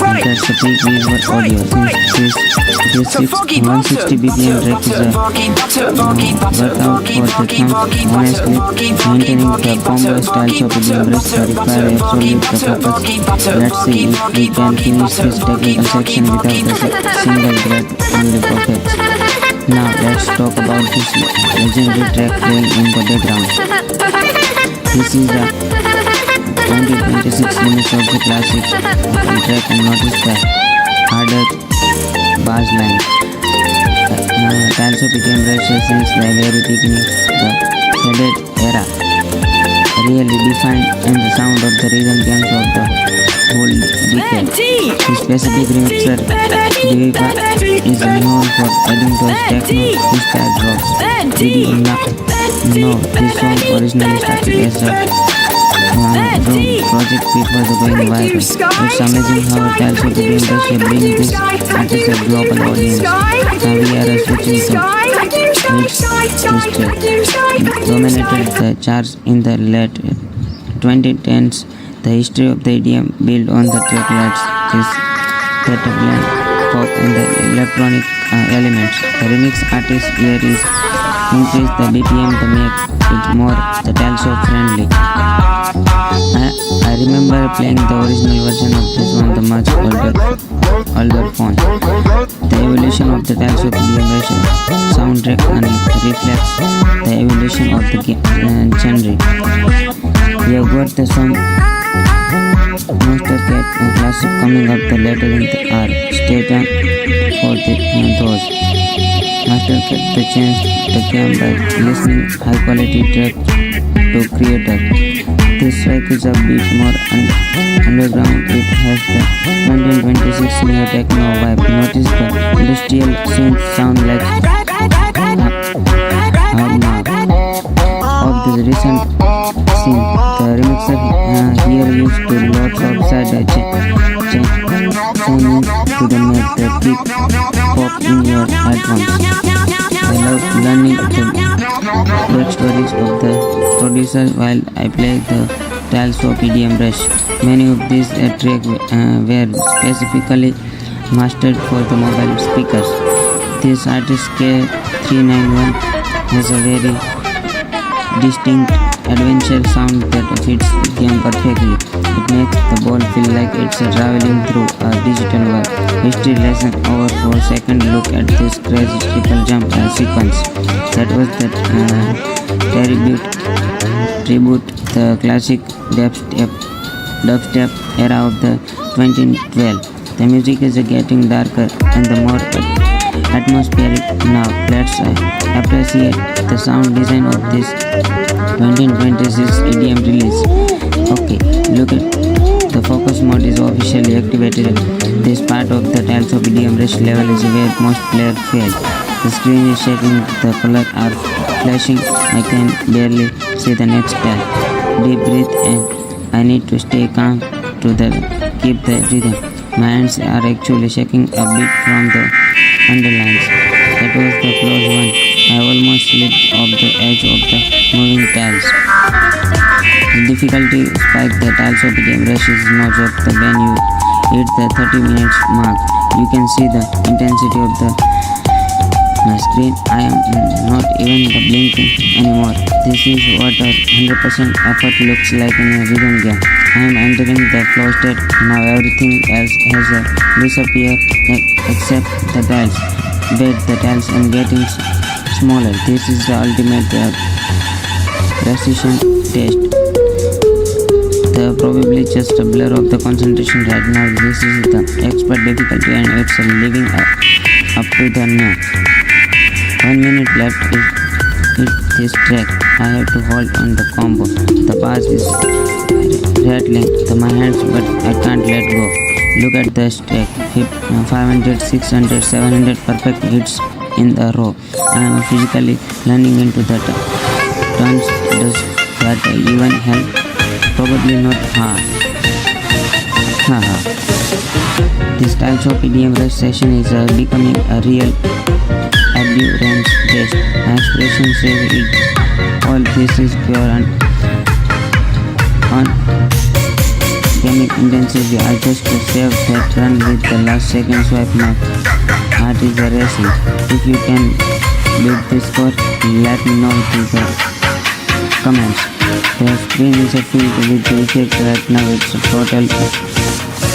That's the peak visual audio. Since this 160 BPM track is a workout for the thumb. Honestly, maintaining the combo style of EDM Rush require absolute focus. Let's see if we can finish this technical section without the single thread on the pockets. Now let's talk about this legendary track playing in the background. This is the 20-26 minutes of the classic track, and notice the harder bass line. Tileshop EDM Rush since the very beginning, the faded era really defined and the sound of the rhythm games of the whole decade. The specific remixer Divipa is known for adding those techno-inspired drops. Did you know this song originally started as a project before the going viral? It's amazing how Tileshop EDM Rush bring this artist a global audience. Now we are switching to which this track dominated the charts in the late 2010s. The history of the EDM built on the tracklets is that blend pop and the electronic elements. The remix artist here is increase the BPM to make it more the Tileshop friendly. I remember playing the original version of this on the much older phone. The evolution of the Tileshop EDM Rush soundtrack and reflects the evolution of the genre. We have got the song Monster Cat and classic coming up the later in the hour. Stay tuned for those. Master Cat the change the game by listening high quality track to creator. This track is a bit more underground. It has the 1926 neo techno vibe. Notice the industrial synth sound like of the recent scene. The remixer here used to lots of side chaining to the make the kick pop in your headphones. I love learning the backstories of the producers while I play the Tileshop EDM Rush. Many of these tracks were specifically mastered for the mobile speakers. This artist K391 has a very distinct adventure sound that fits the game perfectly. It makes the ball feel like it's traveling through a digital world. History lesson over 4 seconds. Look at this crazy triple jump sequence. That was the tribute the classic dubstep era of the 2012. The music is getting darker and the more atmospheric. Now let's appreciate the sound design of this 2026 EDM release. Okay, look at the focus mode is officially activated. This part of the Tileshop EDM Rush level is where most players fail. The screen is shaking, the colors are flashing, I can barely see the next tile. Deep breath and I need to stay calm to keep the rhythm. My hands are actually shaking a bit from the underlines. That was the close one. I almost slipped off the edge of the moving tiles. The difficulty spike the Tileshop EDM Rush is no joke. When you hit the 30 minutes mark, you can see the intensity of the screen. I am not even blinking anymore. This is what a 100% effort looks like in a rhythm game. I am entering the flow state. Now everything else has disappeared except the tiles. Wait, the tiles are getting smaller. This is the ultimate precision test. Probably just a blur of the concentration right now. This is the expert difficulty and it's living up to the new. 1 minute left is this track. I have to hold on the combo. The bass is rattling to my hands but I can't let go. Look at the track. Hit 500, 600, 700 perfect hits in a row. I am physically learning into the turns. Does that even help? Probably not. This Tileshop EDM Rush session is becoming a real Adherence test. My expression says it all. This is pure gaming intensity. I just saved that run with the last second swipe. My heart is racing. If you can beat this score, let me know in the comments. The screen is filled with the effect right now. It's a total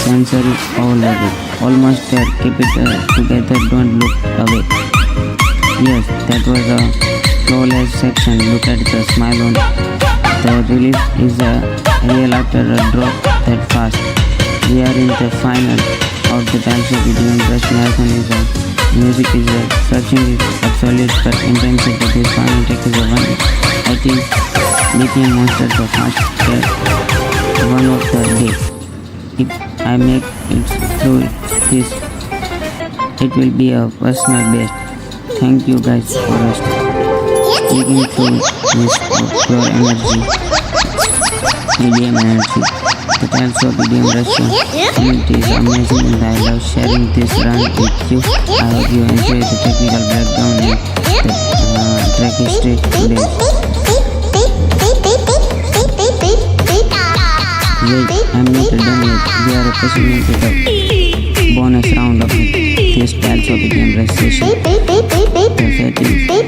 sensory overload. Almost there. Keep it together. Don't look away. Yes, that was a flawless section. Look at the smile on the relief is real after a drop that fast. We are in the final of the Tileshop EDM Rush marathon. Music is searching is absolute but intensity. This final track is a 180 BPM monster, the fastest one of the day. If I make it through this, it will be a personal best. Thank you guys for sticking through this pure energy, EDM energy. The Tileshop EDM Rush community is amazing and I love sharing this run with you. I hope you enjoy the technical breakdown and the track history today. Wait, I'm not done yet. We are pushing into the bonus round of this Tileshop EDM Rush session.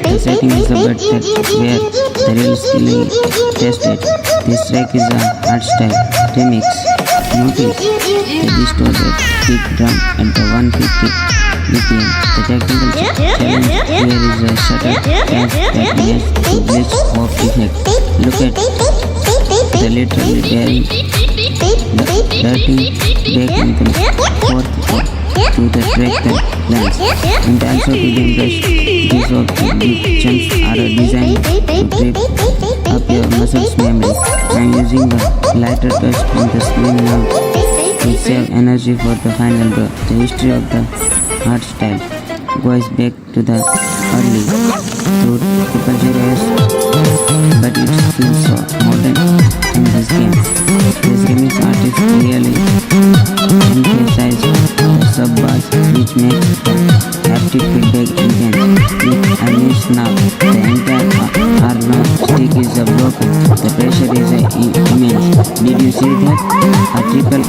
The setting is the bed that where the real skill is tested. This track is a hardstyle remix. Notice the distorted kick drum at the 150 BPM. The technical challenge here is a shutter catch that makes the glitch of effect. Look at the literally dirty back in the fourth to the track that lands. In the Tileshop EDM Rush, these of the big chunks are designed to break up your muscles memory. I am using the lighter touch on the screen now to save energy for the final draw. The history of the hardstyle goes back to the early 000s, but it feels so modern in this game. This remix artist really emphasized the sub-bass, which makes the haptic feedback intense. If I miss now, the entire Arnold stick is broken. The pressure is immense. Did you see that? A trickle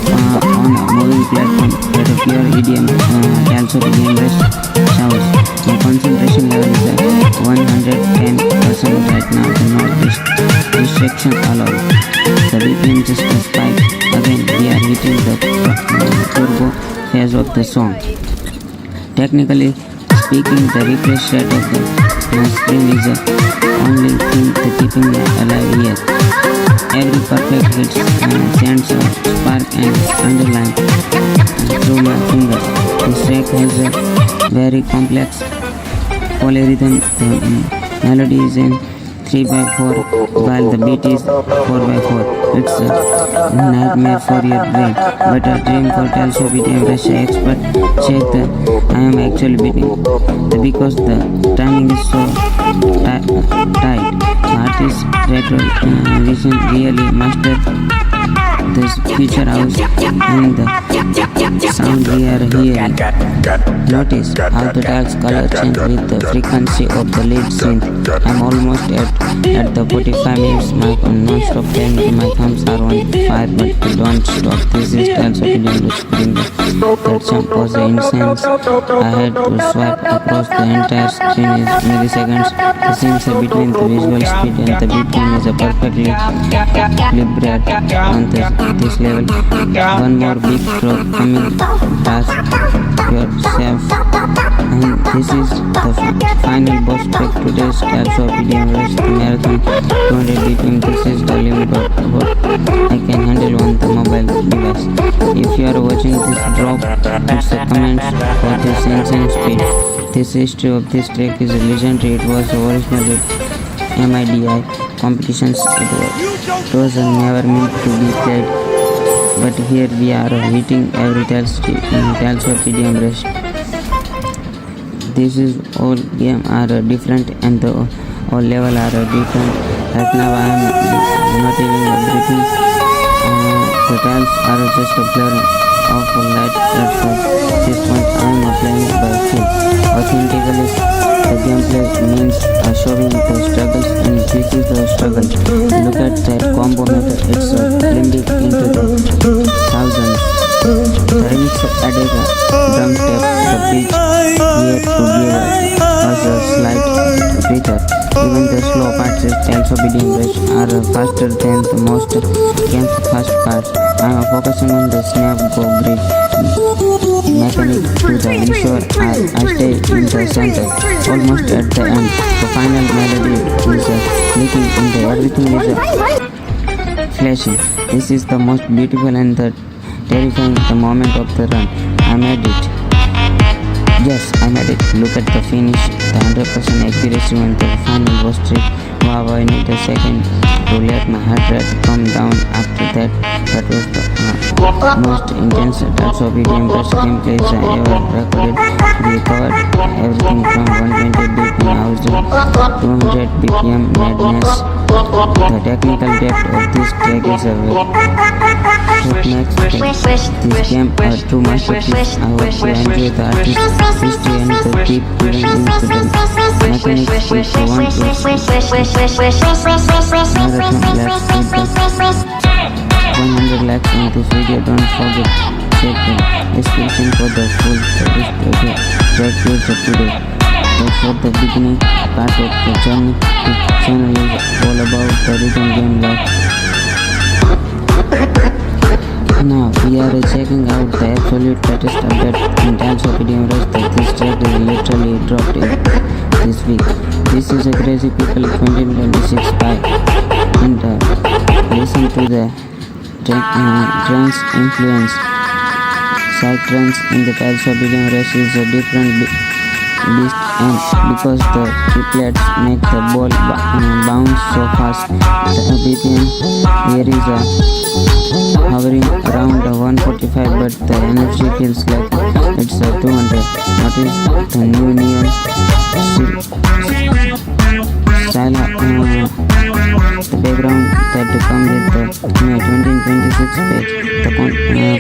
on a moving platform that a pure EDM, Tileshop EDM Rush sounds. My concentration level is at 110% right now. The not distraction allowed. The BPM just a spike. Again, we are hitting the turbo phase of the song. Technically speaking, the refresh rate of the screen is the only thing that keeping me alive here. Every perfect hit sends a spark and underline through my fingers. This track has a very complex polyrhythm. The melody is in 3/4 while the beat is 4/4. It's a nightmare for your brain, but a dream for Tileshop EDM Rush expert. Check that I am actually beating because the timing is so tight. The artist retro vision really mastered this future house and the sound we are hearing. Notice how the dials color change with the frequency of the lead synth. I'm almost at the 45 minutes mark on non-stop time. My thumbs are on fire, but they don't stop. This is Tileshop EDM Rush. That jump was insane. I had to swipe across the entire screen in milliseconds. The scenes between the visual speed and the BPM is a perfectly equilibrated on this level. One more big drop coming past yourself, and this is the final boss track to today's Tileshop EDM Rush marathon 200 BPM. This is the limit of what I can handle on the mobile device. If you are watching this drop, put the comments for this insane speed. This history of this track is legendary. It was originally MIDI competitions. It was never meant to be played, but here we are hitting every Tileshop EDM Rush. This is all game are different and the all level are different. Right now I am not even breathing. The tiles are just a blur of light at this point. I am applying by feel. Authentically, the gameplay means showing the struggles, and this is the struggle. Look at that combo method. It's blending into the added a drum step. The pitch here to give us a slight breather. Even the slow parts of Tileshop EDM Rush are faster than the most fast parts. I am focusing on the snap go bridge mechanic to ensure I stay in the center, almost at the end. The final melody is clicking and everything is flashing. This is the most beautiful and the terrifying the moment of the run. I made it. Yes, I made it. Look at the finish, the 100% accuracy on the final was trick. Wow, I need a second to let my heart rate come down after that. That was the most intense Tileshop EDM Rush gameplays I ever recorded. We covered everything from 120 BPM house to 200 BPM madness. The technical depth of this track is a what makes this game a true masterpiece. I hope you enjoy the artist's history and the deep diving into the mechanics. If you want to marathon laps with the 100 laps in this video, don't forget to check the description for the full track user today. But for the beginning part of the journey, this channel is all about the rhythm game life. Now we are checking out the absolute latest update in Tileshop EDM Rush that this track is literally dropped this week. This is a crazy people 2026 by and listen to the trance influence. Side trance in the Tileshop EDM Rush is a different beast, and because the triplets make the ball bounce so fast, the BPM here is hovering around 145, but the energy feels like it's 200. What is the new neon style? The background that comes with the 2026 page. The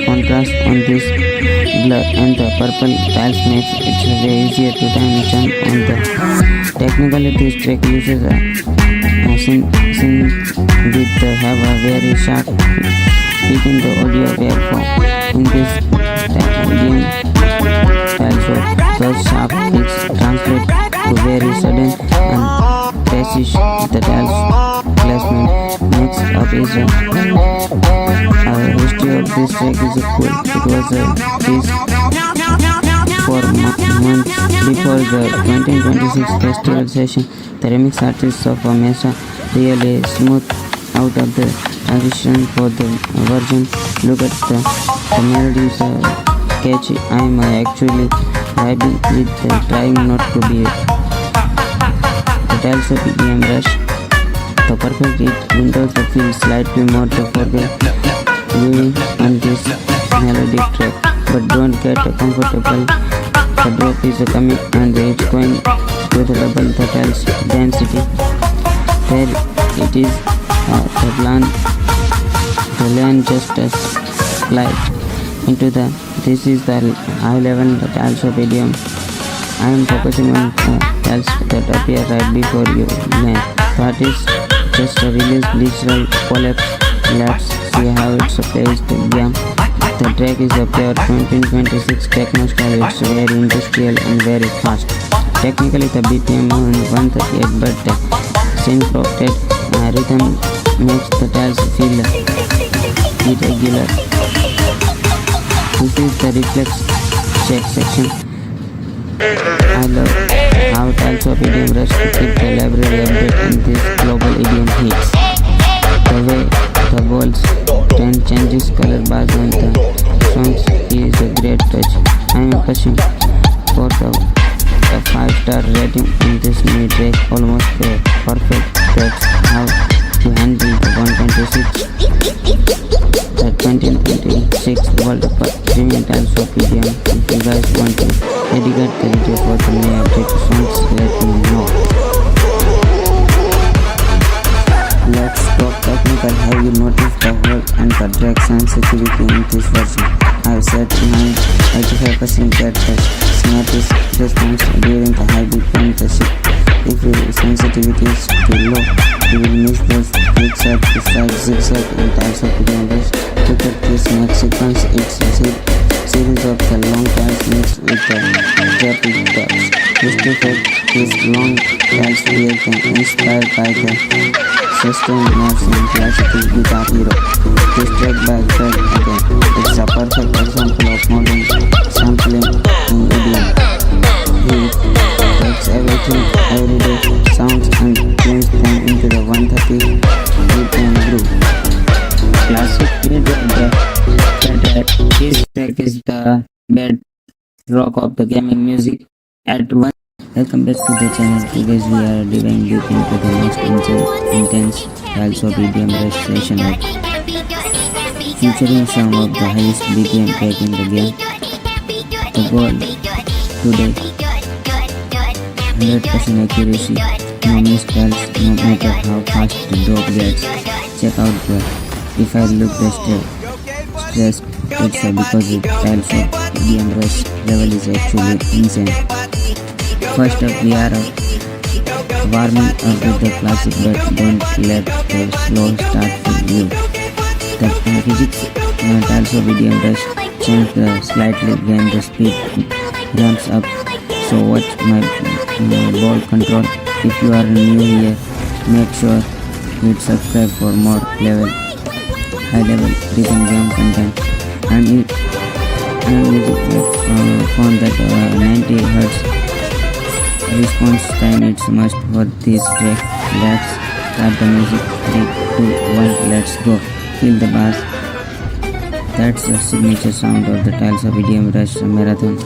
contrast on this blur and the purple tiles makes it way easier to time on the. Technically, this track uses a synth with have a very sharp peak in the audio waveform. In this EDM Tileshop, those sharp peaks translate to very sudden and precision. The tiles placement makes up is history of this track is cool. It was teased for months before the 2026 festival session. The remix artists of Mesa really smooth out of the transition for the version. Look at the melody is catchy. I am actually vibing with trying not to be the Tileshop EDM Rush. The perfect windows feel slightly more forgiving on this melodic track, but don't get comfortable. The drop is coming and it's going with double the tiles density. There it is, the lane just slide into the. This is the high level Tileshop EDM. I am focusing on tiles that appear right before you land. That is just a release digital collapse. Let's see how it plays the game. The track is a pure 2026 techno style. It's very industrial and very fast. Technically the BPM on 138, but the syncopated rhythm makes the tiles feel irregular. This is the reflex check section. I love how Tileshop EDM Rush to keep the library update and these global EDM hits. The way the balls then changes color bars on the songs is a great touch. I am pushing for the 5-star rating in this new track. Almost perfect. That's how to handle the 2026 World Cup Premium Tileshop EDM. If you guys want to dedicate the video for the new update songs, let me know. Let's talk technical. Have you noticed the whole and the drag sensitivity in this version? I've set my 85% get the smartest response during the high BPM shift. If your sensitivity is too low, you will miss those zigzag to side zigzag in Tileshop EDM Rush. Look at this next sequence. It's series of the long tails mixed with the rapid taps. This effect is long tails created inspired by the sustained notes in classical guitar hero. This track by Fred again. It's a perfect example of modern sampling in EDM. He takes everything, everyday sounds and turns them into the 130 BPM groove. Classic this track is the bedrock of the gaming music at one. Welcome back to the channel. Today we are diving deep into the most intense styles of EDM Rush session of featuring some of the highest BPM track in the game. The goal today 100% accuracy, no misspells, no matter how fast the drop gets. Check out the if I look the stress, it's because the styles of EDM Rush level is actually insane. First up we are warming up with the classic, but don't let the slow start fool you. The physics tiles of EDM Rush change the slightly when the speed ramps up, so watch my ball control. If you are new here, make sure you subscribe for more high level rhythm game content. I'm using phone that 90 Hz response time. It's must for this track. Let's start the music. 3, 2, 1, let's go. Feel the bass. That's the signature sound of the tiles of EDM Rush Marathon.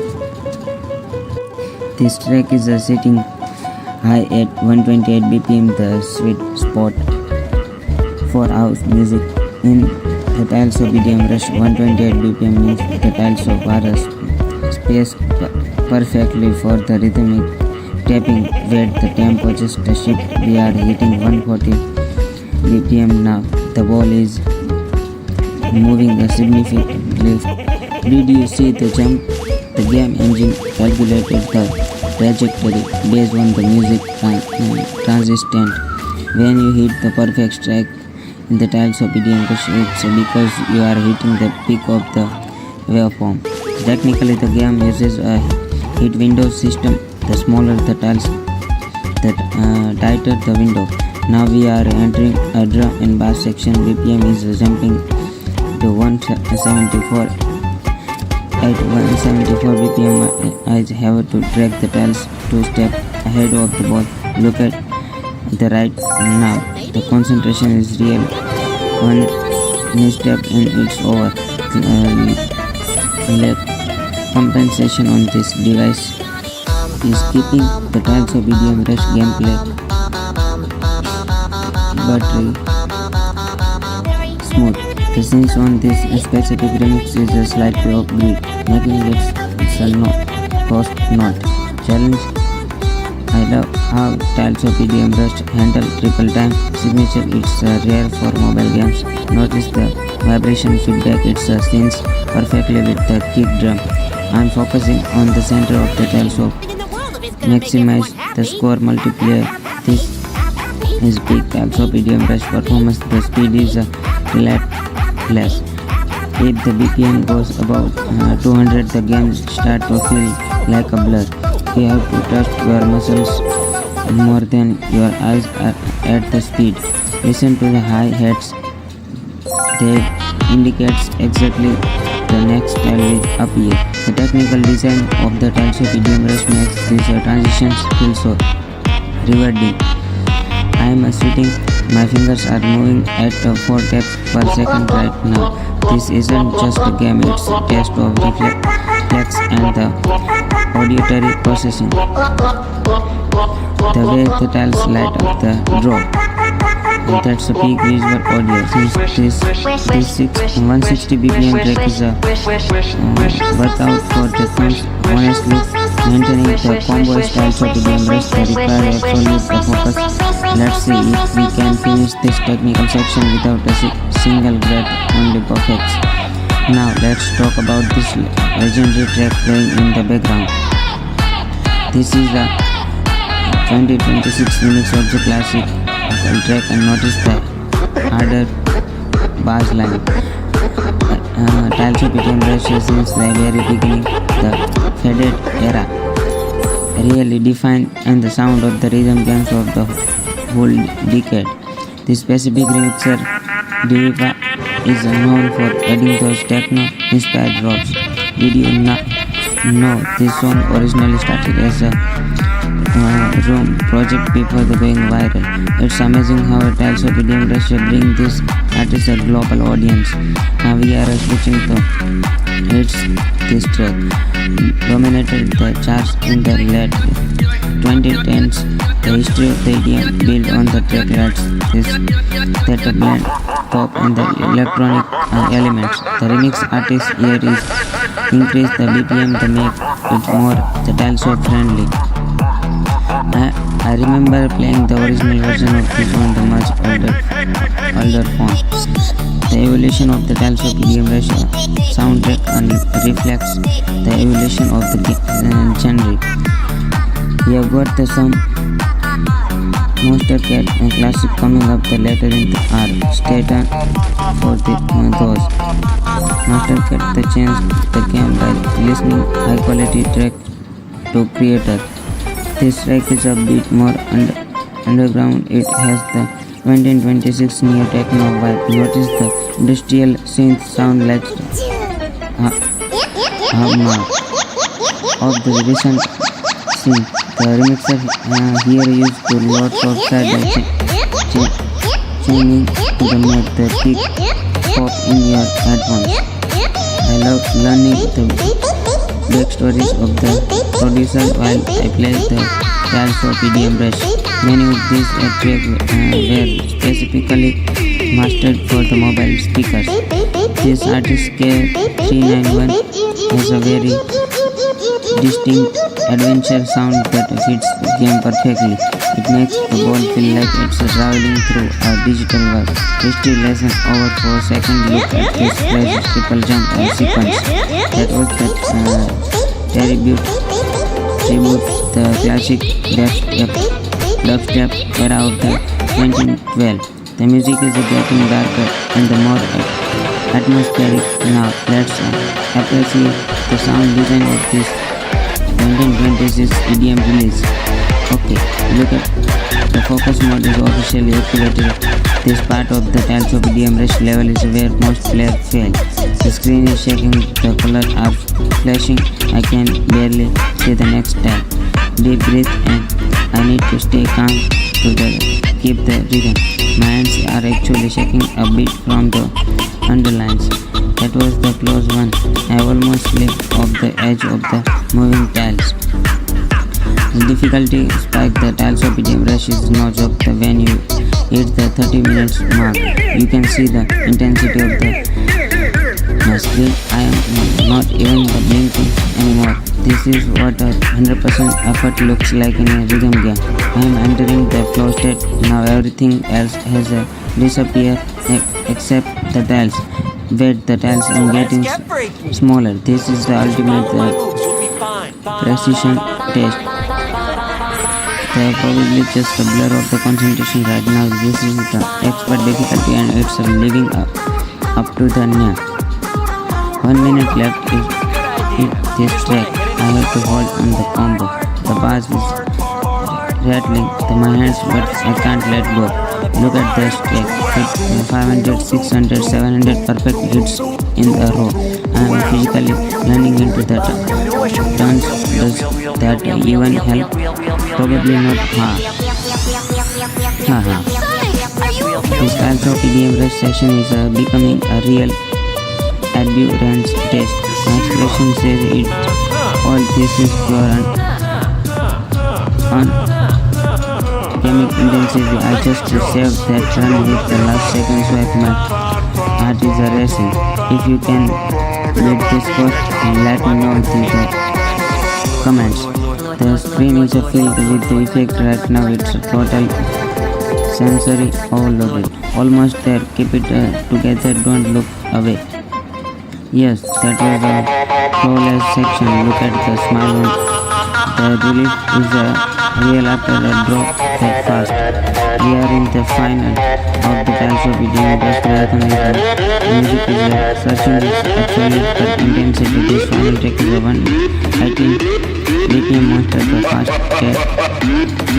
This track is sitting high at 128 BPM, the sweet spot for house music. In the tiles of EDM Rush, 128 BPM means the tiles of are spaced perfectly for the rhythmic tapping. Where the tempo just a shift, we are hitting 140 BPM now. The ball is moving significantly. Did you see the jump? The game engine calculated the trajectory based on the music transistent. When you hit the perfect track in the tiles of EDM Rush, it's because you are hitting the peak of the waveform. Technically, the game uses a hit window system. The smaller the tiles, the tighter the window. Now we are entering a drum and bass section. BPM is jumping to 174. At 174 BPM, I have to drag the tiles 2 steps ahead of the ball. Look at the right now. The concentration is real. One misstep and it's over. Compensation on this device is keeping the tiles of EDM Rush gameplay buttery smooth. The synth on this specific remix is slightly off-beat, making it shall not cost not challenge. I love how tiles of EDM Rush handle triple time signature. It's rare for mobile games. Notice the vibration feedback. It syncs perfectly with the kick drum. I'm focusing on the center of the tiles of maximize the score multiplier. This is big tiles of EDM Rush performance. The speed is relentless. If the BPM goes above 200, the game start to feel like a blur. You have to trust your muscles more than your eyes at the speed. Listen to the hi-hats. They indicates exactly the next tile will appear. The technical design of the tiles of EDM Rush makes these transitions feel so rewarding. I am sweating. My fingers are moving at 4 taps per second right now. This isn't just a game, it's a test of reflex and the auditory processing. The way the tiles light up the draw. That's a peak visual audio. This 160 BPM track is a workout for the thumbs. Honestly, maintaining the combo styles of EDM Rush require absolute focus. Let's see if we can finish this technical section without a single great only perfect. Now let's talk about this legendary track playing in the background. This is the 2026 remix of the classic track, and notice the harder bass line. Tileshop EDM Rush since the very beginning. The faded era really defined and the sound of the rhythm games of the whole decade. This specific remixer diva is known for adding those techno-inspired drops. Did you know this song originally started as a room project before the going viral? It's amazing how Tileshop EDM Rush bring this artist a global audience. Now we are switching to hits. This track dominated the charts in the late 2010s. The history of the EDM built on the track that blend pop and the electronic elements. The remix artist here is increase the BPM to make it more the Tileshop friendly. I remember playing the original version of this on the much older phone. The evolution of the Tileshop EDM Rush soundtrack reflects the evolution of the genre. We have got some Monster Cat and classic coming up the later in the art. Stay tuned for those. Monster Cat the change the game by listening high quality track to creator. This track is a bit more underground. It has the 1926 neo techno vibe. Notice the industrial synth sound like hum of the recent synth. The remixer here used to lots of side chaining to make the kick pop in your headphones. I love learning the backstories of the producer while I play the Tileshop EDM Rush. Many of these tracks were specifically mastered for the mobile speakers. This artist K391 has a very distinct adventure sound that fits the game perfectly. It makes the ball feel like it's traveling through a digital world. History lesson over 4 seconds. Look at this crazy triple jump sequence. That was the tribute the classic dubstep era of the 1912. The music is getting darker and the more atmospheric. Now let's appreciate the sound design of this 1926 EDM release. Okay, look at the focus mode is officially activated. This part of the Tileshop EDM Rush level is where most players fail. The screen is shaking, the colors are flashing, I can barely see the next tab. Deep breath and I need to stay calm to keep the rhythm. My hands are actually shaking a bit from the underlines. That was the close one. I almost slipped off the edge of the moving tiles. The difficulty spike the Tileshop EDM Rush is no joke. When you hit the 30 minutes mark, you can see the intensity of the screen. I am not even blinking anymore. This is what a 100% effort looks like in a rhythm game. I am entering the flow state. Now everything else has disappeared except the tiles. Wait, the tiles are getting smaller. This is the ultimate precision test. They are probably just a blur of the concentration right now. This is the expert difficulty and it's living up to the near. 1 minute left is hit this track. I have to hold on the combo. The bass is rattling to my hands but I can't let go. Look at this track. Hit 500, 600, 700 perfect hits in a row. I am physically running into the turns. Does that even help? Probably not. This Tileshop EDM Rush session is becoming a real Adherence test. My expression says it all. This is pure chemic intensity. I just saved that run with the last second swipe. My heart is racing. If you can beat this score, let me know in the comments. The screen is filled with the effect right now. It's total sensory overloaded. Almost there. Keep it together. Don't look away. Yes, that was a flawless section. Look at the smile on the relief is real after a drop that fast. We are in the final of the Tileshop EDM Rush marathon event. The music is searching its absolute intensity. This final track is a 118 BPM monster, the fastest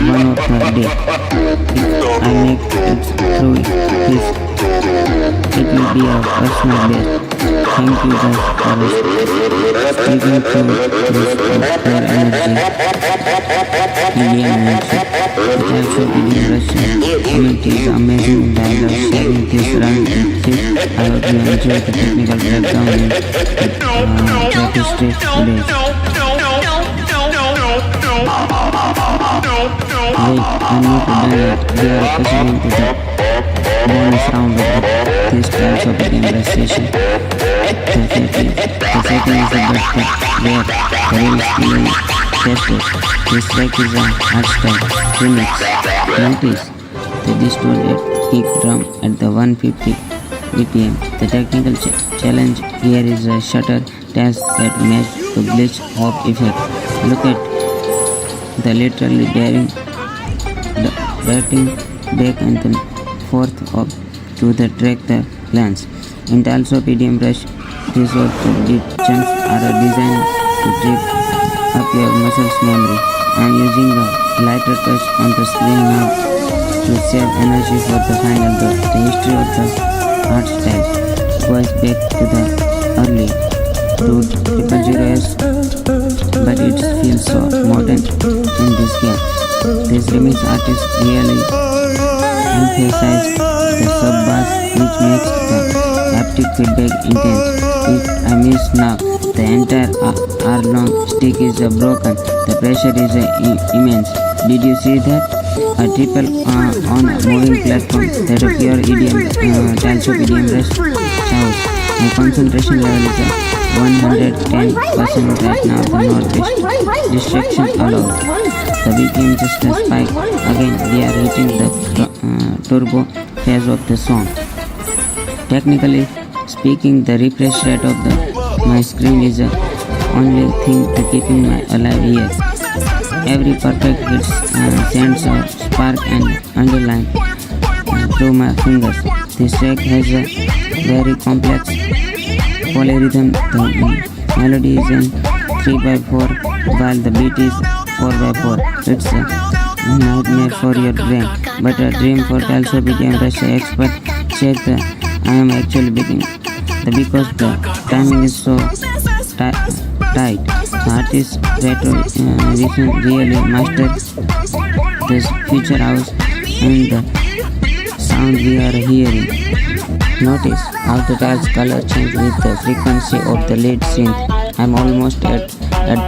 one of the day. If I make it through this, it will be a personal best. Thank you guys for speaking to this their energy. EDM energy. The Tileshop EDM Rush community is amazing and I love sharing this run and tip. I hope you enjoy the technical breakdown and track history today. Wait, I'm not done yet. We are proceeding to the bonus round of this Tileshop EDM Rush session. The second is the best where the real skill is tested. This track is a hardstyle remix. Notice the distorted kick drum at the 150 BPM. The technical challenge here is a shutter test that match the glitch hop effect. Look at the literally darting back and then forth up to the track the plans. In Tileshop EDM Rush, these sort of deep chunks are designed to trip up your muscles memory. I am using a lighter touch on the screen now to save energy for the final drop. The history of the art style goes back to the early 000s, but it feels so modern in this game. This remix artist really emphasizes the sub-bass, which makes the haptic feedback intense. If I miss now, the entire hour-long stick is broken. The pressure is immense. Did you see that? A triple on a moving platform. That a pure EDM, Tileshop EDM Rush shows. My concentration level is 110% right now. The northeast distraction allowed. The BPM just a spike. Again, we are hitting the turbo phase of the song. Technically speaking, the refresh rate of my screen is the only thing to keeping me alive here. Every perfect hit sends a spark and underline through my fingers. This track has a very complex polyrhythm. The melody is in 3/4 while the beat is 4/4. It's a nightmare for your brain, but a dream for Tileshop EDM Rush expert. Check the I am actually beating because the timing is so tight. The artist really mastered this feature house and the sound we are hearing. Notice how the tiles color change with the frequency of the lead synth. I'm almost at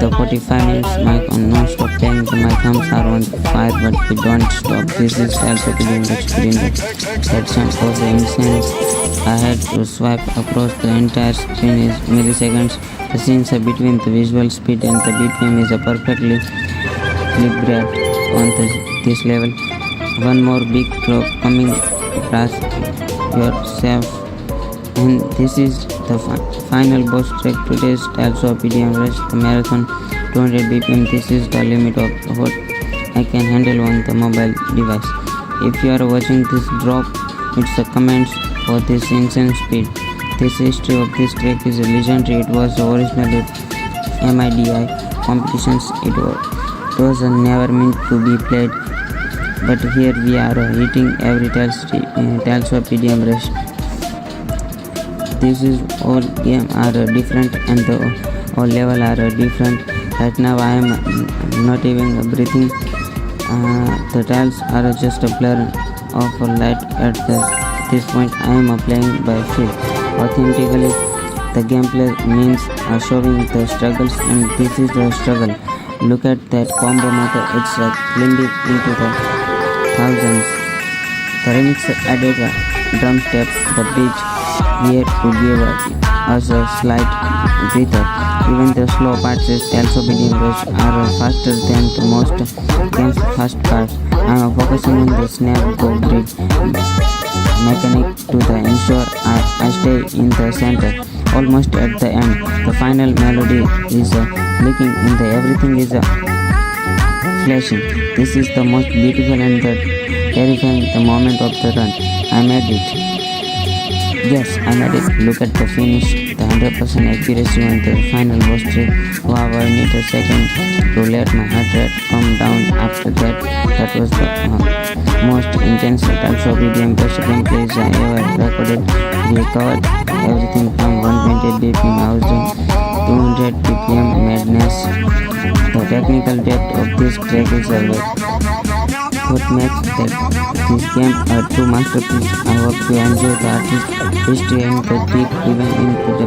the 45 minutes mark on non-stop playing. My thumbs are on fire, but we don't stop. This is also doing the screen section of the incense. I had to swipe across the entire screen in milliseconds. The scenes are between the visual speed and the BPM is a perfectly calibrated on this level. One more big drop coming. Grasp yourself. And this is the final boss track. Today's Tileshop EDM Rush, the marathon 200 BPM. This is the limit of what I can handle on the mobile device. If you are watching this drop, it's the comments for this insane speed. This history of this track is legendary. It was originally MIDI competitions. It was never meant to be played, but here we are hitting every Tileshop EDM Rush. This is all game are different and the all level are different. Right now I am not even breathing. The tiles are just a blur of light at this point. I am playing by feel. Authentically, the gameplay means showing the struggles, and this is the struggle. Look at that combo method. It's blending into the thousands. The remix added a drum step, the bridge here to give us a slight breather. Even the slow parts is Tileshop EDM Rush are faster than the most game's fast parts. I am focusing on the snare go bridge mechanic to ensure I stay in the center. Almost at the end, the final melody is leaking in the everything is flashing. This is the most beautiful and the terrifying the moment of the run. I made it. Yes, I made it. Look at the finish, the 100% accuracy on the final boss trick. Wow, I need a second to let my heart rate come down. After that, that was the most intense Tileshop EDM Rush gameplays I ever recorded. We covered everything from 120 BPM house to 200 BPM madness. The technical depth of this track is a what makes this game a true masterpiece. I hope you enjoy the artist history and the deep even into the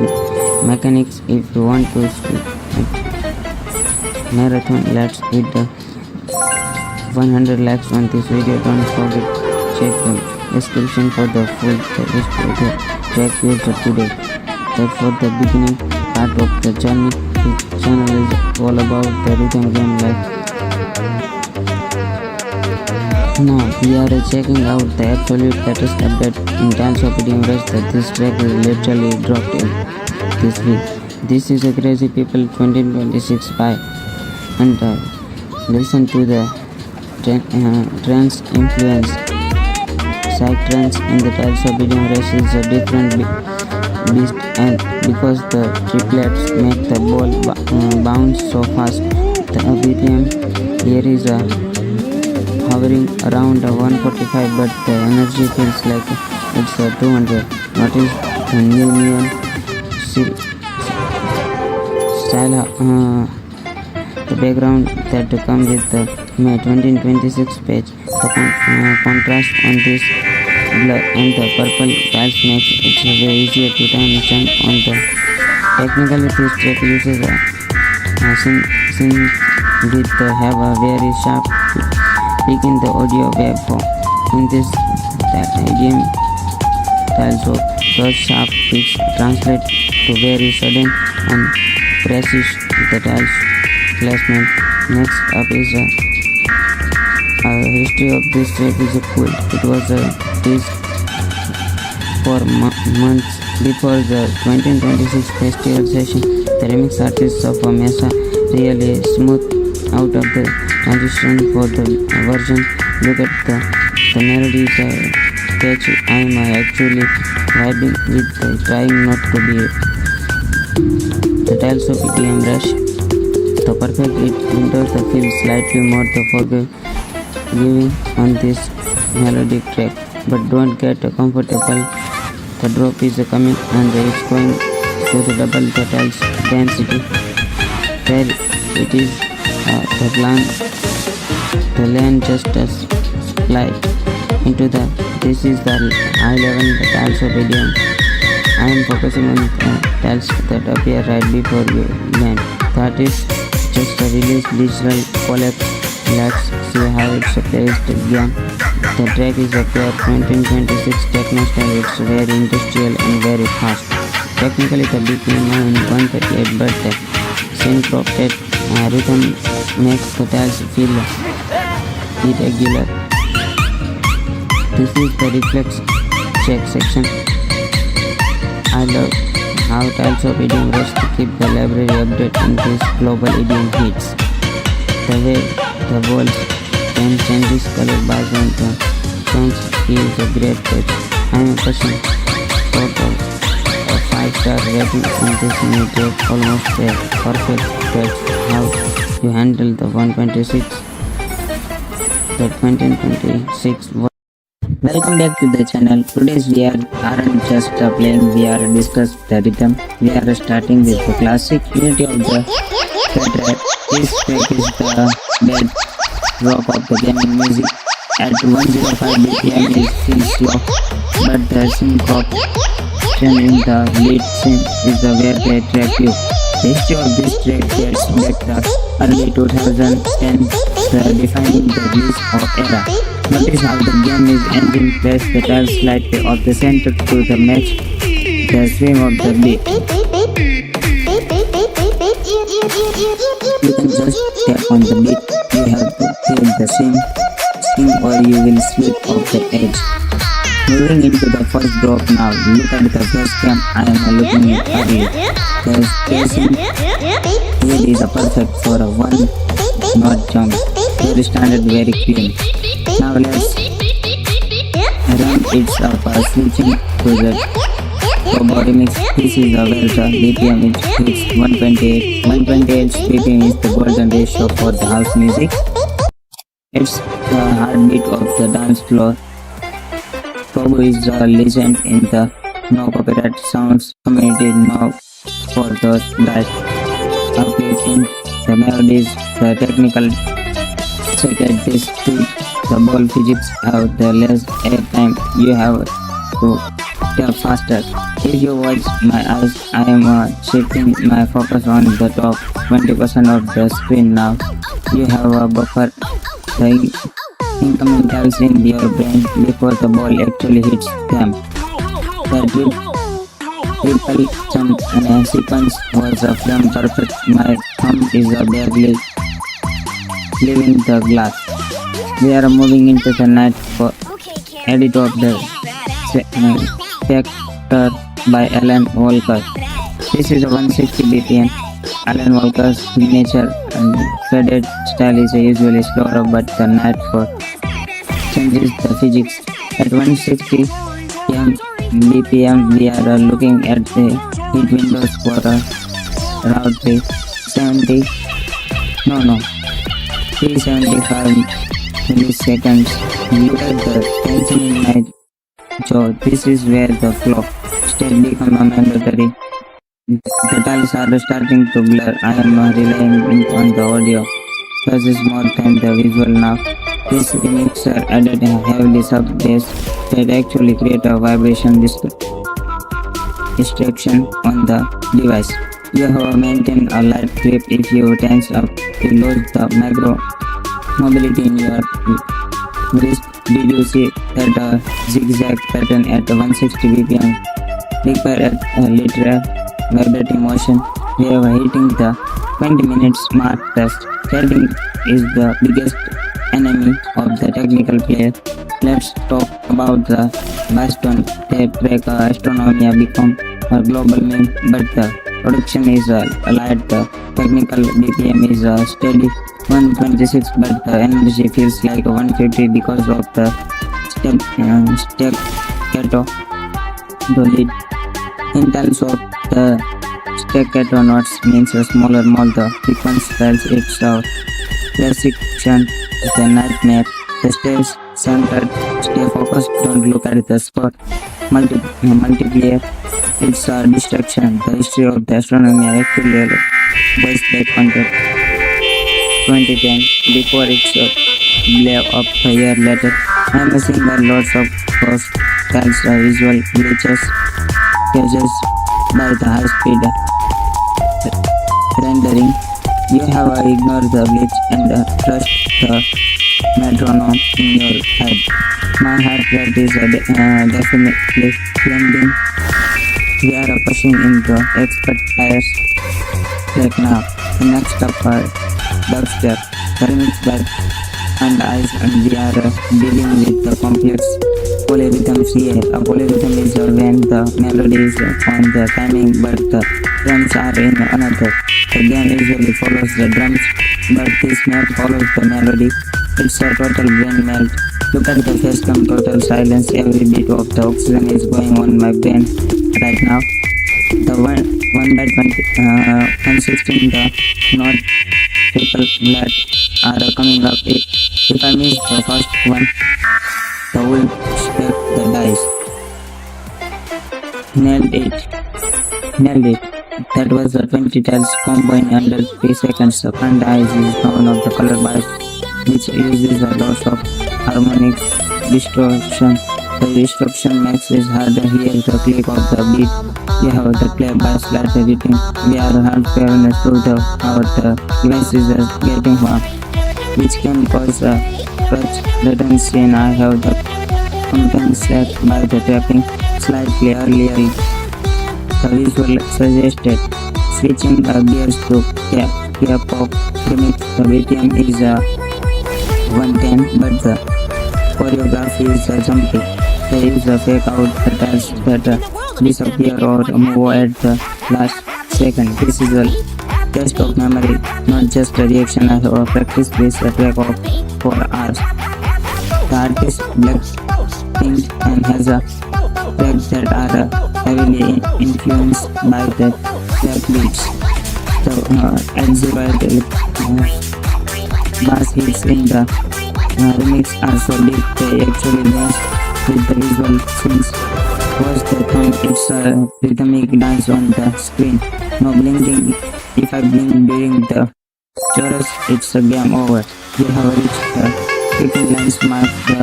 mechanics. If you want to marathon, let's hit the 100 likes on this video. Don't forget to check the description for the full history of the track used today. That's for the beginning part of the journey. This channel is all about the rhythm game life. Now we are checking out the absolute latest update in Tileshop EDM Rush that this track is literally dropped in this week. This is a crazy people 2026 by and listen to the trance influence. Psytrance in the Tileshop EDM Rush is a different beast, and because the triplets make the ball bounce so fast, the BPM here is hovering around 145, but the energy feels like it's 200. What is the new neon style? The background that comes with the May 2026 page. The contrast on this blur and the purple tiles makes it very easier to turn on the. Technically, this track uses a synth with have a very sharp peak in the audio waveform. In this EDM Tileshop, those sharp peaks translate to very sudden and precise the tiles placement. Next up is a history of this track is cool. It was teased for months before the 2026 festival session. The remix artists of Mesa really smooth out of the transition for the version. Look at the melody is catchy. I am actually vibing with trying not to be the Tileshop EDM Rush. The perfect it enters the feel slightly more the forgiving on this melodic track, but don't get comfortable. The drop is coming and it's going to the double the tiles density. There it is. The lane just slide into the. This is the high level the Tileshop EDM. I am focusing on the tiles that appear right before you land. That is just a release digital collapse. Let's see how it's placed again. The track is a pure 2026 techno style. It's very industrial and very fast. Technically the BPM is 138, but the syncopated rhythm makes the tiles feel irregular. This is the reflex check section. I love how Tileshop EDM Rush to keep the library update in these global EDM hits. The way the walls can changes color background the songs is a great touch. I am a person sort of a 5-star rating on this new track, almost there. Perfect. That's how you handle the 126. The 2026. Welcome back to the channel. Today's we aren't just playing, we are discuss the rhythm. We are starting with the classic unity of the track. This track is the dead rock of the gaming music. At 105 BPM it feels slow, but the syncopation in the lead synth is the where they track you. The history of this track dates back to early 2010s, defining the release of era. Notice how the game is engine plays the tiles slightly off the center to the match the swing of the beat. You can just tap on the beat, you have to feel the swing or you will slip off the edge. Moving into the first drop now, look at the first cam I am looking at earlier. The spacing here is perfect for a one-knot jump. very standard, very clean. Now let's run it up switching to the body mix. This is where the BPM is 128. 128 BPM is the golden ratio for the house music. It's the heartbeat of the dance floor. Kobo is a legend in the no copyright sounds community now for those that are creating the melodies, the technical psychiatrists to the ball physics have the less airtime you have to tap faster. If you watch my eyes, I am shifting my focus on the top 20% of the screen now. You have a buffer. The incoming tells in your brain before the ball actually hits them. The triple jump sequence was a film perfect. My thumb is barely leaving the glass. We are moving into the night for edit of the Spectre by Alan Walker. This is a 160 BPM. Alan Walker's signature and faded style is usually slower, but the night for changes the physics. At 160 BPM, we are looking at the heat windows for around 375 milliseconds. Look at the tension in my jaw. This is where the flow state becomes mandatory. The tiles are starting to blur. I am relying on the audio. This is more than the visual now. This mixer added a heavily sub bass that actually create a vibration distraction on the device. You have maintained a light grip. If you tense up, you lose the micro mobility in your wrist. Did you see that zigzag pattern at 160 BPM? Require at a literal vibrating motion. We are hitting the 20 minutes mark test. Threading is the biggest enemy of the technical player. Let's talk about the Boston tape track. Astronomy become a global meme, but the production is light. The technical BPM is steady 126, but the energy feels like 150 because of the staccato lead. In terms of the staccato notes means a smaller mole. The frequency styles it's a precision is the nightmare. The stay centered, stay focused, don't look at the spot. Multiplayer, it's a distraction. The history of the astronomy actually goes back on the 2010 before it's blew up a year later. I'm seeing lots of cross styles, visual glitches, caused by the high speed rendering. You have ignored the glitch and trust the metronome in your head. My heart rate is definitely climbing. We are pushing into expert tires right now. The next up are dubstep, the remix by and eyes, and we are dealing with the complex polyrhythms here. A polyrhythm is when the melody is on the timing but the drums are in another. The game usually follows the drums, but this melt follows the melody. It's a total brain melt. Look at the facecam, total silence. Every bit of the oxygen is going on my brain right now. The 1 by 116, the note triple flat are coming up. If I miss the first one, the whole stack the dice. Nailed it. That was the 20 tiles combo in under 3 seconds. The front dice is one of the color bars, which uses a lot of harmonic distortion. The distortion makes it hard to hear the click of the beat. You have the play by slide editing. We are halfway through our device is getting warm, which can cause a touch latency, and I have the compensate by the tapping slightly earlier. The visual suggested switching gears to K-pop remix. The BPM is 110, but the choreography is jumpy. They use a fake out the tiles that disappear or move at the last second. This is test of memory, not just a reaction or practice this track of 4 hours. The artist Blackpink and has a tracks that are heavily influenced by the rap beats. The exhibit bass hits in the remix are so deep they actually dance with the visual scenes. Watch the thumb, it's a rhythmic dance on the screen. No blinking. If I blink during the chorus, it's a game over. We have reached the quick lens mark. The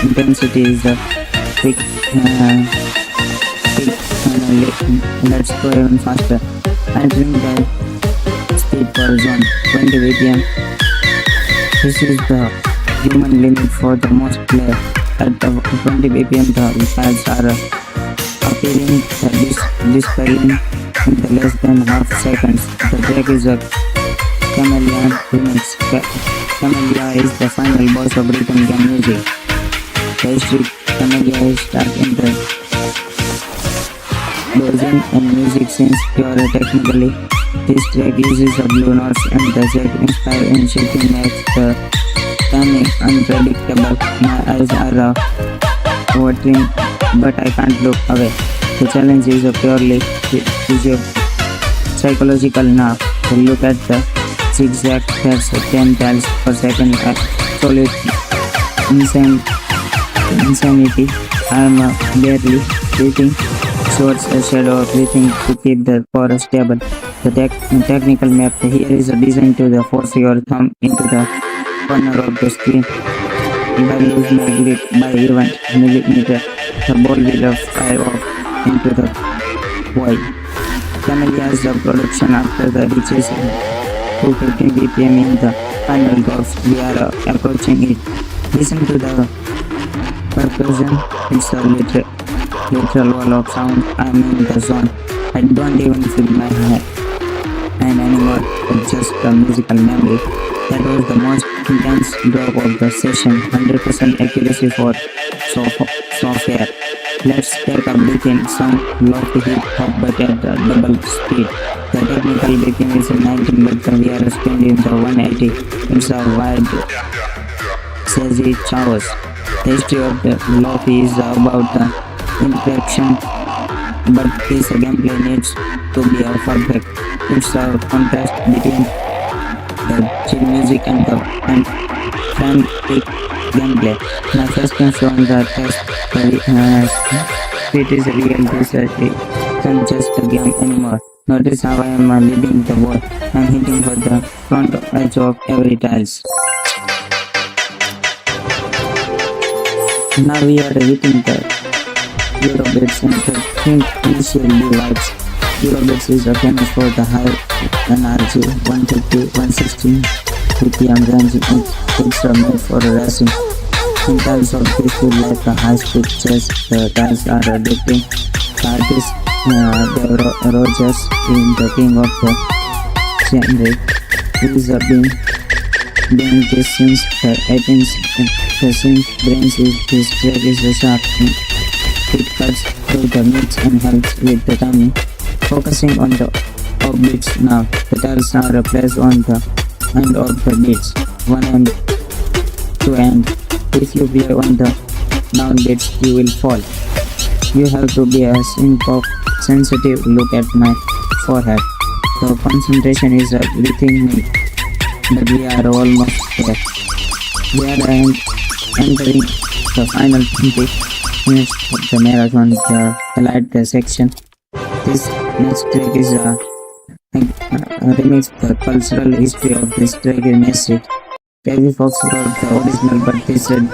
intensity is a quick. Let's go even faster. Entering the speed per zone 20 BPM. This is the human limit for the most play. At the 20 BPM, the pads are appearing dispelling in the less than half seconds. The track is a Chameleon remix. Chameleon is the final boss of rhythm game music. The history Chameleon is stuck in the dozing and music since pure technically. This track uses the blue notes and the jet inspired in shaping makes the timing unpredictable. My eyes are watering, but I can't look away. The challenge is purely psychological now. To look at the zigzag that's 10 tiles per second at solid insanity. I am barely breathing, towards a shadow of breathing to keep the forest stable. The technical map here is designed to force your thumb into the corner of the screen. If I lose my grip by even millimeter, the ball will fly off into the void. Chameleon's the production after the reaches 215 BPM in the final drops. We are approaching it. Listen to the percussion. It's a literal wall of sound. I'm in the zone. I don't even feel my hand anymore. It's just a musical memory. That was the most intense drop of the session. 100% accuracy for software. Let's take a breath in some low-hip hop but at double speed. The technical BPM is 19 but we are spinning the 180. It's a wide sassy chaos. The history of the lofi is about the interaction, but this gameplay needs to be perfect. It's a contrast between the chill music and the frantic gameplay. My first comes on the test. It is real. This isn't just a game anymore. Notice how I am leading the ball. I am hitting for the front edge of every tiles. Now we are hitting the Eurobits and the pink initial vibes. Eurobits is famous for the high energy 150-160 BPM range. It's made for racing. In terms of this feel like a high-speed chase, the tiles are addicting. The artist Rogers is the king of the genre. He's been doing this since the 18th. The synth brains his track is sharp. It cuts through the mix and helps with the timing. Focusing on the offbeats now. The tiles are placed on the end of the beats, one end to end. If you play on the down beats, you will fall. You have to be a sensitive. Look at my forehead. The concentration is rhythmic, but we are almost there. We are entering the final 20 minutes of the marathon. Highlight the section. This next track is remix. The cultural history of this track is massive. Heavy Fox wrote the original, but this dual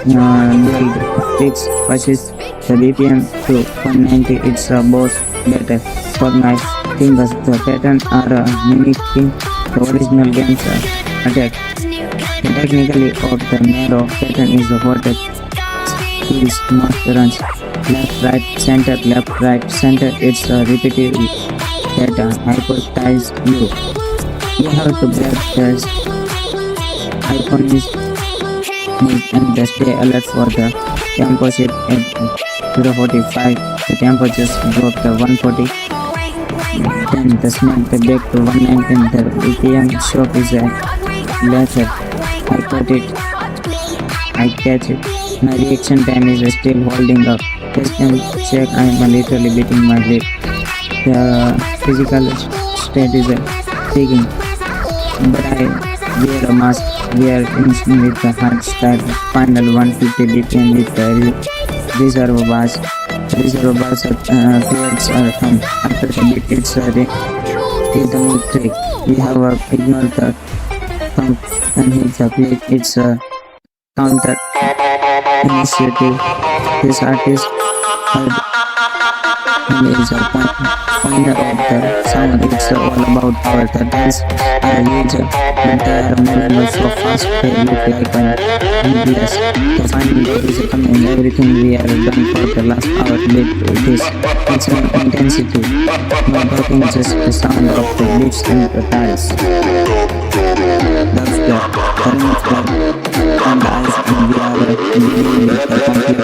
fix pushes the BPM to 190. It's a boss better for my fingers. The pattern are mimicking the original game's attack. The technically of the narrow pattern is what it feels most runs. Left, right, center, left, right, center. It's a repetitive that hypnotize you. You have to break the icon is neat and stay alert for the tempo shift at 0.45. The tempo just dropped the 140. Then the snap back to 119. The EDM shop is a laser. I cut it. I catch it. My reaction time is still holding up. Just can check I am literally beating my lip. The physical state is taking. But I wear a mask. We are in with the hard style. Final 150 BPM with the reserve bars. Reserve bars creates a thumb. After the beat, it's a rhythm trick. We have ignored the thumb and hit the plate. It's a counter initiative. This artist had and is a pointer of the sound. It's all about power. The dance are huge, but they are more so fast. They look like an MBS. The final beat is coming. Everything we are done for the last hour beat this. It's an intensity. No talking, just the sound of the beats and the dance. That's the current club and the eyes and we are dealing with the complex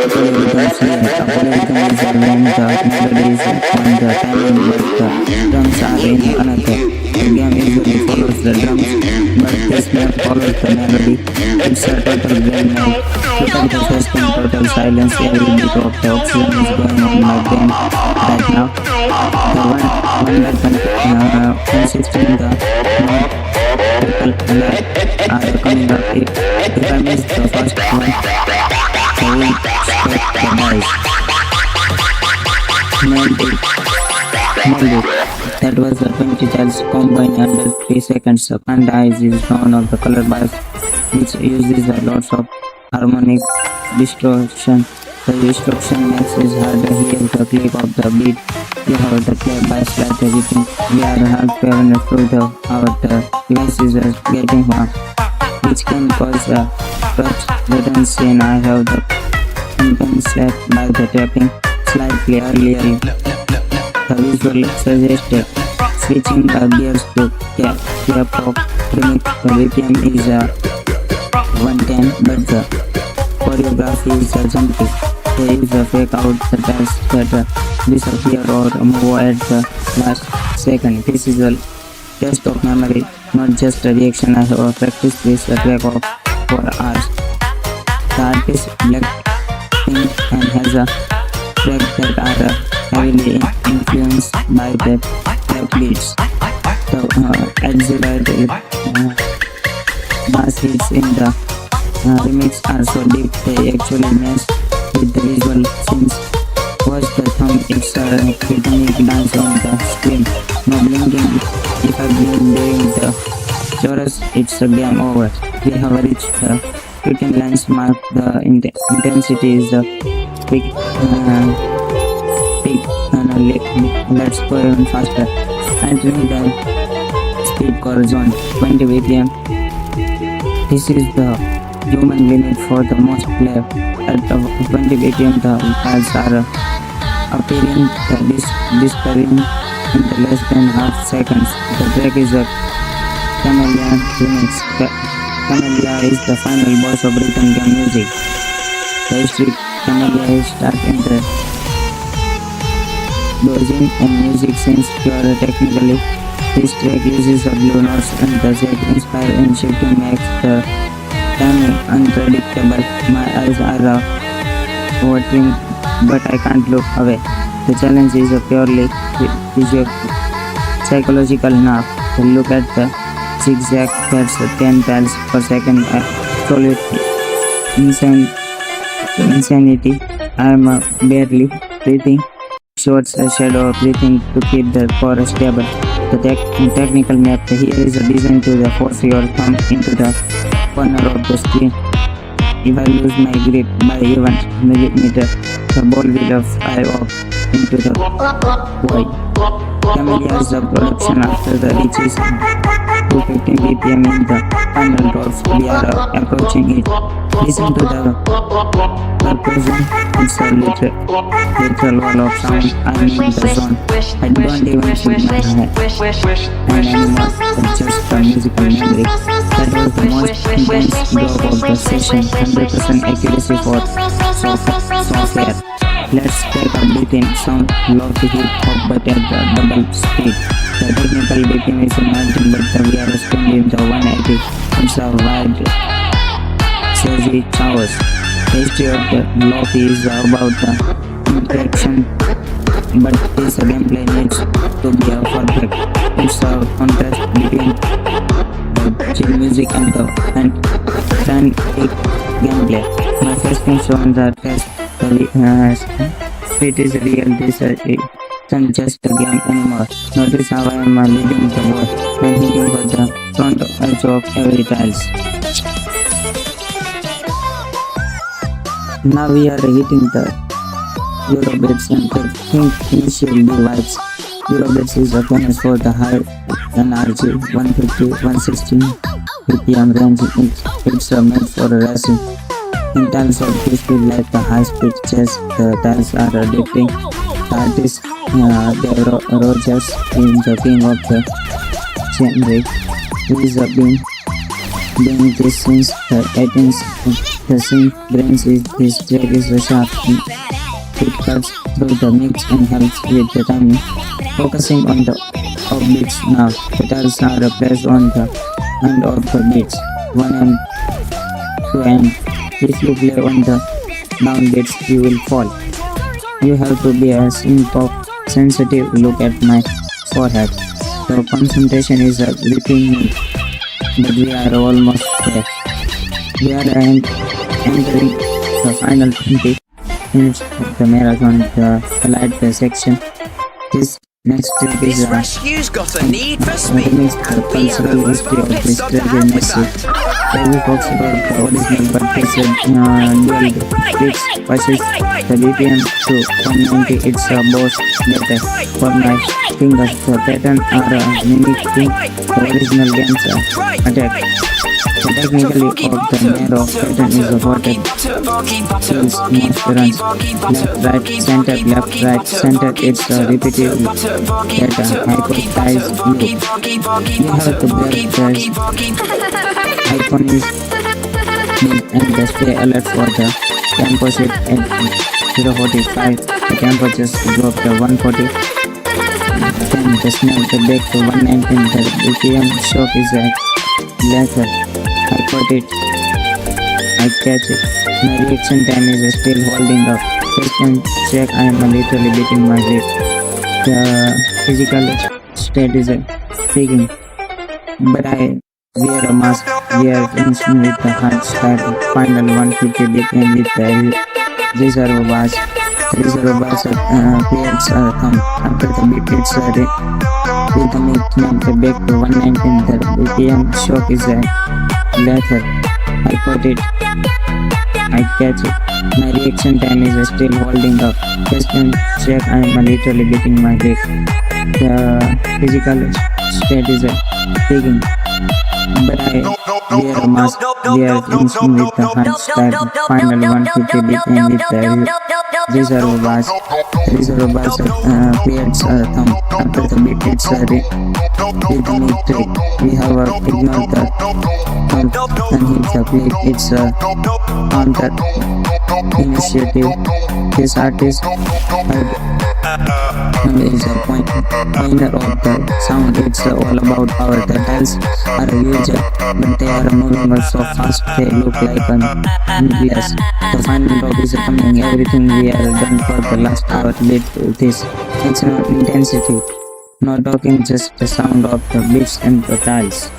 polyrhythms here. A polyrhythm is when the melody is on the timing but the drums are in another. The game usually follows the drums but this game follows the melody. It's a total game now. Look at the first and total silence. Every bit of the oxygen is going on my brain right now. The one that consisting the people are coming up. If I miss the first one, I will stop the noise. Nailed it. That was the 20 tiles combined under 3 seconds. The panda eyes is known of the color bias, which uses a lot of harmonic distortion. The distortion makes it hard to hear the click of the beat. We have the play by slight editing. We are halfway through our device is getting warm, which can cause a touch latency, and I have the compensate by the tapping slightly earlier. The visual suggested switching the gears to K-pop remix. The BPM is 110, but the choreography is jumpy. There is a fake out the dance that disappear or move at the last second. This is a test of memory, not just a reaction. I have practiced this track for hours. The artist Blackpink and has a track that are heavily influenced by the trap beats. The exaggerated bass hits in the remix are so deep they actually mess with the visual scenes. Watch the thumb, it's a rhythmic dance on the screen. No blinking. If I blink during the chorus, it's a game over. We have reached the 15 lines mark. The intensity is the peak. Let's go even faster. Entering the speedcore zone, 20 BPM. This is the human limit for the most play. At 20 BPM, the files are appearing, disappearing in the less than half seconds. The track is a Chameleon remix. Chameleon is the final boss of rhythm game music. The history Chameleon start in the dozing and music since pure technically. This track uses the blue notes and the Z inspire and shifting makes the timing unpredictable. My eyes are watering, but I can't look away. The challenge is purely psychological now. To look at the zigzag, that's 10 tiles per second. Absolute insanity. I am barely breathing. Shorts a shadow of breathing to keep the core stable. The technical map here is designed to force your thumb into the corner of the screen. If I lose my grip by even millimeter, the ball will fly off into the void. Camellia is the production after the reaches 215 BPM in the final drops. We are approaching it. Listen to the percussion. It's a literal wall of sound. I'm in the zone. I don't even put my hand anymore. It's just a musical memory. That was the most intense drop of the session. 100% accuracy for software. Let's take a BPM sound low to hip hop but at the double speed. The technical BPM is nothing but the VR spin in the 180. It's a wide crazy chaos. The history of the lofi is about the interaction, but this gameplay needs to be a perfect. It's a contrast between the chill music and the frantic gameplay. My first thing on the test, it is real. This isn't just a game anymore. Notice how I am leading the ball and hitting for the front edge of every tiles. Now we are hitting the Eurobits and the think initial vibes. Eurobits is famous for the high energy 150-160 BPM range. It's made for racing. In terms of this feel like the high-speed chess, the tiles are addicting. The artist Rogers is the king of the genre. He is doing this since the 18th. The synth brains this track is sharp. It cuts through the mix and helps with the timing. Focusing on the offbeats now. The tiles are placed on the end of the beats, 1 and 2 and if you play on the downbeats, you will fall. You have to be a synth sensitive. Look at my forehead. The concentration is gripping me, but we are almost there. We are entering the final 20 minutes of the marathon, the highlight section. This next track is rescue's got a need for speed the cultural history of this track is massive. Every talks about the original, but this dual beats versus the BPM to 190. It's a boss better for my fingers. The pattern are mimicking the original game's attack. The technically of the narrow pattern is avoided. Kills most runs. Left, right, center. It's a repetitive data. Hypothesize you. You have to bear the icon is and stay alert for the tempo set at 0.45. The tempo just dropped to 140. Then the snap the back to 119. The BPM shock is at later. I caught it. I catch it. My reaction time is still holding up. Just can check I am literally beating my weight. The physical state is peaking. But I wear a mask. We are finishing with the hard style. Final 150 BPM with the reserve bars. Reserve bars creates a thumb. After the beat it's rhythm it snap the back to 119. The BPM shock is later. I caught it. I catch it. My reaction time is still holding up. Just can check I am literally beating my weight. The physical state is peaking. But I wear a mask. We are finishing with the hard style. Final 150 BPM with the reserve bars. Reserve bars creates a thumb. After the beat it's rhythm it trick. We have ignored the thumb and hit the click. It's on that initiative. This artist is a pointer of the sound. It's all about power. The tiles are huge, but they are moving so fast they look like a nucleus. The final drop is coming. Everything we are done for the last hour lead to this. It's an intensity. No talking, just the sound of the beats and the tiles.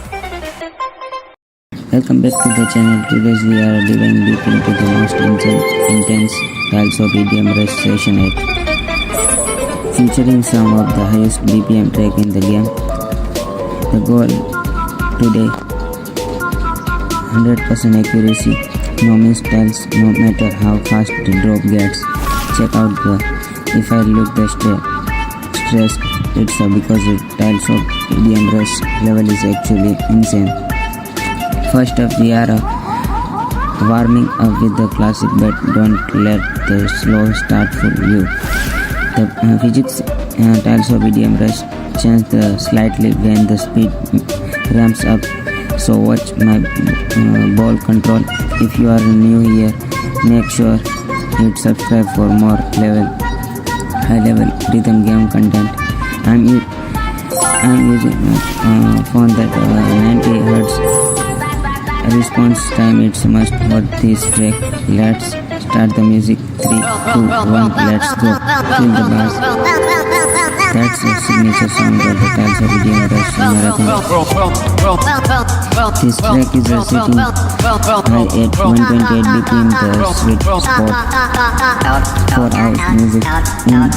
Welcome back to the channel. Today we are diving deep into the most intense tiles of EDM Rush Session 8, featuring some of the highest BPM track in the game. The goal today, 100% accuracy, no missed tiles, no matter how fast the drop gets. Check out the if I look the stress, it's because the tiles of EDM Rush level is actually insane. First up, we are warming up with the classic, but don't let the slow start fool you. The physics tiles of EDM Rush change slightly when the speed ramps up, so watch my ball control. If you are new here, make sure hit subscribe for more high level rhythm game content. I'm using a phone that 90 Hz response time. It's must for this track. Let's start the music. 3, 2, 1, let's go. Feel the bass. That's the signature sound of the Tileshop EDM Rush marathon. This track is sitting high at 128 BPM, the sweet spot for house music. In the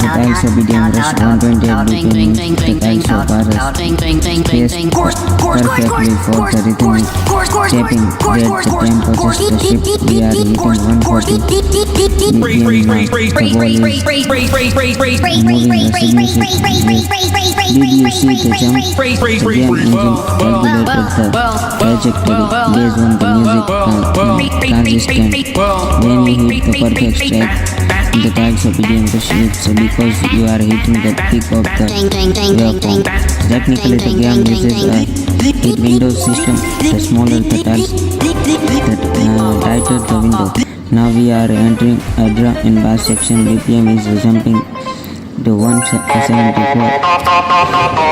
Tileshop EDM Rush, 128 BPM means the Tileshop are placed perfectly for the rhythmic tapping. Get the tempo just the shift. We are hitting 140 BPM now. The ball is moving a signature. Did you see the jump? The game engine calculated the trajectory based on the music consistent. When you hit the perfect strike in the Tileshop EDM Rush, it's because you are hitting the peak of the waveform. Technically, the game uses a hit window system. The smaller the tiles, the tighter the window. Now we are entering a drum and bass section. BPM is jumping to 174.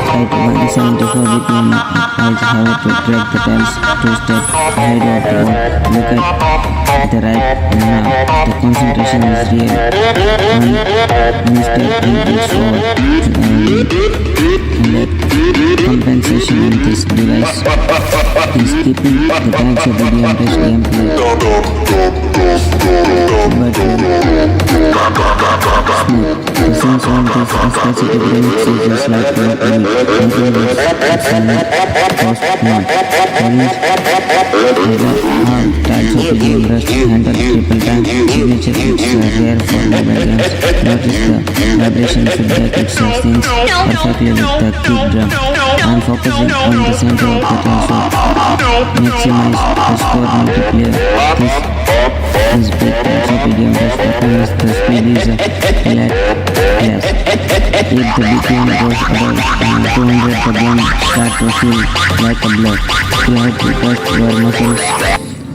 At 174 BPM, I have to track the tiles 2 steps ahead of the ball. Look at the right now. The concentration is real. One step and it's over. Compensation on this device is keeping the Tileshop EDM Rush gameplay, but smooth. The sense on this specific remix is just like the influence excellent cost mode. How Tileshop EDM Rush handle triple time signature. It's rare for mobile games. Notice the vibration feedback. It syncs perfectly with the kick drum. I'm focusing on the center of the Tileshop. Maximize the score multiplayer. This is big Tileshop EDM Rush performance. The speed is a flat plus. If the BPM goes above 200, the game starts to feel like a blow. You have to trust your muscles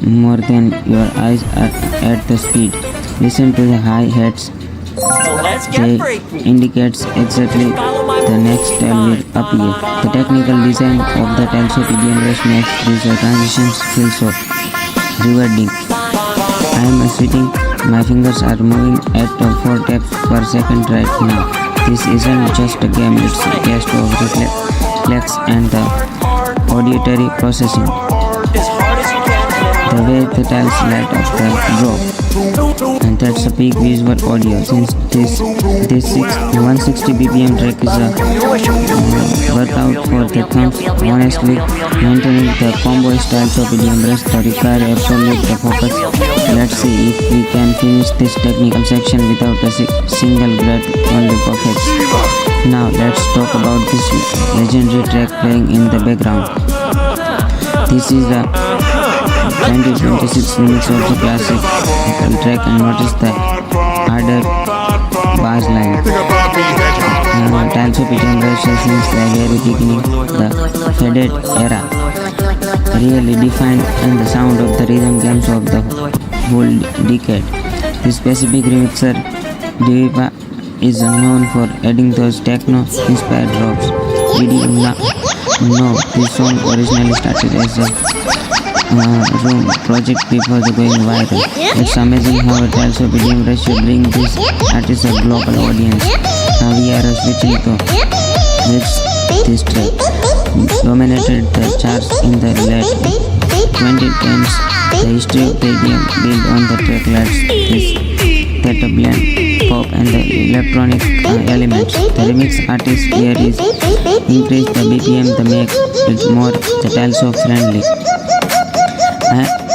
more than your eyes at the speed. Listen to the hi-hats. They indicates exactly the next style will appear. The technical design of the Tileshop EDM Rush makes these transitions feel so rewarding. I am sitting, my fingers are moving at 4 taps per second right now. This isn't just a game, it's a test of reflex and the auditory processing. The way the tiles light up the drop, and that's a peak visual audio. Since this 160 BPM track is a workout for the thumbs, honestly, maintaining the combo styles of EDM Rush require absolute focus. Let's see if we can finish this technical section without a single great only perfect. Now let's talk about this legendary track playing in the background. This is the 2026 remix of the classic track, and notice the harder bass line. Tileshop EDM Rush since the very beginning, the faded era really defined and the sound of the rhythm games of the whole decade. This specific remixer, Diva, is known for adding those techno-inspired drops. Did you know this song originally started as a room project before going viral? It's amazing how a Tileshop EDM Rush bring this artist a global audience. Now we are switching to this track. Dominated the charts in the late 2010s. The history of the EDM built on the track lets that blend pop and the electronic elements. The remix artist here is increase the BPM to make it more the Tileshop friendly.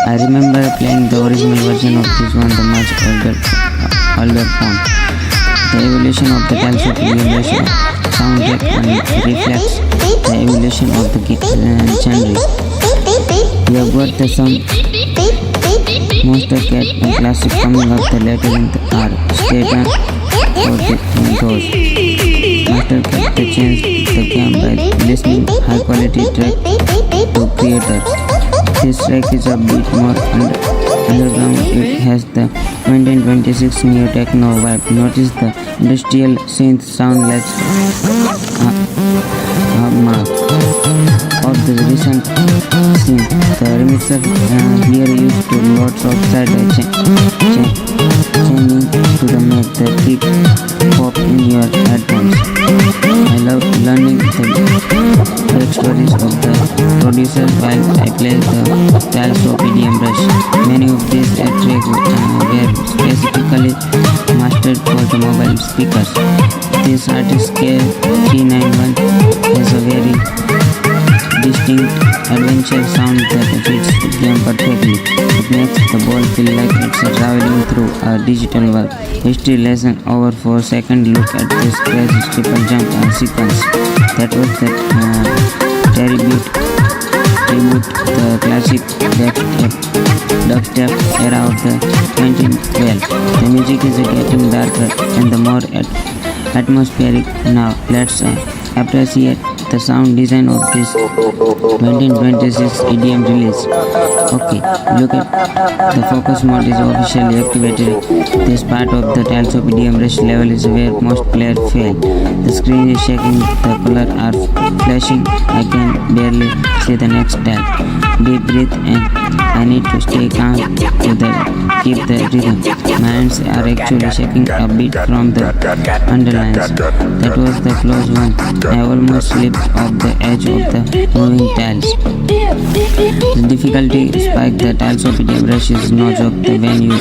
I remember playing the original version of this one, the much older phone. The evolution of the Tileshop EDM Rush soundtrack reflects the evolution of the genre. We have got the some Monster Cat and classic coming up the later in the R. Stay tuned for those. Master Cat to change the game by listening high quality track to creators. This track is a bit more underground. It has the 1926 neo techno vibe. Notice the industrial synth sound like mark of the recent scene. The remixer here used to lots of side chaining to the make the kick pop in your headphones. I love learning the backstories of the producers while I play the Tileshop EDM Rush. Many of these tracks were specifically mastered for the mobile speakers. This artist K391 has a very distinct adventure sound that fits the game perfectly. It makes the ball feel like it's traveling through a digital world. History lesson over 4 second. Look at this crazy triple jump sequence. That was the tribute the classic dubstep era of the 1912. The music is getting darker and the more atmospheric. Now let's appreciate the sound design of this 1926 EDM release. Okay, look at the focus mode is officially activated. This part of the Tileshop EDM Rush level is where most players fail. The screen is shaking, the colors are flashing, I can barely see the next tile. Deep breath and I need to stay calm to keep the rhythm. My hands are actually shaking a bit from the underlines. That was the close one. I almost slipped off the edge of the moving tiles. The difficulty spike the Tileshop EDM Rush is no joke. When you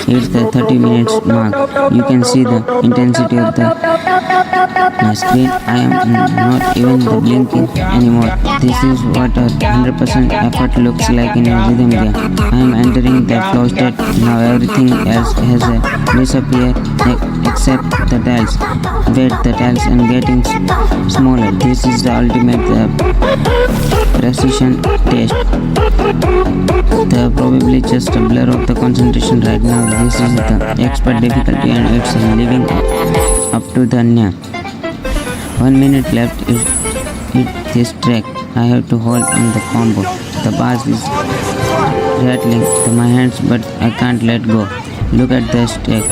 hit the 30 minutes mark, you can see the intensity of the screen. I am not even blinking anymore. This is what a 100% effort looks like in a rhythm game. I am entering the flow state. Now everything else has disappeared except the tiles. Wait, the tiles and getting smaller. This is the ultimate precision test. The probably just a blur of the concentration right now. This is the expert difficulty and it's living up to the nya. 1 minute left. Hit this track. I have to hold on the combo. The bass is rattling to my hands, but I can't let go. Look at the stack.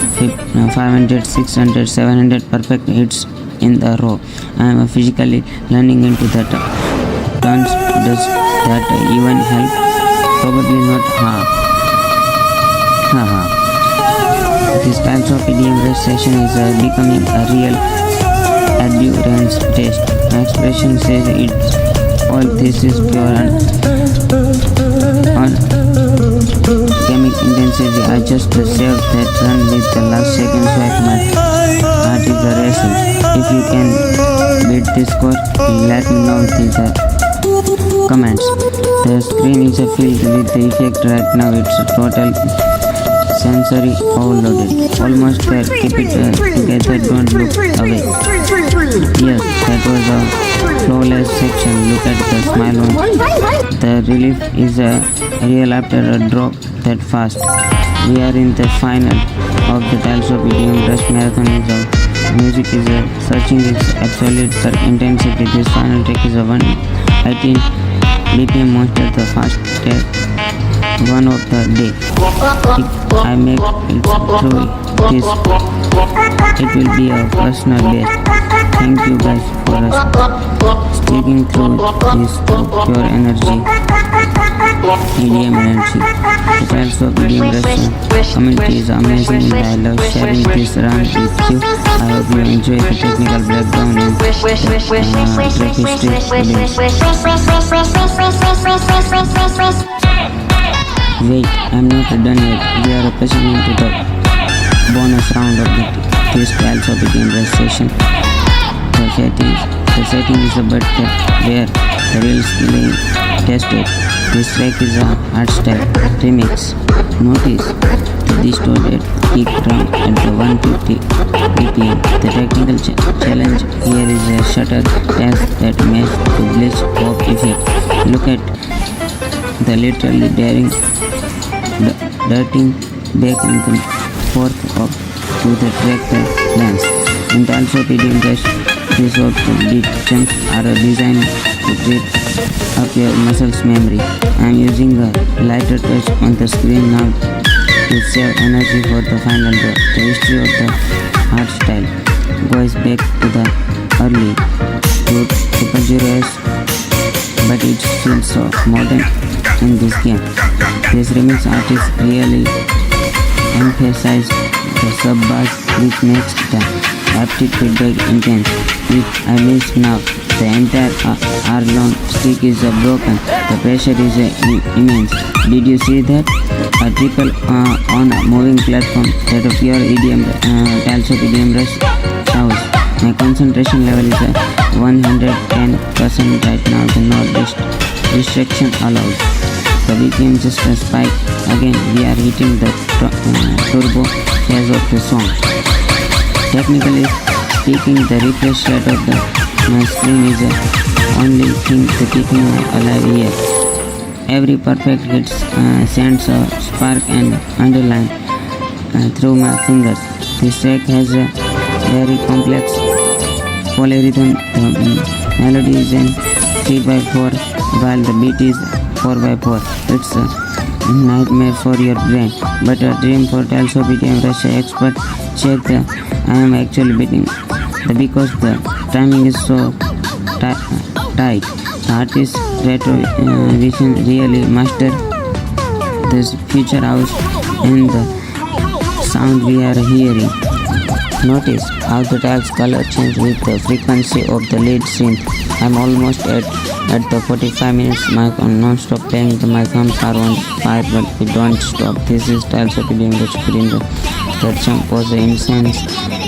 500, 600, 700 perfect hits in the row. I am physically learning into that turns. Does that even help? Probably not. This Tileshop EDM Rush session is becoming a real Adherence test. My expression says it's all this is pure and chemic intensity. I just saved that run with the last second swipe. My heart is racing. If you can beat this score, let me know in the comments. The screen is filled with the effect right now. It's total sensory overloaded. Almost there. Keep it together. Don't look away. Yes, that was a flawless section. Look at the smile on. The relief is real after a drop that fast. We are in the final of the Tileshop EDM Rush marathon. Music is searching its absolute intensity. This final track is a 118 BPM monster, the fastest one of the day. If I make it through this, it will be a personal best. Thank you guys for sticking through this pure energy, EDM energy. The Tileshop EDM Rush community is amazing and I love sharing this run with you. I hope you enjoy the technical breakdown and track history today. Wait, I'm not done yet. We are proceeding to the bonus round of this Tileshop EDM Rush session. The setting is a bit where the real skill is tested. This track is a hardstyle remix. Notice the distorted kick drum at the 150 BPM. The technical challenge here is a shutter test that makes the glitch pop effect. Look at the literally darting back and forth up to the track dance. In Tileshop EDM Rush, these of the beat jumps are designed to treat up your muscles memory. I am using a lighter touch on the screen now to save energy for the final draw. The history of the art style goes back to the early 2000s, but it feels so modern in this game. This remix artist really emphasizes the sub-bass, which makes the haptic feedback intense. If I miss now, the entire R-long stick is broken. The pressure is immense. Did you see that? A triple on a moving platform that a pure EDM, Tileshop EDM Rush sounds. My concentration level is 110% right now. The no distraction allowed. The BPM just a spike. Again, we are hitting the turbo phase of the song. Technically speaking, the refresh rate of my screen is the only thing to keep me alive here. Every perfect hit sends a spark and underline through my fingers. This track has a very complex polyrhythm. The melody is in 3/4 while the beat is 4/4. It's a nightmare for your brain, but a dream for Tileshop EDM Rush expert. Check I am actually beating because the timing is so tight. The artist retro vision really mastered this future house and the sound we are hearing. Notice how the track's color changes with the frequency of the lead synth. I'm almost at the 45 minutes mark on non-stop playing. My thumbs are on fire, but we don't stop. This is Tileshop EDM Rush screen. The jump was insane.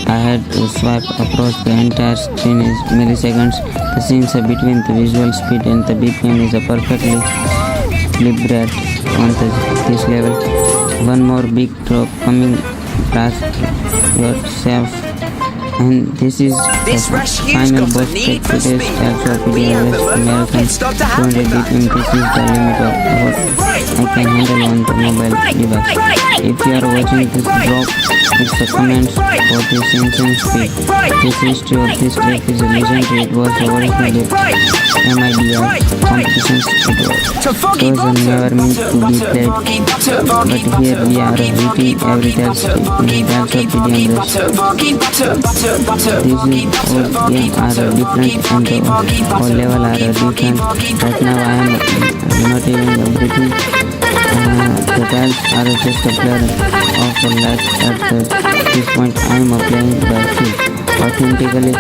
I had to swipe across the entire screen in milliseconds. The scenes between the visual speed and the BPM is a perfectly calibrated on this level. One more big drop coming. Brace yourself. And this is the final boss track to today's Tileshop EDM Rush American 200 BPM. This is the limit of what I can handle on the mobile device. If you are watching this vlog, it's the comments for this insane speed. This history of this track is legendary. It was originally MIDI competitions. It was never meant to be played, but here we are hitting every Tileshop EDM Rush. These all games are different and the all level are different. Right now I am not even breathing. The tiles are just a blur of the light at this point. I am playing the field. Authentically,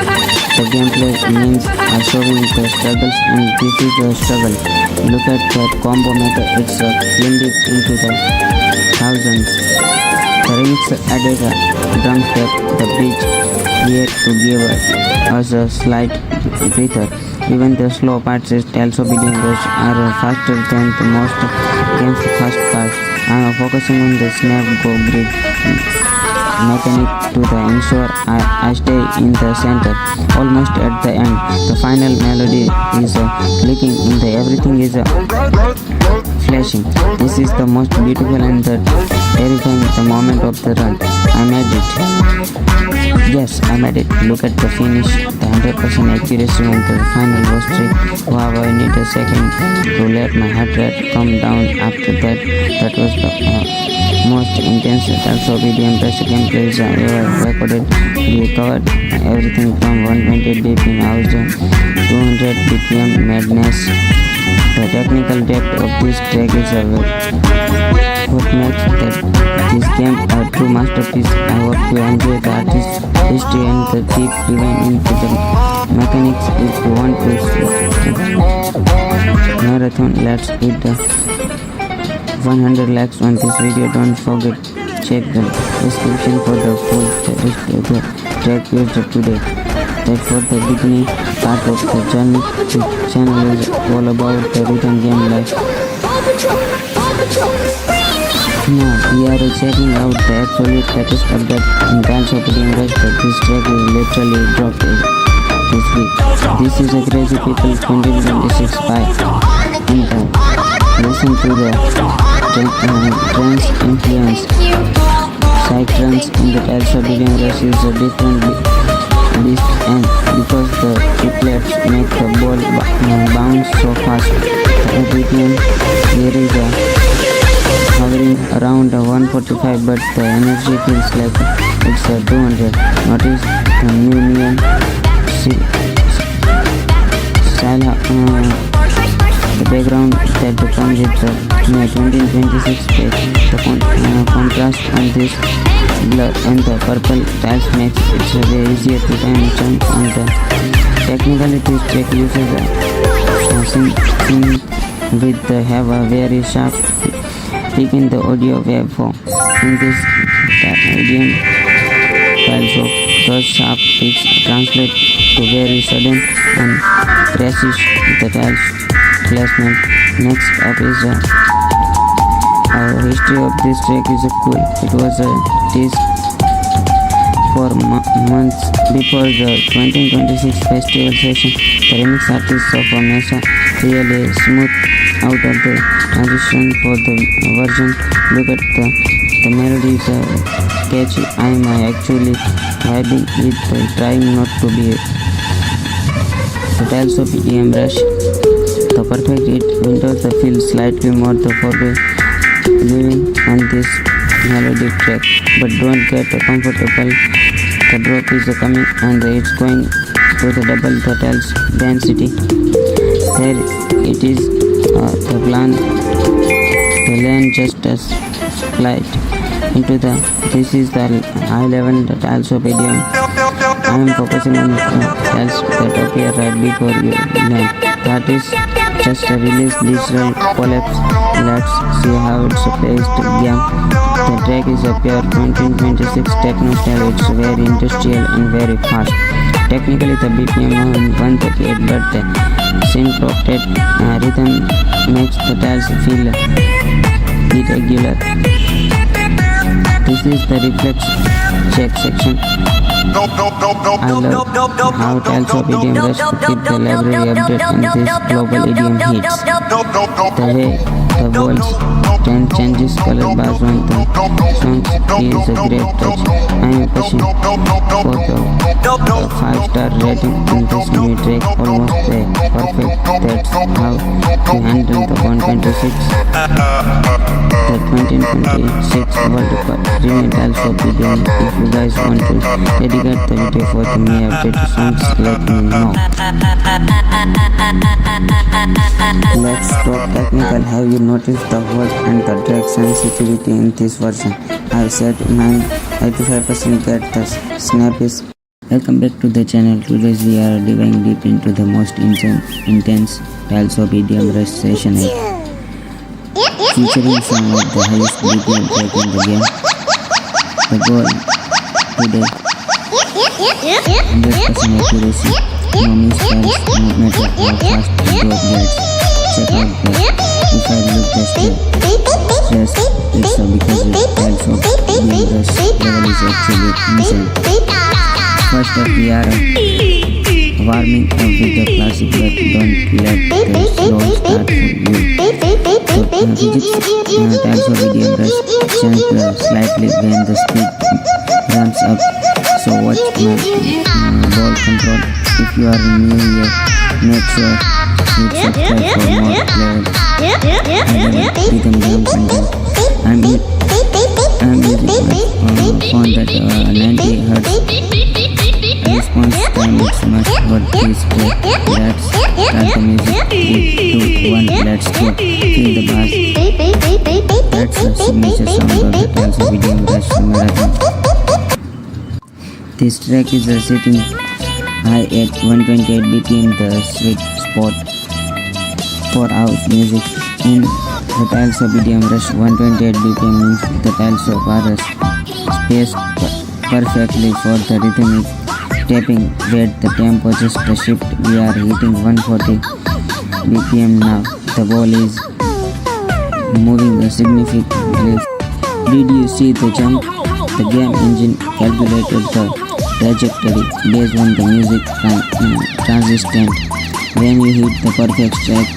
the gameplay means are showing the struggles, and this is a struggle. Look at that combo method, it's blended into the thousands. The remix added a drum step, the bridge here to give us a slight breather. Even the slow parts in Tileshop EDM Rush are faster than the most games' fast parts. I am focusing on the snap go grip mechanic to ensure I stay in the center. Almost at the end, the final melody is clicking in the everything is flashing. This is the most beautiful and the terrifying the moment of the run. I made it. Yes, I made it. Look at the finish, the 100% accuracy on the final boss trick. Wow, I need a second to let my heart rate come down. After that, that was the most intense Tileshop EDM Rush gameplays I ever recorded. We covered everything from 120 BPM hours to 200 BPM madness. The technical depth of this track is what makes this game a true masterpiece. I hope you enjoy the artist's history and the deep dive into the mechanics. If you want to marathon, let's hit the 100 likes on this video. Don't forget check the description for the full the track used today. That for the beginning part of the journey. The channel is all about the rhythm game life. Now we are checking out the absolute latest update in Tileshop EDM Rush, but this track is literally dropped this week. This is a crazy people 2026 by and listen to the trance influence. Psytrance in the Tileshop EDM Rush is a different beast and because the triplets make the ball bounce so fast. At BPM there is a hovering around 145, but the energy feels like it's 200. Notice the new neon style, the background that comes with the 2026 page. The contrast on this blur and the purple tiles makes it very easier to jump on the technically this track uses a sync with the have a very sharp peak in the audio waveform. In this EDM Tileshop, those sharp peaks translate to very sudden and precise the tiles placement. Next up is our history of this track is cool. It was a tease for months before the 2026 festival session. The remix artists of Mesa really smooth out of the transition for the version. Look at the melody is catchy. I'm actually vibing with trying not to be. The Tileshop EDM Rush, the perfect it windows the feel slightly more the forgiving on this melodic track, but don't get comfortable. The drop is coming and it's going to the double the tiles density. There it is, the plan, the lane just as flight into the. This is the high level the Tileshop EDM. I am focusing on the tiles that appear right before you land. That is just a release digital collapse. Let's see how it's placed game. The track is a pure 2026 techno style. It's very industrial and very fast. Technically the BPM 138, but the syncopted rhythm makes the tiles feel irregular. This is the reflex check section. I love how Tileshop EDM Rush keep the library update on these global EDM hits. The way the world's trend changes color bars on the songs is a great touch. I am pushing for the 5-star rating in this new track. Almost there. Perfect. That's how we handle the 126. The 2026 World Cup Premium Tileshop EDM. If you guys want to dedicate the video for the new updated songs, let me know. Let's talk technical. Have you noticed the word and the drag sensitivity in this version? I said 85% get the snap is. Welcome back to the channel. Today we are diving deep into the most intense Tileshop EDM Rush session 8, featuring some of the highest BPM track in the game. The goal today, 100% accuracy, no misfiles, no matter how fast the drop gets. Check out that. If I look stressed, it's because the Tileshop EDM Rush level is actually insane. First up we are warming up with the classic, but don't let the slow start for you. Physics Tileshop EDM Rush change slightly when the speed ramps up, so watch my ball control. If you are new here, make sure you subscribe for more levels. Rhythm drums and I'm using my phone that 90 Hz response time. It's much worth this track. Let's start the music. 3, 2, 1, let's go. Feel the bass. That's the signature sound of the Tileshop EDM Rush marathon. This track is sitting high at 128 BPM, the sweet spot for house music. In the Tileshop EDM Rush, 128 BPM means the Tileshop are spaced perfectly for the rhythmic tapping. Where the tempo just a shift. We are hitting 140 BPM now. The ball is moving significantly. Did you see the jump? The game engine calculated the trajectory based on the music transistor. When you hit the perfect track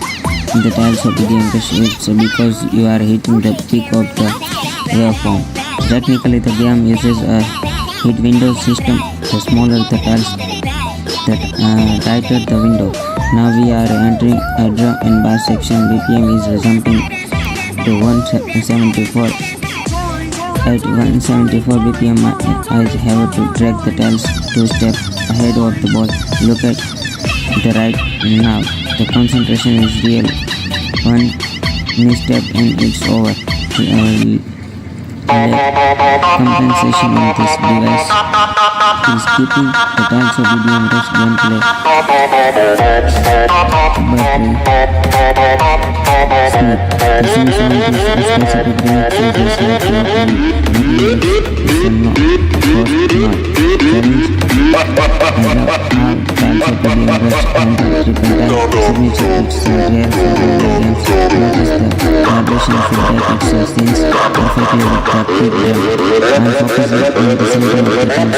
in the Tileshop EDM Rush, it's because you are hitting the peak of the waveform. Technically, the game uses a hit window system. The smaller the tiles, tighter the window. Now we are entering a drum and bass section. BPM is jumping to 174. At 174 BPM, I have to drag the tails 2 steps ahead of the ball. Look at the right now. The concentration is real. One misstep and it's over. Compensation on this device is keeping the tails of EDM Rush gameplay, but smooth. The same sound is a specific remix of this like your own. It's a no cost no challenge. I love how tails of EDM Rush and the triple tap signature. It's rare for all the games. Notice the vibration feedback. It's a syncs perfectly with the kick drum. I'm focusing on the center of the tail.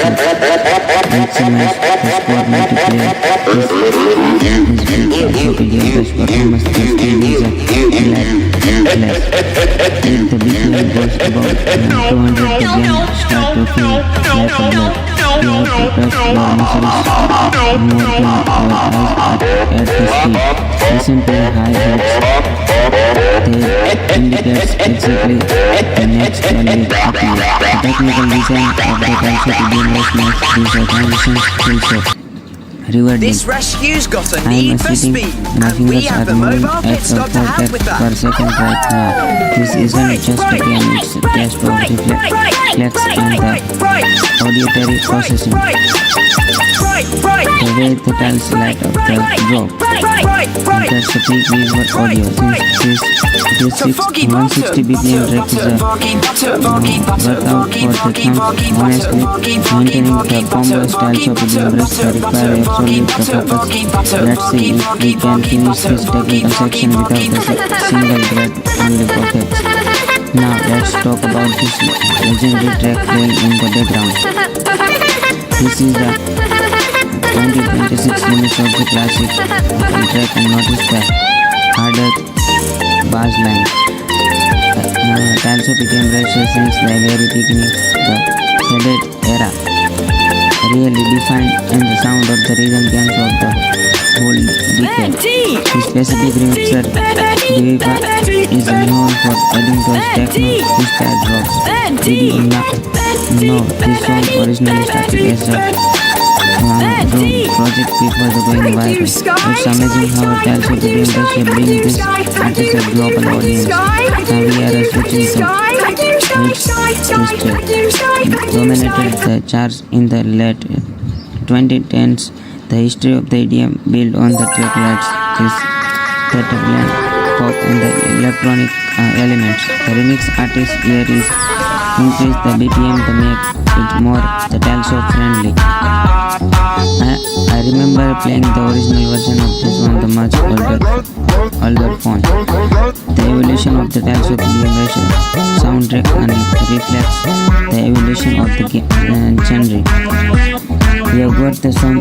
Maximize the squad multiplayer. This is video Rush performance test and is a class. If the BPM goes above 200, the game starts to feel like a blow. You have to press your muscles more than your eyes at the speed. Listen to the high hits. They indicate exactly the next value happening. The technical design of the Tileshop EDM Rush makes these transitions Tileshop. Rewarding. This rescue's got a I am need for sitting, speed, my and we fingers have are the moving mobile at pit a stop to 4 help with taps per that. second right now. This isn't just a game, it's a test of reflex and the auditory processing. The way the tiles light up the drop. That's the peak visual audio. Since this 160 BPM track is a workout for the thumb, honestly, maintaining the combo styles of EDM Rush require absolute focus. Let's see if we can finish this technical section without a single thread on the pockets. Now let's talk about this legendary track playing in the background. This is the 2026 remix of the classic track and notice the harder bass line. Tileshop EDM Rush since the very beginning, the faded era really defined and the sound of the rhythm games of the whole decade. The specific remixer Diva is known for adding those techno-inspired drops. Did you know this song originally started as a drone project before the going viral? It's amazing how Tileshop EDM Rush bring this artist a global audience. Now we are switching to which dominated the charts in the late 2010s. The history of the EDM built on the track lights is that blend pop and the electronic elements. The remix artist here is increase the BPM to make it more the Tileshop friendly. I remember playing the original version of this on the much older phone. The evolution of the Tileshop EDM Rush soundtrack and reflects the evolution of the genre. We have got the song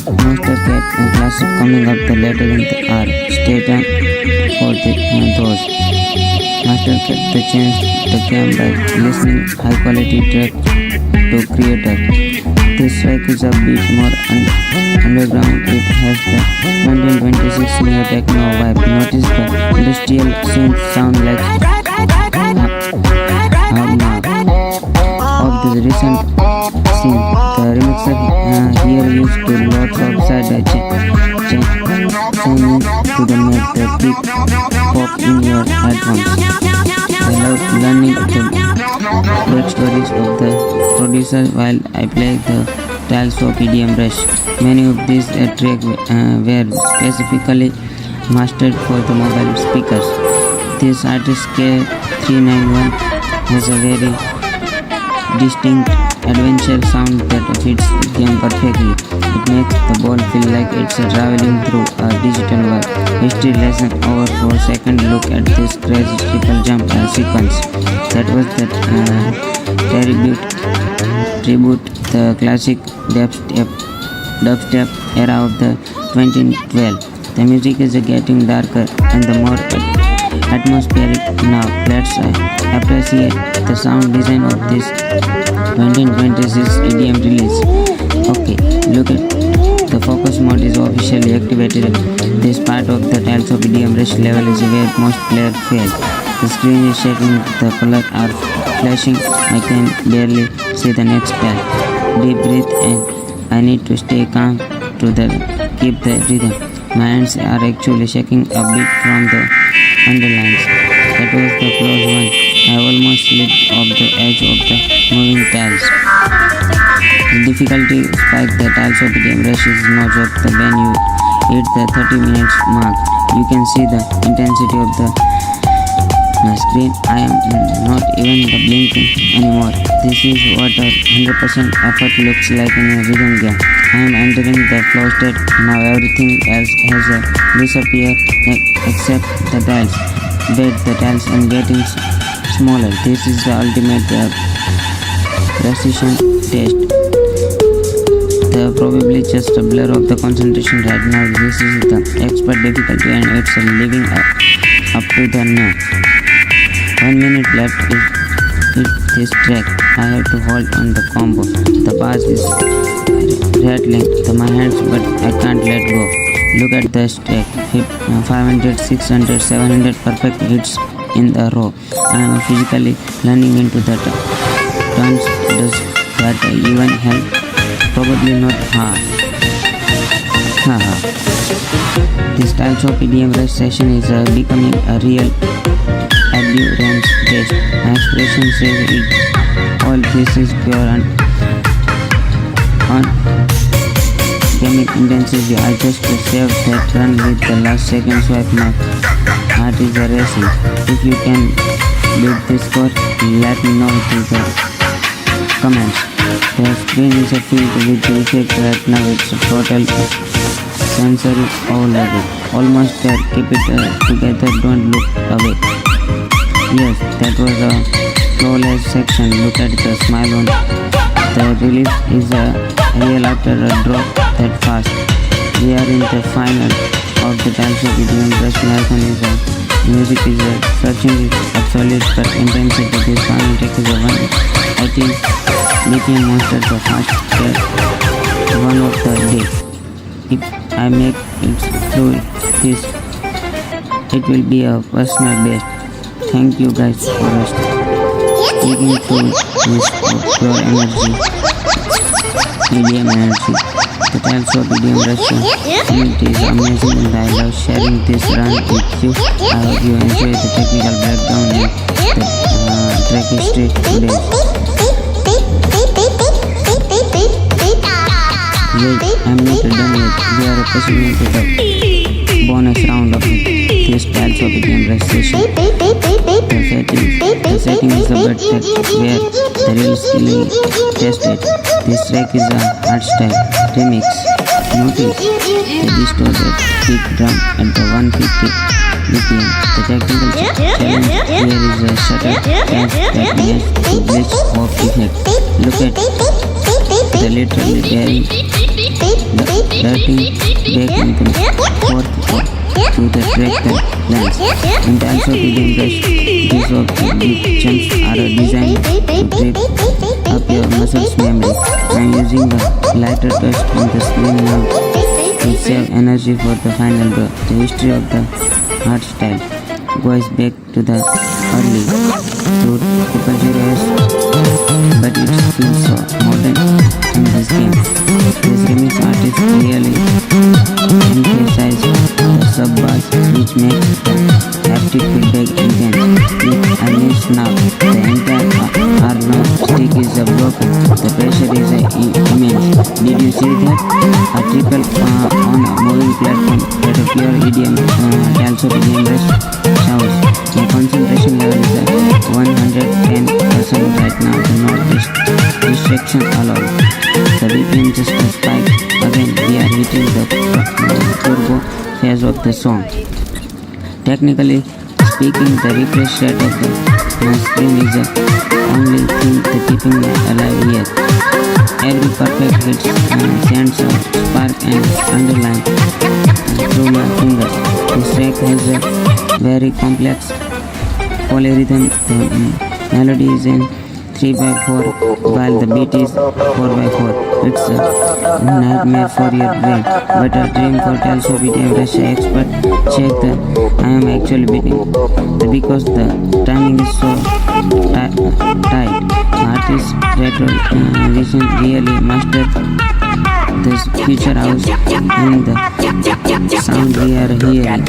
Monster Cat and classic coming up the later in the hour. Stay tuned for those. Master Cat the change the game by listening high quality track to creator. This track is a bit more underground. It has the 1926 neo techno vibe. Notice the industrial synth sound like of the recent scene. The remixer here used to lots of side changing to the make the kick pop in your headphones. I love learning the backstories of the producer while I play the Tileshop EDM Rush. Many of these tracks were specifically mastered for the mobile speakers. This artist K391 has a very distinct adventure sound that fits the game perfectly. It makes the ball feel like it's traveling through a digital world. History lesson over 4 second look at this crazy triple jump sequence. That was the tribute the classic dubstep era of the 2012. The music is getting darker and the more atmospheric. Now let's appreciate the sound design of this 2026 EDM release. Okay, look at the focus mode is officially activated. This part of the Tileshop EDM Rush level is where most players fail. The screen is shaking, the colors are flashing, I can barely see the next tile. Deep breath and I need to stay calm to keep the rhythm. My hands are actually shaking a bit from the underlines. That was the close one. I almost slipped off the edge of the moving tiles. The difficulty spike the Tileshop EDM Rush is no joke. When you hit the 30 minutes mark, you can see the intensity of the screen. I am not even blinking anymore. This is what a 100% effort looks like in a rhythm game. I am entering the flow state. Now everything else has disappeared except the tiles. Wait, the tiles are getting smaller. This is the ultimate precision test. The probably just a blur of the concentration right now. This is the expert difficulty and it's living up to the now. 1 minute left is this track. I have to hold on the combo. The bass is rattling to my hands but I can't let go. Look at the stack. 500, 600, 700 perfect hits in a row. I am physically learning into the turns. Does that even help? Probably not. This Tileshop EDM Rush session is becoming a real Adherence test. My expression says it all. This is pure and gimmick intensity. I just saved that run with the last second swipe. My heart is racing. If you can beat this score, let me know in the comments. The screen is filled with effect right now. It's a total sensory overload. Almost there. Keep it together. Don't look away. Yes, that was a flawless section. Look at the smile on the relief is real after a drop that fast. We are in the final of the Tileshop EDM Rush marathon. Music is searching its absolute but intensity. This final take is a 180 BPM monster, the fast one of the day. If I make it through this, it will be a personal best. Thank you guys for sticking to this pure energy, EDM energy. The Tileshop EDM Rush community is amazing and I love sharing this run with you. I hope you enjoy the technical breakdown and the track history today. Wait, I'm not done yet. We are proceeding to the bonus round of this Tileshop EDM Rush session. The setting is the bed track where the real skill is tested. This track is a hardstyle remix. Notice the distorted kick drum at the 150 BPM. The technical challenge here is a shutter catch that makes the glitch of effect. Look at the literally daring darting back into forth to the track that lands. In Tileshop EDM Rush, these of the big chunks are designed to break up your muscles memory. I am using the lighter touch on the screen now to save energy for the final draw. The history of the hardstyle goes back to the early 2000s, but it feels so modern in this game. This remix artist really emphasizes the sub-bass, which makes the haptic feedback intense. If I miss now, the entire armor stick is broken. The pressure is immense. Did you see that? A trickle on a moving platform that a pure EDM Tileshop EDM Rush sounds. My concentration level is at 110% right now. The not distraction allowed. The BPM just a spike. Again, we are hitting the turbo phase of the song. Technically speaking, the refresh rate of my screen is the only thing that keeping me alive here. Every perfect hit sends a spark and underline through my fingers. This track has a very complex polyrhythm. The melody is in 3/4 while the beat is 4/4. It's a nightmare for your brain, but a dream for Tileshop EDM Rush expert. Check the I am actually beating because the timing is so tight. Artist retro vision really mastered this future house and the sound we are hearing.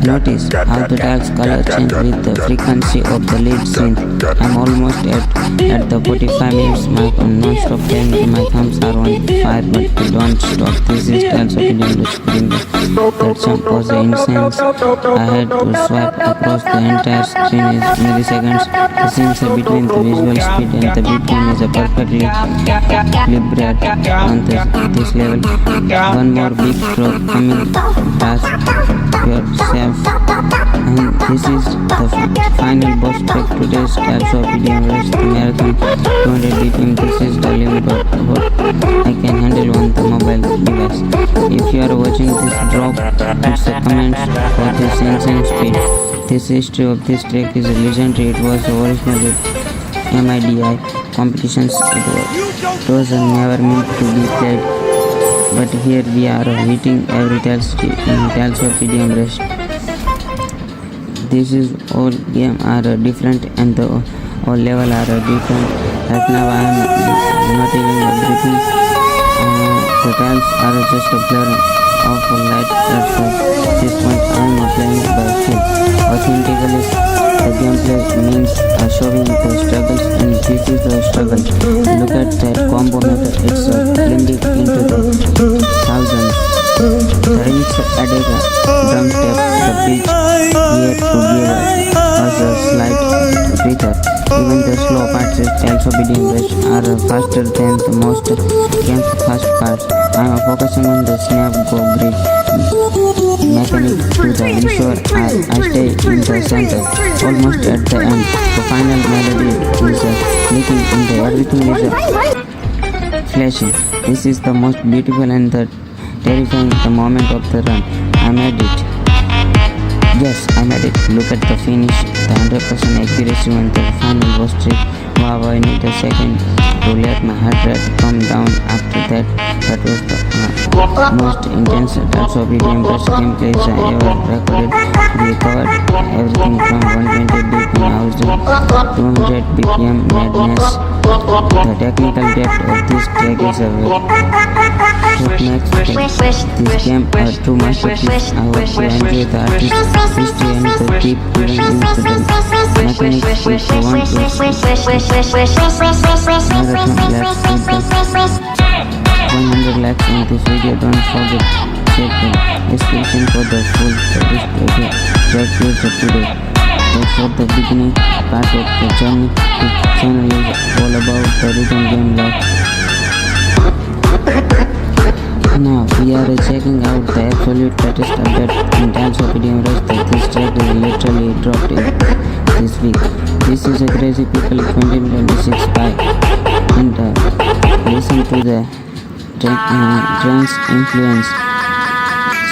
Notice how the dial's color change with the frequency of the lead synth. I'm almost at the 45 minutes mark on non-stop playing. My thumbs are on fire, but they don't stop. This is Tileshop EDM Rush. That jump was insane. I had to swipe across the entire screen in milliseconds. The syncs between the visual speed and the BPM is a perfectly calibrated on this level. One more big stroke coming past yourself, and this is the final boss track to today's Tileshop EDM Rush marathon 200 BPM. This is the limit of what I can handle on the mobile device. If you are watching this drop, it's the comments for this insane speed. This history of this track is legendary. It was originally MIDI competitions. It was never meant to be played, but here we are hitting every Tileshop EDM Rush. This is all game are different and the all level are different. Right now I am not even everything. The tiles are just a blur of light. At this point I am playing by feel. Authentically, the gameplay means showing the struggles, and this is the struggle. Look at that combo meter, it's blending into the thousands. The rings added a drum step, the beat here to give us a slight breather. Even the slow parts of Tileshop EDM Rush are faster than the most game's fast parts. I am focusing on the snap go grid mechanic to ensure I stay in the center, almost at the end. The final melody is leaking and everything is flashing. This is the most beautiful and the terrifying the moment of the run. I made it. Yes, I made it. Look at the finish, the 100% accuracy on the final boss trick. Wow, I need a second to let my heart rate come down. After that was the most intense Tileshop EDM Rush gameplays I ever recorded. We covered everything from 120 BPM house to 200 BPM madness. The technical depth of this track is a what makes this game a true masterpiece. I hope you enjoy the artist's history and the deep even into the mechanics. If you want to marathon, let's hit the 100 likes on this video. Don't forget to check the description for the full track user today. That's for the beginning part of the journey. This channel is all about the rhythm game life. Now we are checking out the absolute latest update in Tileshop EDM Rush that this track is literally dropped in this week. This is a crazy people 2026 by and listen to the trance influence.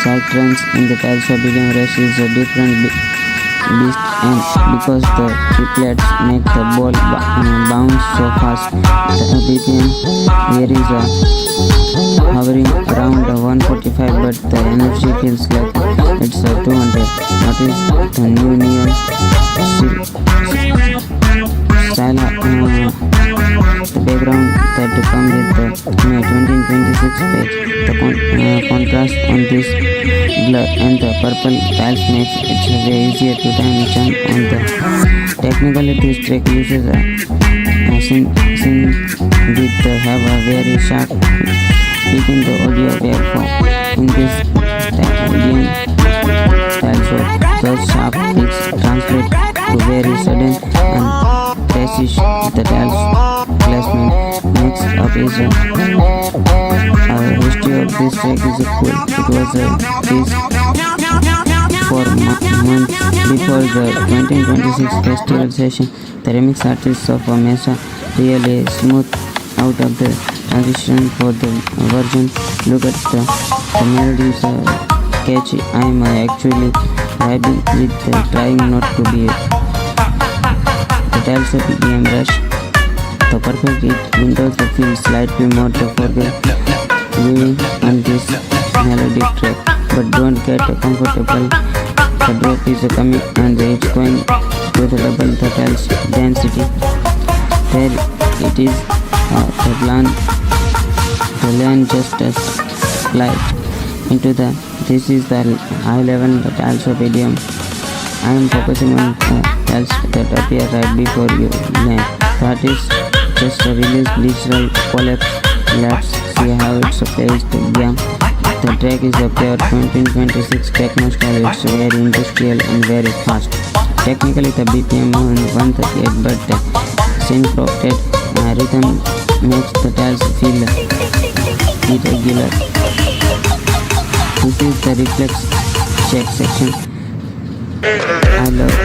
Side trance in the Tileshop EDM Rush is a different beast, and because the triplets make the ball bounce so fast, the BPM here is hovering around 145, but the energy feels like it's 200. What is the new neon style? The background that come with the May 2026 page. The contrast on this blur and the purple tiles makes it way easier to time jump on the. Technically, this track uses a synth with have a very sharp peak in the audio waveform. In this EDM Tileshop, those sharp peaks translate to very sudden and precision. The tiles placement makes up is history of this track is cool. It was released for months before the 2026 festival session. The remix artists of Mesa really smooth out of the transition for the version. Look at the melodies catchy. I am actually vibing with trying not to be the Tileshop EDM Rush The perfect hit windows that feel slightly more forgiving on this melodic track, but don't get comfortable. The drop is coming and it's going to the double the tiles density. There it is, the lane just a slide into the. This is the high level the tiles of EDM. I am focusing on tiles that appear right before you land. That is just a release digital collapse. Let's see how it plays the game. The track is a pure 1926 techno style. It's very industrial and very fast. Technically the BPM on 138, but the syncopted rhythm makes the tiles feel irregular. This is the reflex check section. I love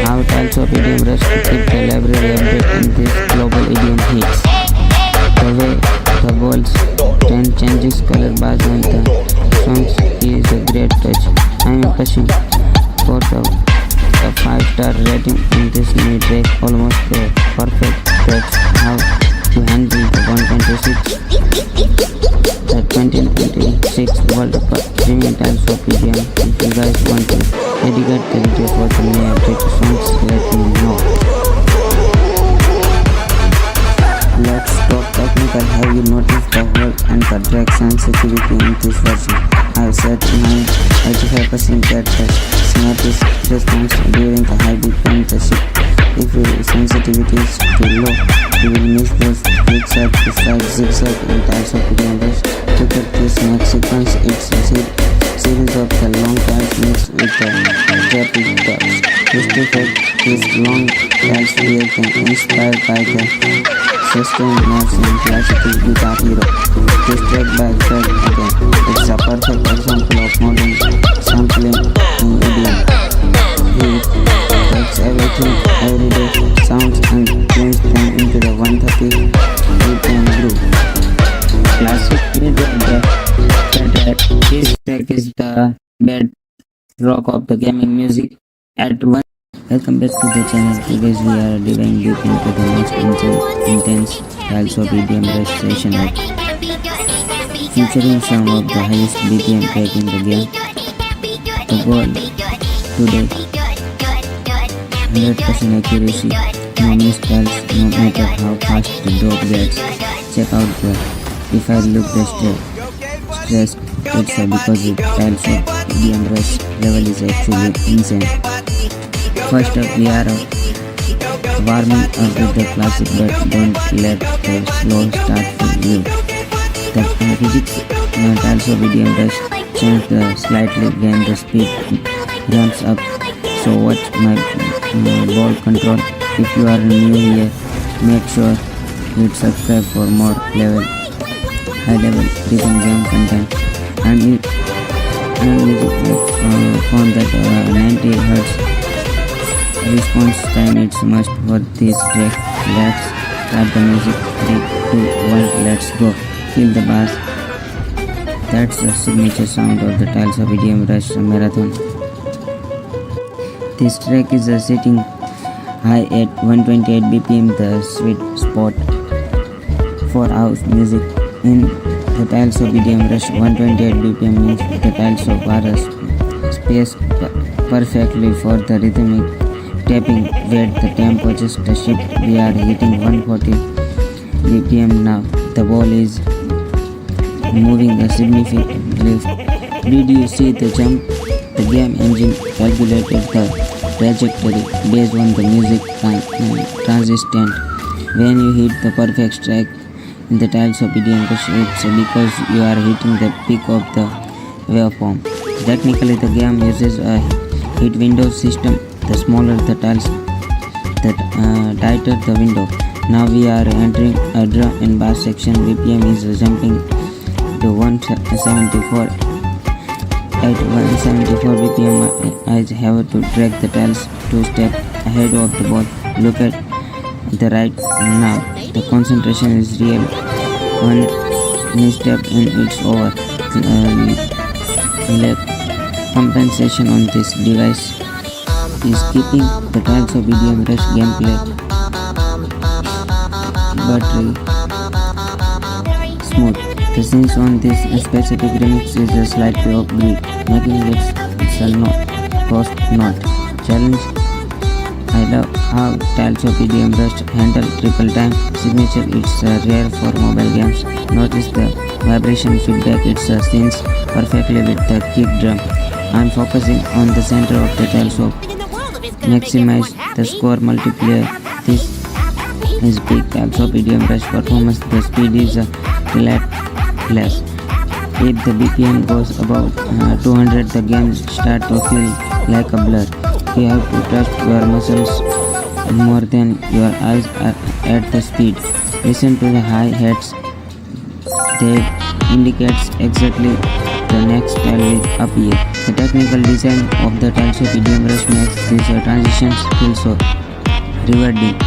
how tiles of EDM Rush keep the library update in these global EDM hits. The way the balls then changes color based on the songs is a great touch. I am pushing for a 5-star rating in this new track, almost perfect. That's how to handle the 2026 World Cup premium tiles of EDM. If you guys want to dedicate the video for the new update songs, let me know. Let's talk technical. Have you noticed the hold and the drag sensitivity in this version? I set my 85% that the snap is response during the high BPM the shift. If your sensitivity is too low, you will miss those clicks at the side zigzag in tiles of EDM Rush. Look at this next sequence. It's a series of the long tiles mixed with the rapid dubs. This effect is long tiles created and inspired by the sustained notes and classical guitar hero. This track by Fred again. It's a perfect example of modern sampling in EDM. He takes everything, everyday sounds and turns them into the 130 BPM groove. Classic this track is the bedrock of the gaming music at one. Welcome back to the channel. Today we are diving deep into the most intense tiles of EDM Rush session act, featuring some of the highest BPM track in the game. The goal today, 100% accuracy, no misspells, no matter how fast the drop gets. Check out the if I look the stressed, it's because the tiles of EDM Rush level is actually insane. First up, we are warming up with the classic, but don't let the slow start fool you. The physics tiles of EDM Rush change slightly when the speed ramps up. So watch my ball control. If you are new here, make sure you subscribe for more high-level rhythm game content. And you found that 90 Hz response time it's must for this track. Let's start the music. 3, 2, 1, let's go. Feel the bass. That's the signature sound of the tiles of EDM Rush marathon. This track is sitting high at 128 BPM, the sweet spot for house music. In the tiles of EDM Rush, 128 BPM means the tiles of are spaced perfectly for the rhythmic tapping. Where the tempo just a shift, we are hitting 140 BPM now. The ball is moving significantly. Did you see the jump? The game engine calculated the trajectory based on the music transistor. When you hit the perfect track in the tiles of EDM Rush, it's because you are hitting the peak of the waveform. Technically, the game uses a hit window system. The smaller the tiles, the tighter the window. Now we are entering a drum and bass section. BPM is jumping to 174. At 174 BPM, I have to drag the tiles 2 steps ahead of the ball. Look at the right now. The concentration is real. One misstep and it's over. Compensation on this device is keeping the tiles of EDM Rush gameplay buttery smooth. The synth on this specific remix is slightly off-beat, making it a post note challenge. I love how Tileshop EDM Rush handle triple time signature. It's rare for mobile games. Notice the vibration feedback. It syncs perfectly with the kick drum. I'm focusing on the center of the Tileshop. Maximize the score multiplier. This is big Tileshop EDM Rush performance. The speed is relentless. If the BPM goes above 200, the game starts to feel like a blur. You have to trust your muscles more than your eyes are at the speed. Listen to the hi-hats. They indicates exactly the next style will appear. The technical design of the Tileshop EDM Rush makes these transitions feel so rewarding.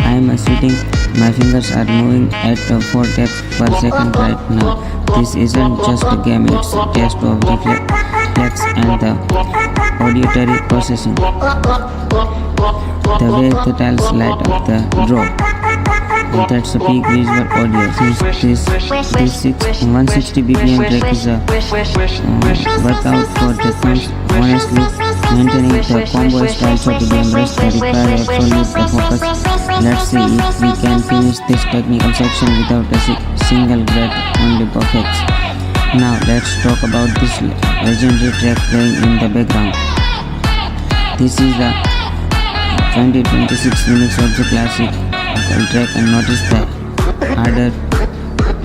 I am sitting, my fingers are moving at 4 taps per second right now. This isn't just a game, it's a test of reflex and the auditory processing. The way the tiles light up the drop. That's a peak visual audio. Since this 160 BPM track is a workout for the thumbs, honestly, maintaining the combo styles of EDM Rush require absolute focus. Let's see if we can finish this technical section without a single breath, only perfect. Now let's talk about this legendary track playing in the background. This is the 2026 remix of the classic track, and notice the harder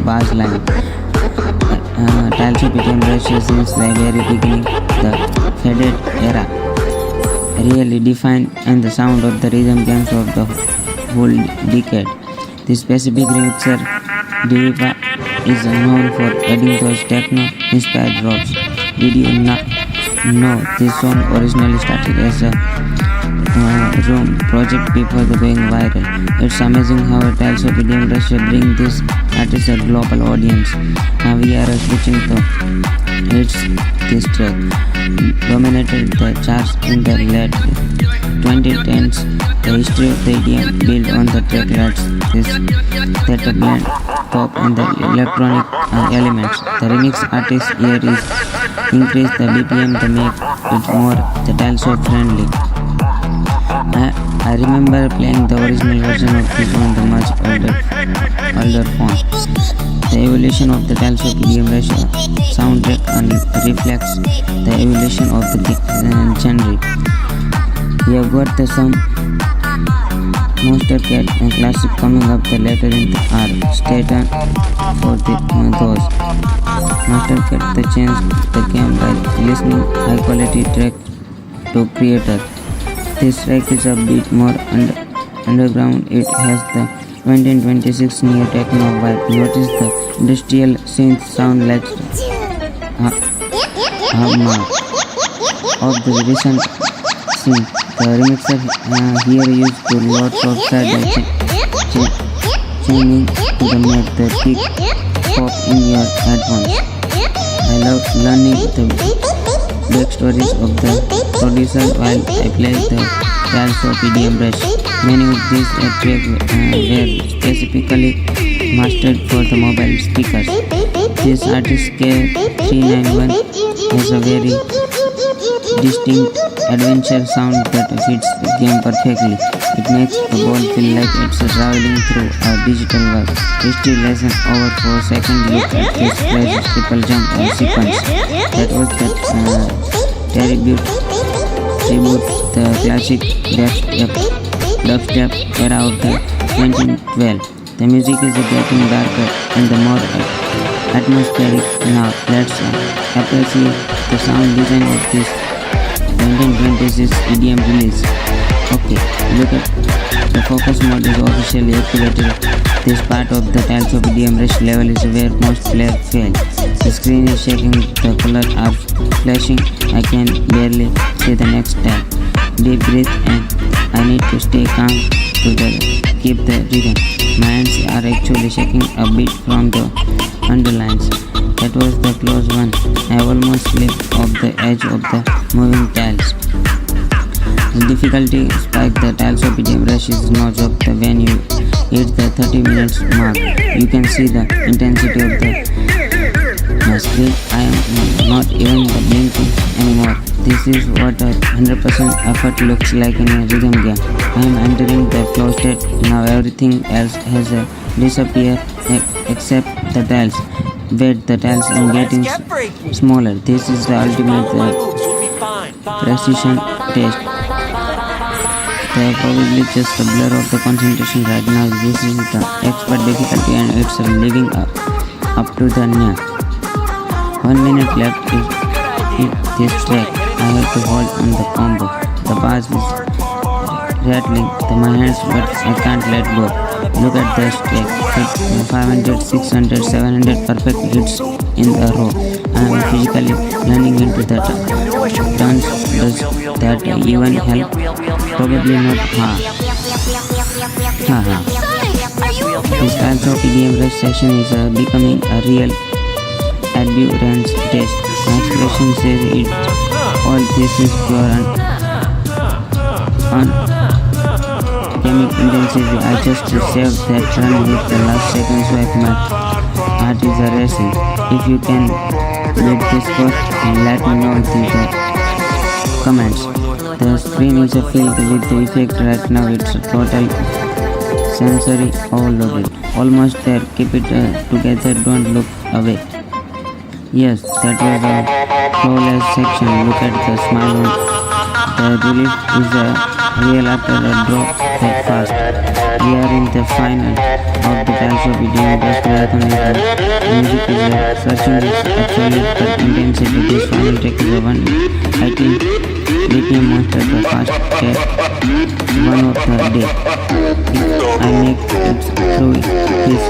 bass line. Tileshop EDM Rush since the very beginning, the faded era really defined and the sound of the rhythm games of the whole decade. This specific remixer Diva is known for adding those techno-inspired drops. Did you know this song originally started as a room project before going viral? It's amazing how Tileshop EDM Rush bring this artist a global audience. Now we are switching to hits. This track dominated the charts in the late 2010s. The history of the EDM built on the track lets that blend pop and the electronic elements. The remix artist here is increase the BPM to make it more the Tileshop friendly. I remember playing the original version of this on the much older phone. The evolution of the Tileshop EDM Rush soundtrack reflects the evolution of the genre. We have got some Monster Cat and classic coming up the later in the hour. Stay tuned for those. Monster Cat the changed the game by listening high quality track to creator. This track is a bit more underground. It has the 2026 neo techno vibe. Notice the industrial synth sound like hum of the recent synth. The remixer here used to lots of side chaining to make the kick pop in your headphones. I love learning the backstories of the producer while I play the Tileshop EDM Rush. Many of these tracks were specifically mastered for the mobile speakers. This artist K391 has a very distinct adventure sound that fits the game perfectly. It makes the ball feel like it's traveling through a digital world. History lesson over 4 seconds. Look at this crazy triple jump and sequence. That was the tribute the classic dubstep era of the 2012. The music is getting darker and the more atmospheric. Now let's appreciate the sound design of this 2026 EDM release. Okay, look at the focus mode is officially activated. This part of the Tileshop EDM Rush level is where most players fail. The screen is shaking, the colors are flashing, I can barely see the next tab. Deep breath and I need to stay calm to keep the rhythm. My hands are actually shaking a bit from the underlines. That was the close one. I almost slipped off the edge of the moving tiles. The difficulty spike the Tileshop EDM Rush is no joke. When you hits the 30 minutes mark, you can see the intensity of my screen. I am not even blinking anymore. This is what a 100% effort looks like in a rhythm game. I am entering the flow state. Now everything else has disappeared except the tiles. Wait, the tiles are getting smaller. This is the ultimate precision test. They are probably just a blur of the concentration right now. This is the expert difficulty and it's living up to the near. 1 minute left. If this track, I have to hold on the combo. The bass is rattling to my hands, but I can't let go. Look at the stack. 500, 600, 700 perfect hits in a row. I am physically running into the turns. Does that even help? Probably not. This type of EDM Rush session is becoming a real Adherence test. My expression says it all. This is pure and intensity. I just saved that run with the last seconds of my heart is racing. If you can beat this score, let me know in the comments. The screen is filled with the effect right now. It's total sensory overloaded. Almost there. Keep it together. Don't look away. Yes, that was a flawless section. Look at the smile on the relief is real after a drop that fast. We are in the final of the Tileshop EDM Rush marathon. Music is searching its absolute intensity. This final track is a 118 BPM monster, the fast track, one of the day. If I make it through this,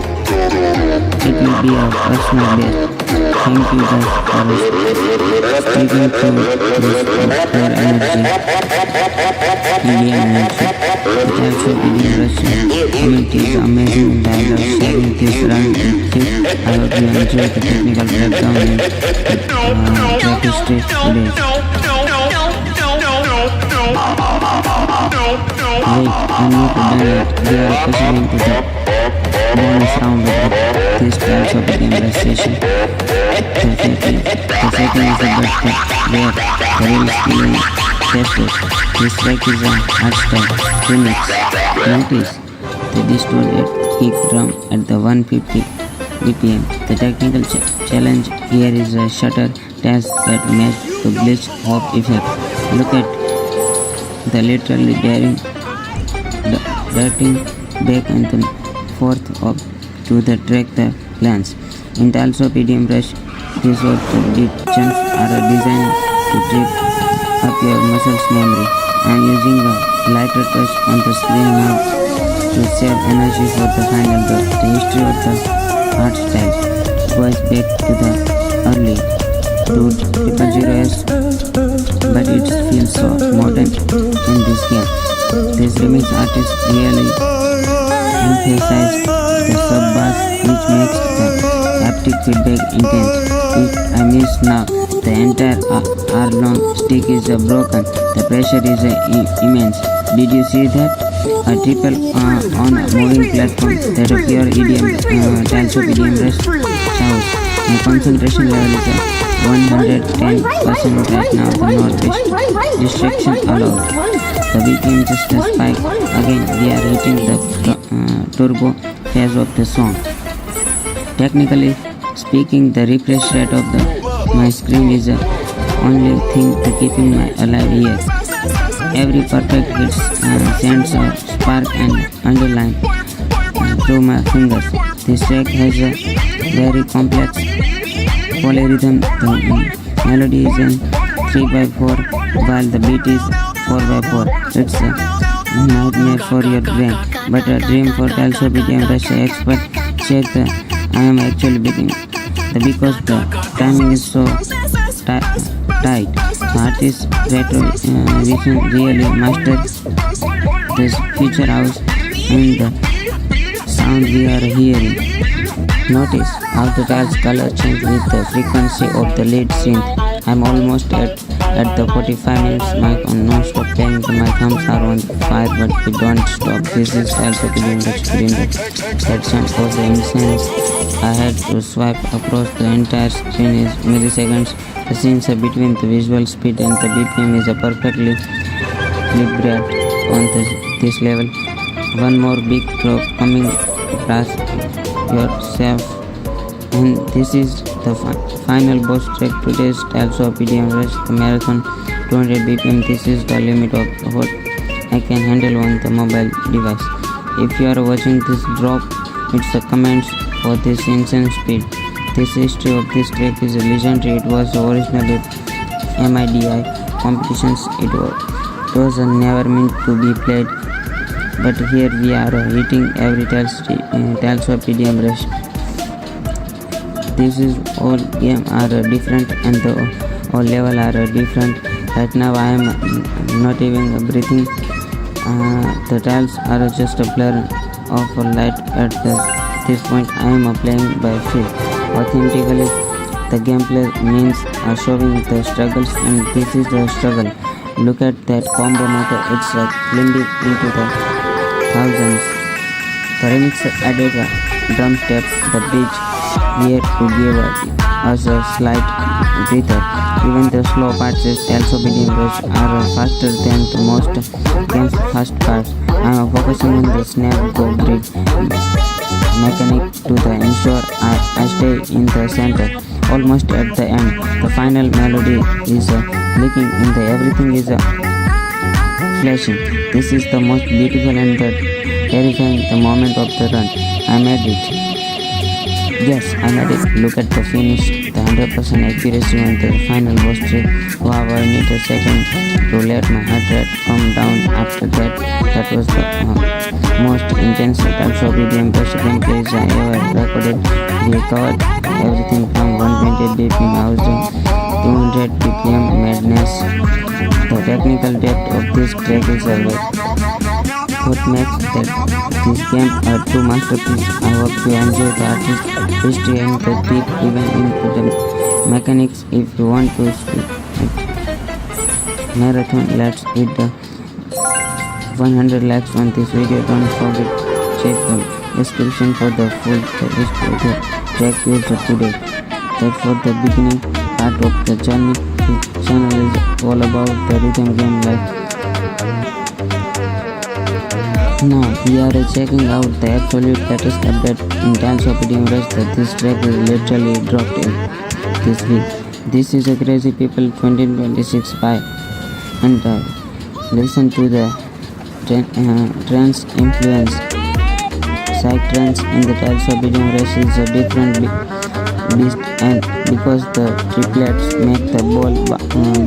it will be a personal best. Thank you guys for speaking through this their energy. EDM Rush. The Tileshop EDM Rush community is amazing and I love sharing this run with you. I hope you enjoyed the technical breakdown and track history today. Wait, I'm not done yet. We are proceeding to the bonus round of this Tileshop EDM Rush session. The second is the best track where the real skill is tested. This track is an hardstyle remix. Notice the distorted kick drum at the 150 BPM. The technical challenge here is a shutter test that matches the glitch hop effect. Look at the literally darting back and forth up to the track the glance. In Tileshop EDM Rush, these sort of deep chunks are designed to trip up your muscles memory. I am using a lighter touch on the screen now to save energy for the final break. The history of the art style goes back to the early 00s, but it feels so modern in this game. This remix artist really emphasizes the sub-bass, which makes the haptic feedback intense. If I miss now, the entire hour-long stick is broken. The pressure is immense. Did you see that? A triple on a moving platform. That a pure EDM Tileshop EDM Rush house. My concentration level is 110% right now. The northwest distraction allowed. The BPM just a spike. Again, we are hitting the turbo phase of the song. Technically speaking, the refresh rate of my screen is the only thing keeping me alive here. Every perfect hit sends a spark and underline through my fingers. This track has a very complex polyrhythm. The melody is in 3/4 while the beat is 4/4. It's a nightmare for your brain, but a dream for Tileshop EDM Rush expert. Check the I am actually beating because the timing is so tight. The artist really mastered this feature house and the sound we are hearing. Notice how the tiles color change with the frequency of the lead synth. I'm almost at At the 45 minutes mark on non-stop playing, my thumbs are on fire but we don't stop. This is also being explained. That jump was incense. I had to swipe across the entire screen in milliseconds. The scenes between the visual speed and the BPM is perfectly calibrated on this level. One more big drop coming, brace yourself. And this is the final boss track today's Tileshop EDM Rush, the marathon 200 BPM. This is the limit of what I can handle on the mobile device. If you are watching this drop, it's the comments for this insane speed. This history of this track is legendary. It was originally MIDI competitions. It was never meant to be played, but here we are hitting every Tileshop EDM Rush. This is all game are different and the all level are different. Right now I am not even breathing. The tiles are just a blur of light at this point. I am playing by feel. Authentically, the gameplay means showing the struggles, and this is the struggle. Look at that combo motor, it's blending into the thousands. The remix added a drum step, the bridge here to give us a slight breather. Even the slow parts is also being rushed are faster than the most game's fast parts. I am focusing on the snare go bridge mechanic to ensure I stay in the center. Almost at the end, the final melody is leaking in the everything is flashing. This is the most beautiful and terrifying the moment of the run. I made it. Yes, I made it. Look at the finish, the 100% accuracy on the final boss trick. Wow, I need a second to let my heart rate come down. After that, that was the most intense Tileshop EDM Rush gameplays I ever recorded. We covered everything from 120 BPM house to 200 BPM madness. The technical depth of this track is what makes this game a true masterpiece. I hope you enjoy the artist history and the deep even into the mechanics. If you want to speak marathon, let's hit the 100 likes on this video. Don't forget check the description for the full history of the track used today. That's for the beginning part of the journey. This channel is all about the rhythm game life. Now we are checking out the absolute latest update in Tileshop EDM Rush that this track is literally dropped in this week. This is a crazy people 2026 by and listen to the trance influence. Psych trance in the Tileshop EDM Rush is a different beast, and because the triplets make the ball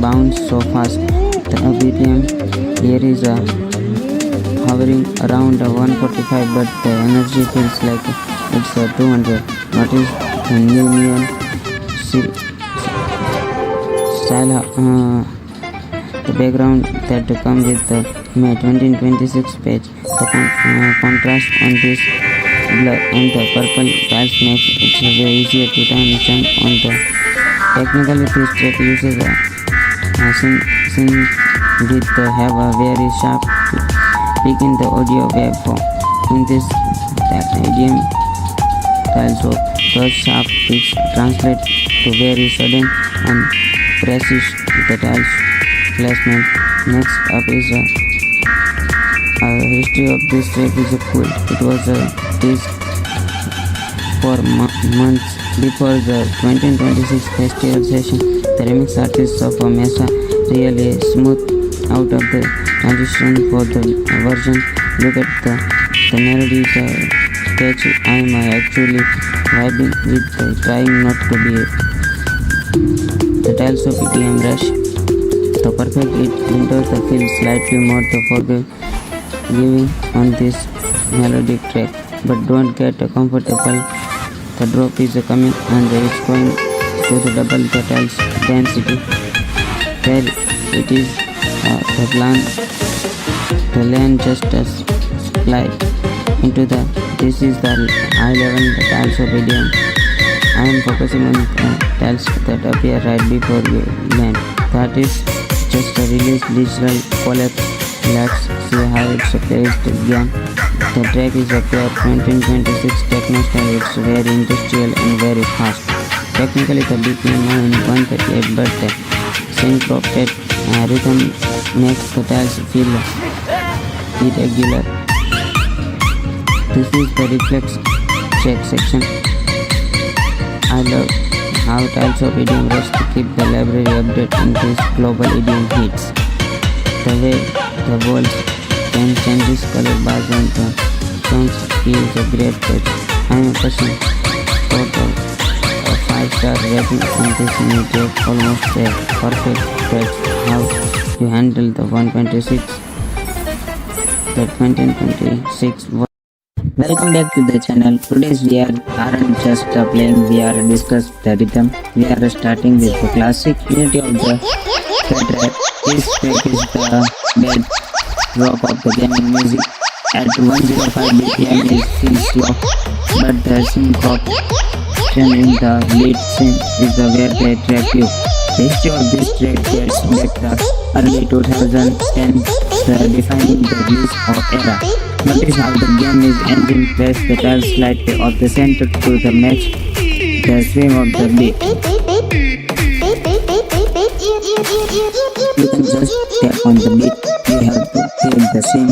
bounce so fast, the BPM here is hovering around 145, but the energy feels like it's 200. What is the new neon style? The background that comes with the May 2026 page. The contrast on this blur and the purple tiles makes it very easier to jump on the. Technically, this track uses a synth with have a very sharp peak in the audio waveform. In this EDM Tileshop, those sharp peaks translate to very sudden and precise the tiles placement. Next up is a history of this track is cool. It was teased for months before the 2026 festival session. The remix artists of Mesa really smooth out of the transition for the version. Look at the melody is catchy. I am actually vibing with trying not to be the Tileshop EDM Rush. The perfect windows the feel slightly more the forgiving on this melodic track, but don't get comfortable. The drop is coming and it's going to the double the tiles density. There it is. The lane just slide into the. This is the high level tiles of EDM. I am focusing on the tiles that appear right before you land. That is just released digital collapse. Let's see how it's placed again. The track is a pure 1926 techno style. It's very industrial and very fast. Technically the BPM in 138, but the syncopated rhythm makes the tiles feel irregular. This is the reflex check section. I love how Tileshop EDM Rush to keep the library updated in these global EDM hits. The way the walls can change color based on the songs feels a great touch. I am a person photo a 5-star rating on this new track, almost a perfect touch. How you handle the 126, the 2026. Welcome back to the channel. Today's we aren't just playing, we are discuss the rhythm. We are starting with the classic unity of the track. This track is the bed rock of the gaming music. At 105 BPM it feels slow, but the syncopation in the lead synth is the where they attract you. The history of this track dates back to early 2010, defining the release of era. Notice how the game is engine press the tiles slightly off the center to the match the swing of the beat. You can just tap on the beat, you have to feel the swing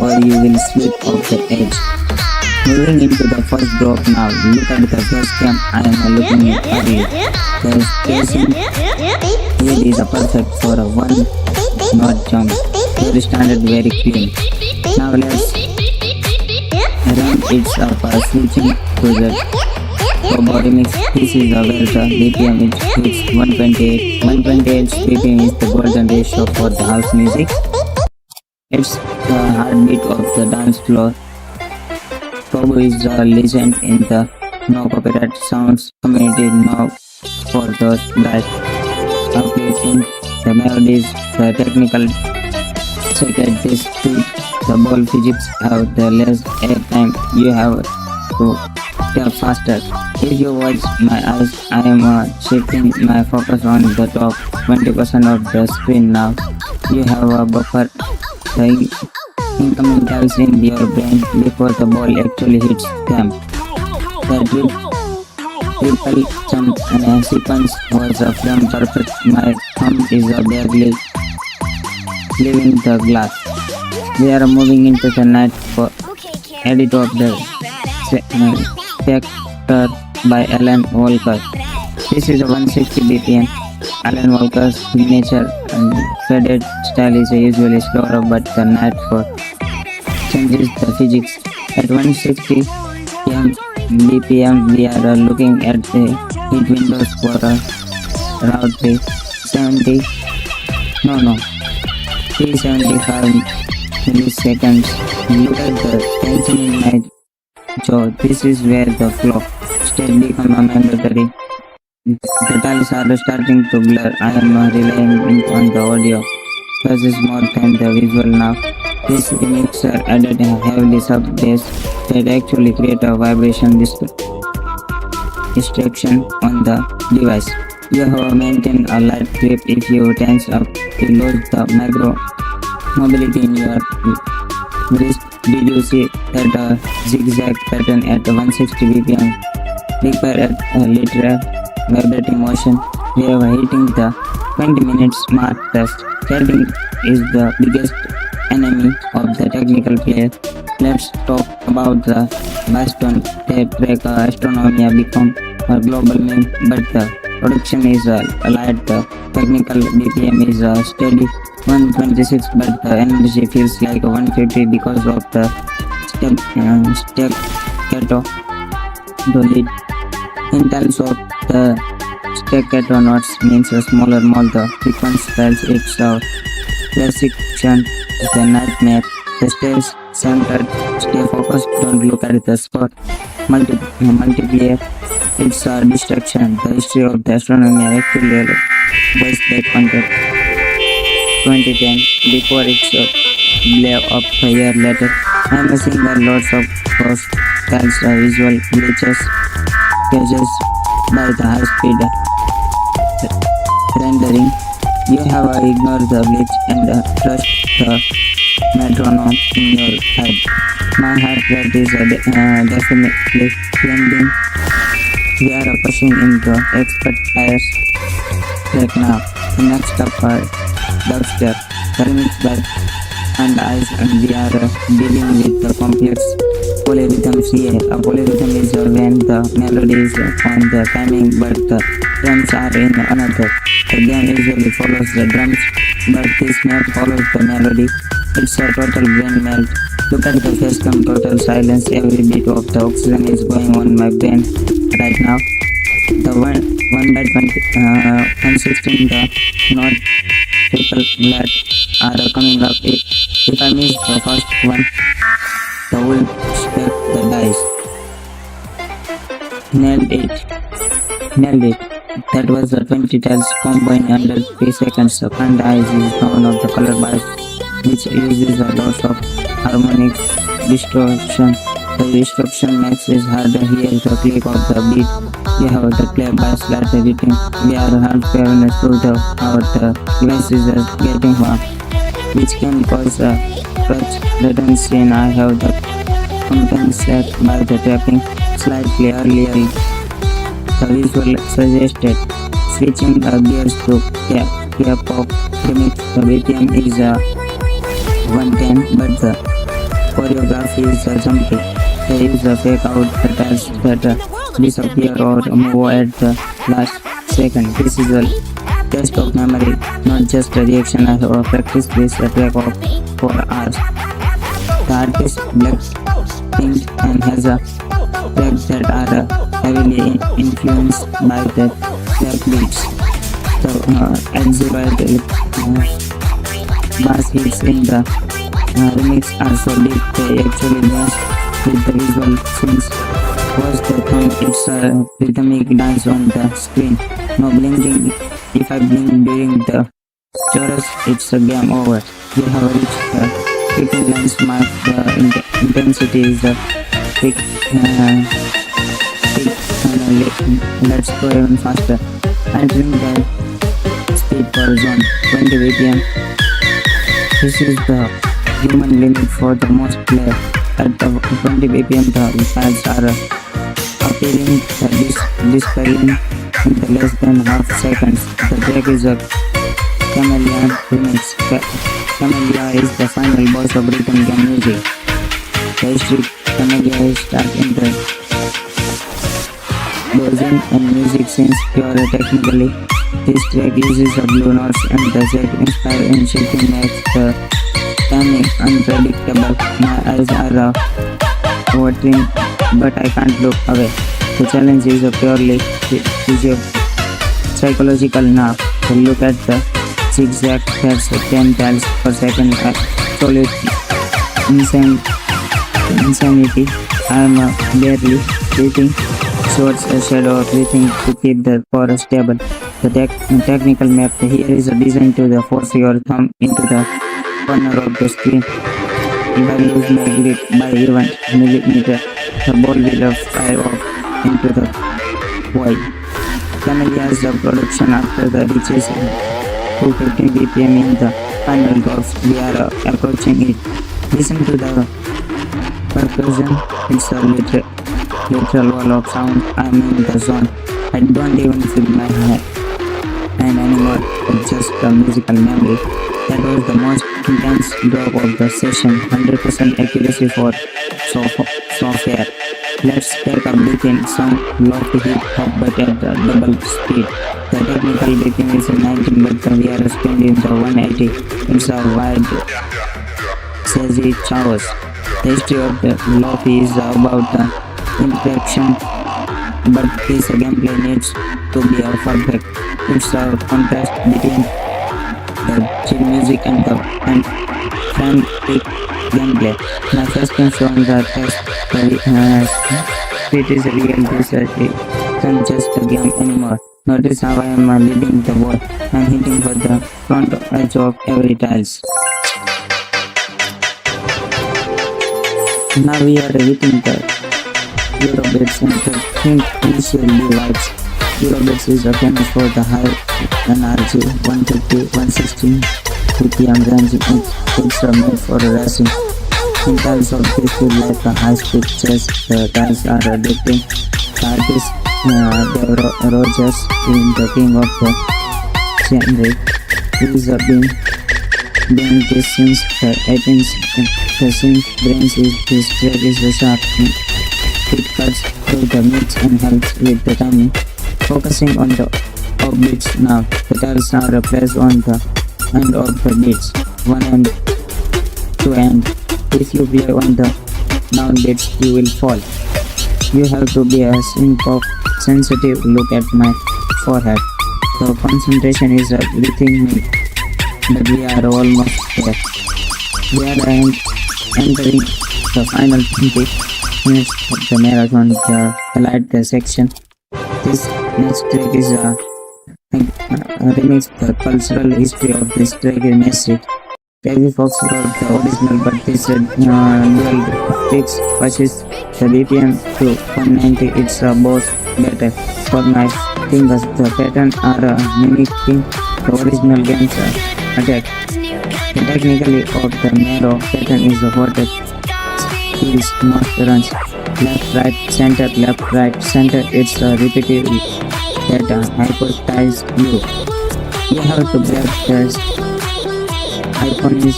or you will slip off the edge. Moving into the first drop now, look at the first cam I am looking at earlier. The spacing here is perfect for a one knot jump, very standard, very clean. Now let's run it up switching to the body mix. This is where the BPM is 128. 128 BPM is the golden ratio for the house music. It's the heartbeat of the dance floor. Tobo is a legend in the no copyright sounds community now for those that uplifting the melodies, the technical check at this too. The ball physics have the less airtime, you have to tap faster. If you watch my eyes, I am shifting my focus on the top 20% of the screen now. You have a buffer, the incoming tiles in your brain before the ball actually hits them. The triple jump sequence was a frame perfect. My thumb is barely leaving the glass. We are moving into the night for edit of the Spectre by Alan Walker. This is a 160 BPM. Alan Walker's signature and faded style is usually slower, but the night for changes the physics. At 160 BPM we are looking at the hit windows for around 375 milliseconds. Look at the tension in my jaw. This is where the flow state become mandatory. The tiles are starting to blur. I am relying on the audio. This is more than the visual now. This remixer added a heavily sub bass that actually create a vibration distraction on the device. You have maintained a light grip. If you tense up, you lose the micro mobility in your wrist. Did you see that zigzag pattern at 160 BPM? Require a literal vibrating motion. We are hitting the 20 minutes mark test. Threading is the biggest enemy of the technical player. Let's talk about the Boston tape track. Astronomy become a global meme, but the production is light. The technical BPM is steady 126, but the energy feels like 150 because of the staccato lead. In terms of the staccato notes means a smaller mode. The frequency styles it's a precision is the nightmare. The stairs centered, stay focused, don't look at the spot. Multiplayer, it's a distraction. The history of the astronomy actually goes back on the 2010 before it's blew up a year later. I'm seeing lots of cross tiles, visual glitches caused by the high speed rendering. You have ignored the glitch and trust the metronome in your head. My heart rate is definitely climbing. We are pushing into expert tires right now. The next up are dubstep, the remix by and eyes, and we are dealing with the complex polyrhythms here. A polyrhythm is when the melody is on the timing but the drums are in another. The game usually follows the drums, but this map follows the melody. It's a total brain melt. Look at the facecam, total silence. Every bit of the oxygen is going on my brain right now. The 1 by 20, 116, the not triple flat are coming up. If I miss the first one, the will stack the dice. Nailed it. Nailed it. That was the 20 tiles combined under 3 seconds. The front eyes is one of the color bars, which uses a lot of harmonic distortion. The distortion makes it harder here to click of the beat. We have the play by slide editing. We are halfway through our device is getting warm, which can cause a touch latency, and I have the compensate by the tapping slightly earlier. The visual suggested switching gears to K-pop remix. The BPM is 110, but the choreography is jumpy. They use a fake out the tiles that disappear or move at the last second. This is a test of memory, not just a reaction. I have practiced this track for hours. The artist Blackpink and has a tracks that are heavily influenced by the trap beats. The exuberant bass hits in the remix are so deep they actually dance with the visual scenes. Watch the thumb, it's a rhythmic dance on the screen. No blinking. If I blink during the chorus, it's a game over. We have reached the hitting lines mark. The intensity is a quick. Let's go even faster. Entering the speed for zone 20 BPM. This is the human limit for the most play. At the 20 BPM, the pads are appearing dispelling in the less than half seconds. The track is a Chameleon remix. Chameleon is the final boss of rhythm game music. The history Chameleon is stuck in the dozing and music since pure technically. This track uses the blue notes and the Z inspire and shifting makes the timing unpredictable. My eyes are watering, but I can't look away. The challenge is purely psychological now. So look at the zigzag, that's 10 tiles per second. Absolute insanity. I am barely breathing, shorts a shadow of breathing to keep the forest stable. The technical map here is designed to force your thumb into the corner of the screen. If I lose my grip by even a millimeter, the ball will fire off into the void. Chameleon's production after the reaches 215 BPM in the final drops. We are approaching it. Listen to the percussion. It's a literal wall of sound. I'm in the zone. I don't even feel my hand anymore. It's just a musical memory. That was the most intense drop of the session. 100% accuracy for software. Let's take a break in some low-key hip-hop but at the double speed. The technical beating is 19 but we are spinning the 180. It's a wide sassy chaos. The history of the low-key is about the interaction, but this gameplay needs to be perfect. It's a contrast between the chill music and the frantic gameplay. My first answer on the test it is real. This isn't just a game anymore. Notice how I am leading the ball. I am hitting for the front edge of every tiles. Now we are hitting the Euro bits and the think initially vibes. kilobits is famous for the high energy 150 116 BPM range. It's made for racing. In terms of this feel like a high-speed chase, the tiles are addicting. The artist Rogers is the king of the genre. He's been doing this since the 18th. The synth brains his track is sharp. It cuts through the mix and helps with the timing. Focusing on the offbeats now. The tiles are placed on the end of the beats, one end to end. If you play on the down beats, you will fall. You have to be a sensitive. Look at my forehead. The concentration is everything me, but we are almost there. We are entering the final 20 minutes of the marathon. The light section. This next track is a remix. The cultural history of this track is massive. Heavy Fox wrote the original, but this dual fix pushes the BPM to 190. It's a boss better for my fingers. The pattern are mimicking the original game's attack. The technically of the narrow pattern is what it feels most runs. Left, right, center, left, right, center. It's repetitive that hypnotize you. You have to break the icon is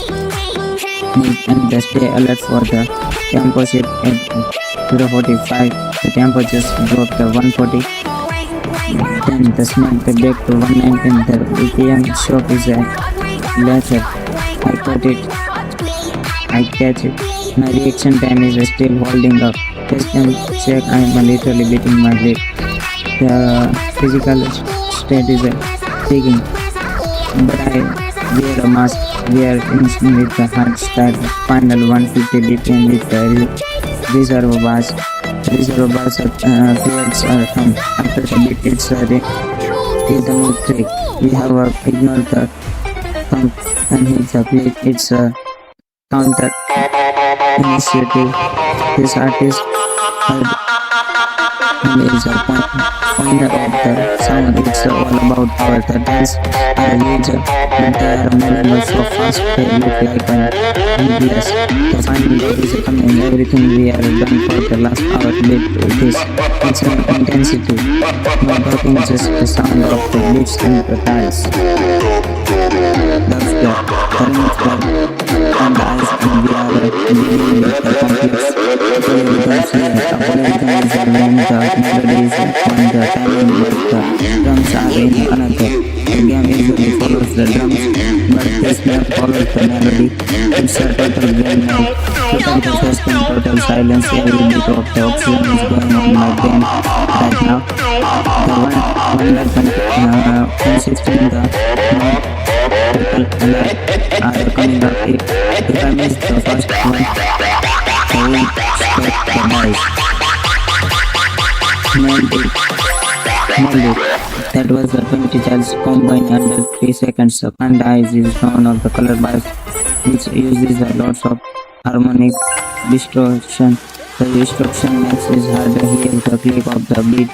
neat and stay alert for the tempo shift at 0.45. The tempo just dropped the 140. Then the snap the back to 119. The EDM shop is a later. I cut it. I catch it. My reaction time is still holding up. Test and check. I am literally beating my leg. The physical state is taking, but I wear a mask. We are in with the hard start. Final 150 BPM with the reserve bars. Reserve bars fluids are come after the beat. It's a rhythm trick. We have ignored the thump and hit the plate. It's a counter initiative. This artist is a pointer of the sound. It's all about power. The dance are huge, but they are minimal so fast they look like an endless. The final goal is coming. Everything we are done for the last hour with this. It's an intensity. No talking, just the sound of the beats and the tiles. That's the current club and the eyes, and we are dealing with the complex polyrhythms here. A polyrhythm is when the melody is on the timing, but the drums are in another. The game usually follows the drums, but this game follows the melody. It's a total game now. Total the first and total silence. Every bit of the oxygen is going on my brain right now. The one that consisting the people are coming up. If I miss the first one, I will step the dice. Nailed it. That was the 20 tiles combined under 3 seconds. The Eyes is known of the color bias, which uses lots of harmonic distortion. The distortion makes it hard to hear the click of the beat.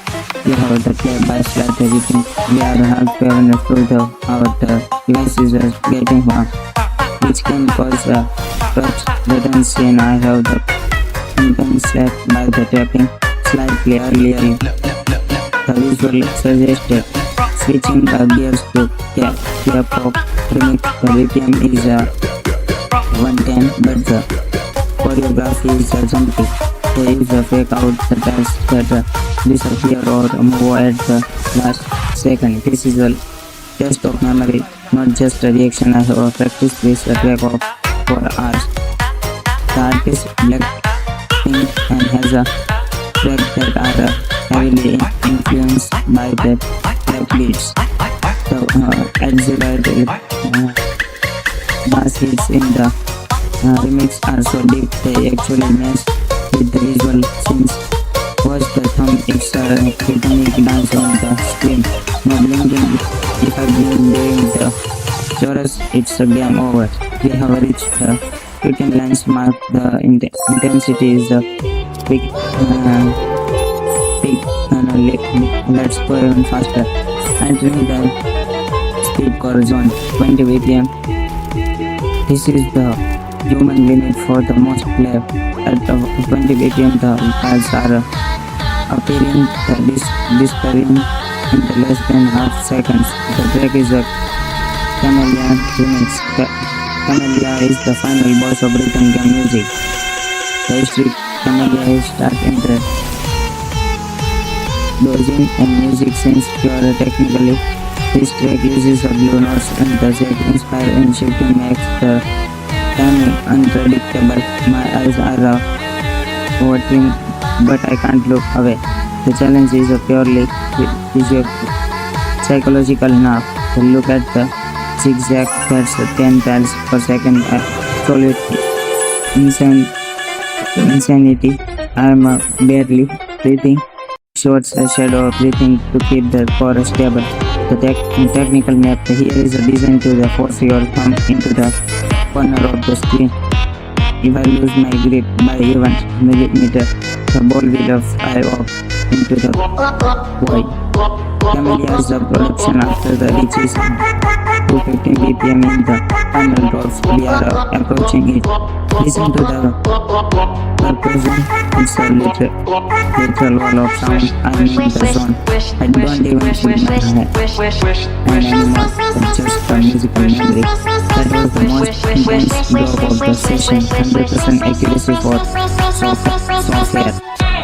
You have the play by slight editing. We are halfway through our device is getting warm, which can cause a touch button scene. I have the compensate by the tapping slightly earlier. The visual suggested switching the gears to K-pop remix. The BPM is 110, but the choreography is jumpy. They use a fake out the tiles that disappear or move at the last second. This is a test of memory, not just a reaction. I have practiced this track for hours. The artist Blackpink and has a track that are heavily influenced by the trap beats. The exhilarating bass hits in the remix are so deep they actually mess with the visual scenes. Watch the thumb, it's a rhythmic dance on the screen. No blinking. If I blink during the chorus, it's a game over. We have reached the 15 lines mark. The intensity is the peak let's go even faster. Entering the speedcore zone 20 BPM. This is the human limit for the most play. At 20 BPM, the files are appearing disappearing in the less than half seconds. The track is a Camellia remix. Camellia is the final boss of rhythm game music. The history Camellia is stuck in the dozing and music since pure technically. This track uses a blue notes and the shape inspire and shifting makes the timing unpredictable. My eyes are watering, but I can't look away. The challenge is purely psychological now. Look at the zigzag, that's 10 tiles per second. Absolute insanity. I am barely breathing. Shorts a shadow of breathing to keep the core stable. The technical map here is designed to force your thumb into the corner of the screen. If I lose my grip by even millimeter, the ball will fly off into the void. Camellia is the production after the reaches 215 BPM in the final drops. We are approaching it. Listen to the percussion. It's a literal wall of sound. I'm in the zone. I don't even put my hand anymore. It's just a musical memory. That was the most intense drop of the session. 100% accuracy for software.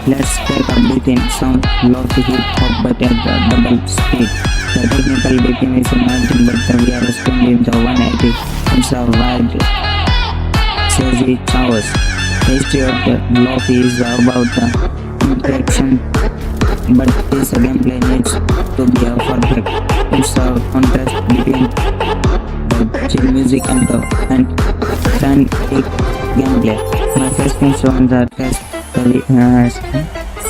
Let's take a beating sound, low to hip hop but at the double speed. The technical beating is nothing but we are spinning the 180. It's a wide Sergi Chaos. The history of the Lofi is about the interaction, but this gameplay needs to be perfect. It's a contrast between the chill music and the frantic gameplay. My first thing on the test,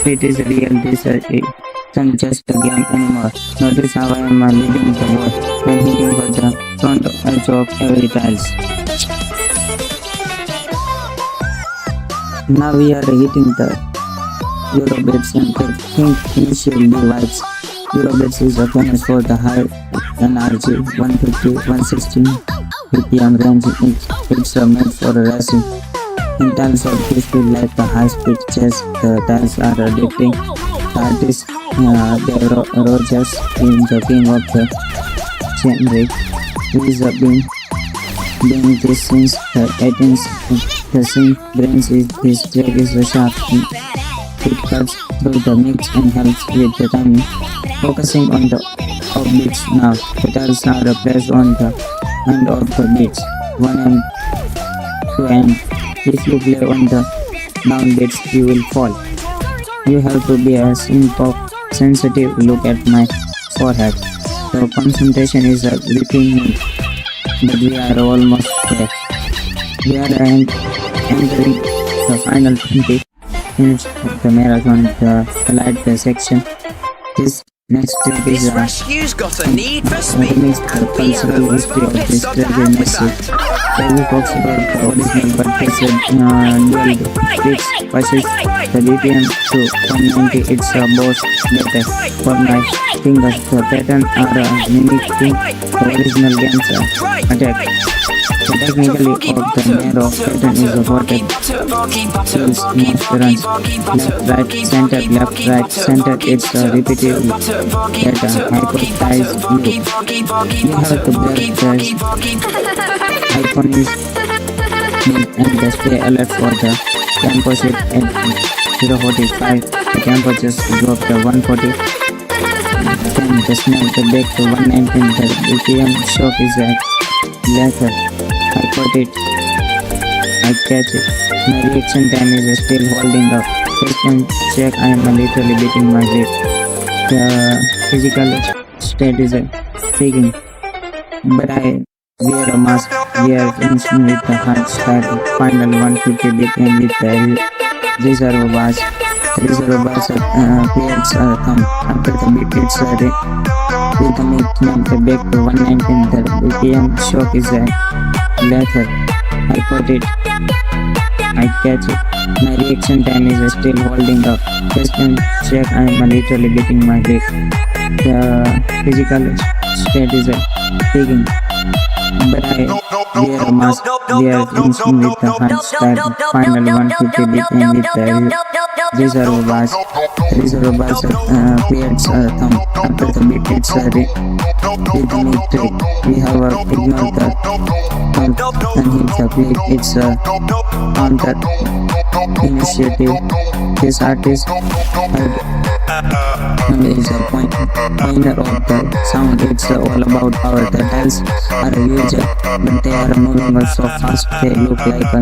it is real. This isn't just a game anymore. Notice how I am leading the ball and hitting for the front edge of every tiles. Now we are hitting the Eurobits and the initial vibes. Eurobits is famous for the high energy 150-160 BPM range. It's made for racing. In terms of this feel like a high-speed chase, the tiles are addicting. The artist Dave Rogers is the king of the genre. He is doing this since the 18th. The same brains is this track is sharp. It cuts through the mix and helps with the timing. Focusing on the offbeats now. The tiles are placed on the end of the beats, 1 and 2 and if you play on the downbeats you will fall. You have to be a sensitive. Look at my forehead. The concentration is gripping me, but we are almost there. We are entering the final 20 minutes of the marathon, the light section. This next track is Rescue's got a need for speed. remix the cultural history of this track is massive. Heavy talks about the original but this dual beats versus the BPM to 190. It's a boss better for my fingers. The pattern are mimicking the original game's attack. The technically of the narrow pattern is aborted. Skills must run left, right, center, left, right, center. It's a repetitive data hypothesize loop. You have to break the icon is and stay alert for the composite at 045. The tempo just dropped to 140. Then just move the back to 119. The BPM shock is at later. I got it. I catch it. My reaction time is still holding up. Just can check I am literally beating my grip. The physical state is speaking. But I wear a mask. We are finishing with the hard style. Final 150 BPM with the reserve bars. The reserve bars appears come after the beat. It's rhythmic jump back to 119. The BPM shock is later. I got it. I catch it. My reaction time is still holding up. Just and check, I am literally getting my break. The physical state is peaking. But I wear a mask, we are finishing with the hard start, final 150 BPM with the reserve bass. Reserve bass creates a thumb. After the beat, it's a rhythmic trick. We have ignored the thumb and hit the click. It's a counter initiative. This artist is a pointer of the sound. It's all about power. The tiles are huge, but they are moving so fast they look like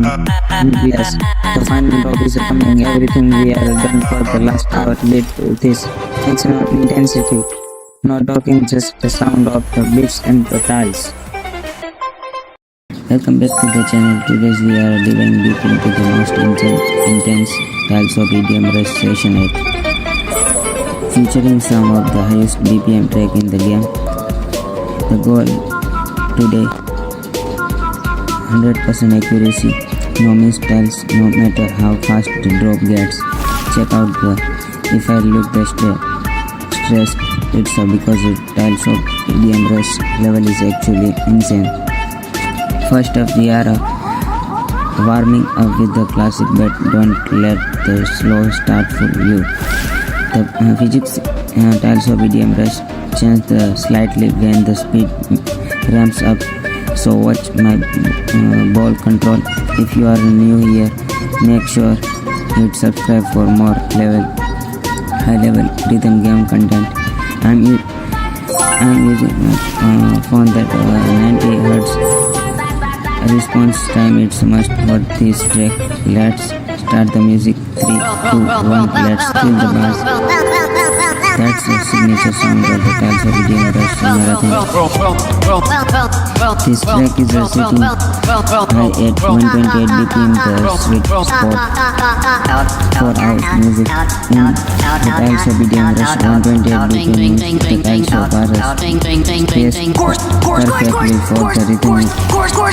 nucleus. The final drop is coming. Everything we are done for the last hour led to this. It's an intensity. Not talking, just the sound of the beats and the tiles. Welcome back to the channel. Today we are diving deep into the most intense tiles of EDM Rush Session 8, featuring some of the highest BPM track in the game. The goal today, 100% accuracy, no missed tiles, no matter how fast the drop gets. Check out the if I look the stressed, it's because the tiles of EDM Rush level is actually insane. First up, we are warming up with the classic, but don't let the slow start fool you. The physics tiles of EDM Rush change slightly when the speed ramps up, so watch my ball control. If you are new here, make sure you subscribe for more high level rhythm game content. I'm using a phone that 90 Hz response time. It's must for this track. Let's start the music. 3, 2, 1. Let's kill the bass. That's the signature sound of the tiles of EDM Rush marathon. This track is sitting high at 128 BPM, the sweet spot for house music. In the tiles of EDM Rush, 128 BPM means the tiles of bars pace perfectly for the rhythmic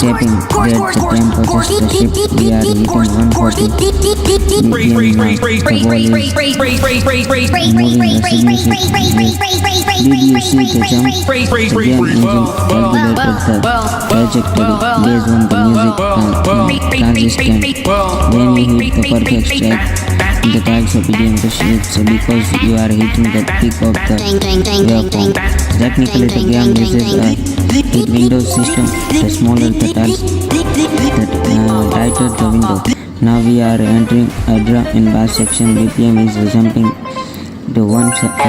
tapping. Get the tempo just a shift. We are hitting 140 BPM now. The ball is moving a significant. Did you see the jump? The game engine calculated the trajectory based on the music transistor. When you hit the perfect strike in the tiles of EDM Rush, it's because you are hitting the peak of the waveform. Technically, the game uses a hit window system. The smaller the tiles, the tighter the window. Now we are entering a drum and bass section. BPM is jumping to 174.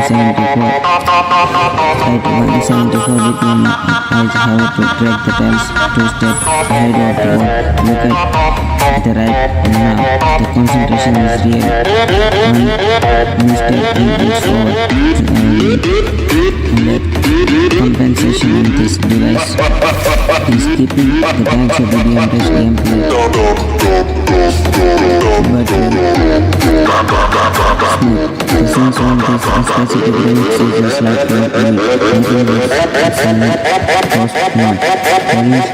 At 174 BPM, I have to track the tiles 2 steps ahead of the wall. Look at the right now. The concentration is real. One mistake and it's over. Compensation on this device is keeping the tiles of EDM Rush gameplay, but smooth. The sense on this specific remix is a slight limit, including silent post mode. Volumes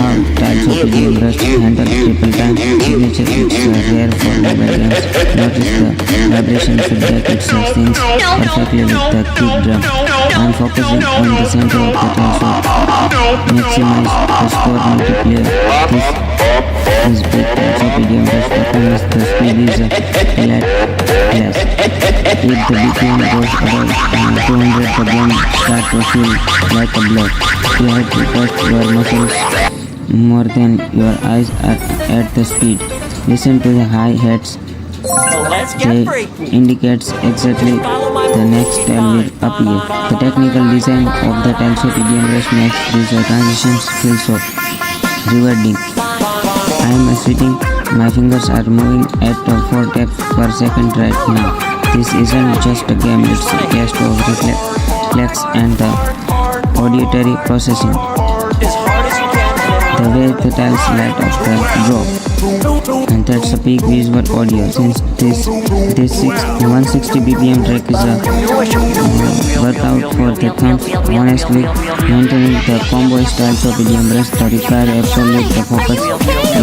how tiles of EDM Rush handle triple time signature. It's rare for mobile games. Notice the vibration feedback. It syncs perfectly with the kick drum. I'm focusing on the center of the transform. Maximize the score multiplier. This is big tiles of EDM Rush performance. The speed is flat. Yes. If the BPM goes above 200, the game starts to feel like a blow. You have to trust your muscles more than your eyes at the speed. Listen to the hi-hats. They indicates exactly the next tile will appear. The technical design of the tiles of EDM Rush makes these transitions feel so rewarding. I am sitting, my fingers are moving at 4 taps per second right now. This isn't just a game, it's a test of reflex and the auditory processing. the way the tiles light up the drop. And that's a peak visual audio. Since this 160 BPM track is a workout for the thumbs, honestly, maintaining the combo styles of EDM Rush that require absolute focus.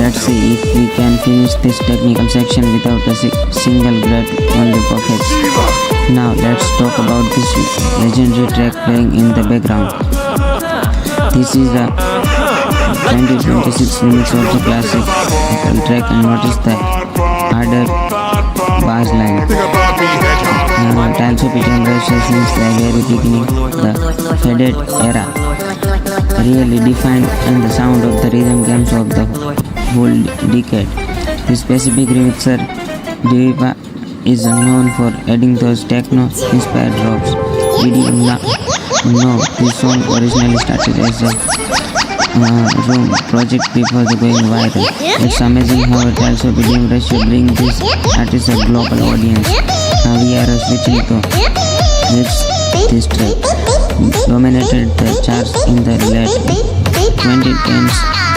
Let's see if we can finish this technical section without a single breath on the pockets. Now let's talk about this legendary track playing in the background. This is the 2026 remix of the classic track, and notice the harder bass line. Tileshop EDM Rush since the very beginning, the faded era really defined and the sound of the rhythm games of the whole decade. This specific remixer, Diva, is known for adding those techno-inspired drops. EDM No, this song originally started as a room project before going viral. It's amazing how a Tileshop EDM Rush bring this artist a global audience. Now we are switching to this track. Dominated the charts in the late 2010s.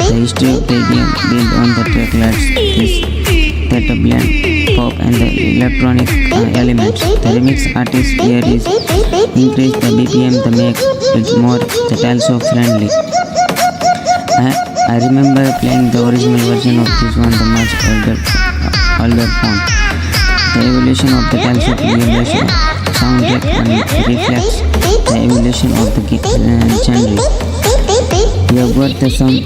The history of the EDM built on the track that blend pop and the electronic elements. The remix artist here is increase the BPM to make it more the Tileshop friendly. I remember playing the original version of this one, the much older phone. The evolution of the Tileshop EDM Rush soundtrack reflects the evolution of the genre. We have got the some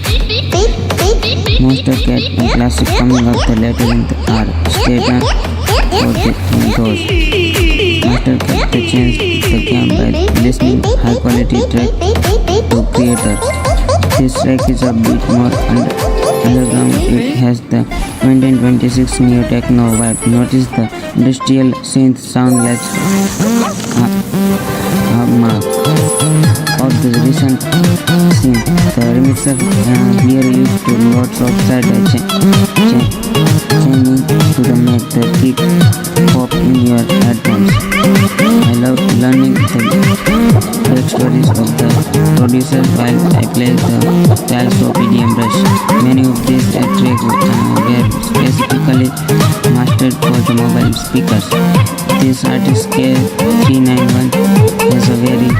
Monster Cat and classic coming up the later in the R. Stay tuned for those. Master Cat the change the game by listening high quality track to creators. This track is a bit more underground. It has the 2026 neo techno vibe. Notice the industrial synth sound like of the recent scene. The remixer here used to lots of side chaining to the make the kick pop in your headphones. I love learning the backstories of the producers while I play the Tileshop EDM Rush. Many of these tracks were specifically mastered for the mobile speakers. This artist K391 has a very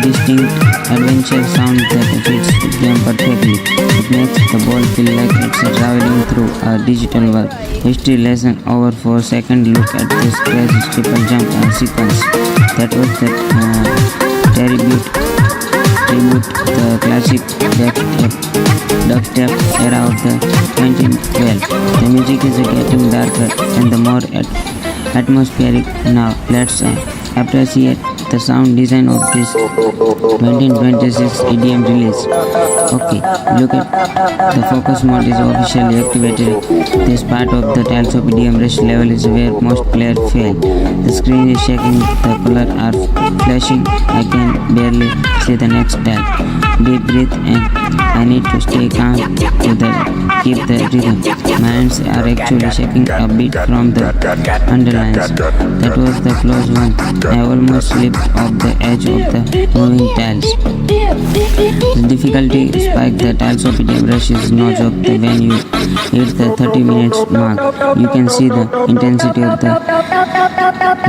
distinct adventure sound that fits the game perfectly. It makes the ball feel like it's traveling through a digital world. History lesson over 4 second. Look at this crazy triple jump sequence. That was the tribute the classic dubstep era of the 1912. The music is getting darker and the more atmospheric. Now let's appreciate the sound design of this 1926 EDM release. Okay, look at the focus mode is officially activated. This part of the Tileshop EDM Rush level is where most players fail. The screen is shaking, the colors are flashing, I can barely see the next tile. Deep breath and I need to stay calm to keep the rhythm. My hands are actually shaking a bit from the underlines. That was the close one. I almost slipped off the edge of the moving tiles. The difficulty spike the Tileshop EDM Rush is no joke. When you hit the 30 minutes mark, you can see the intensity of the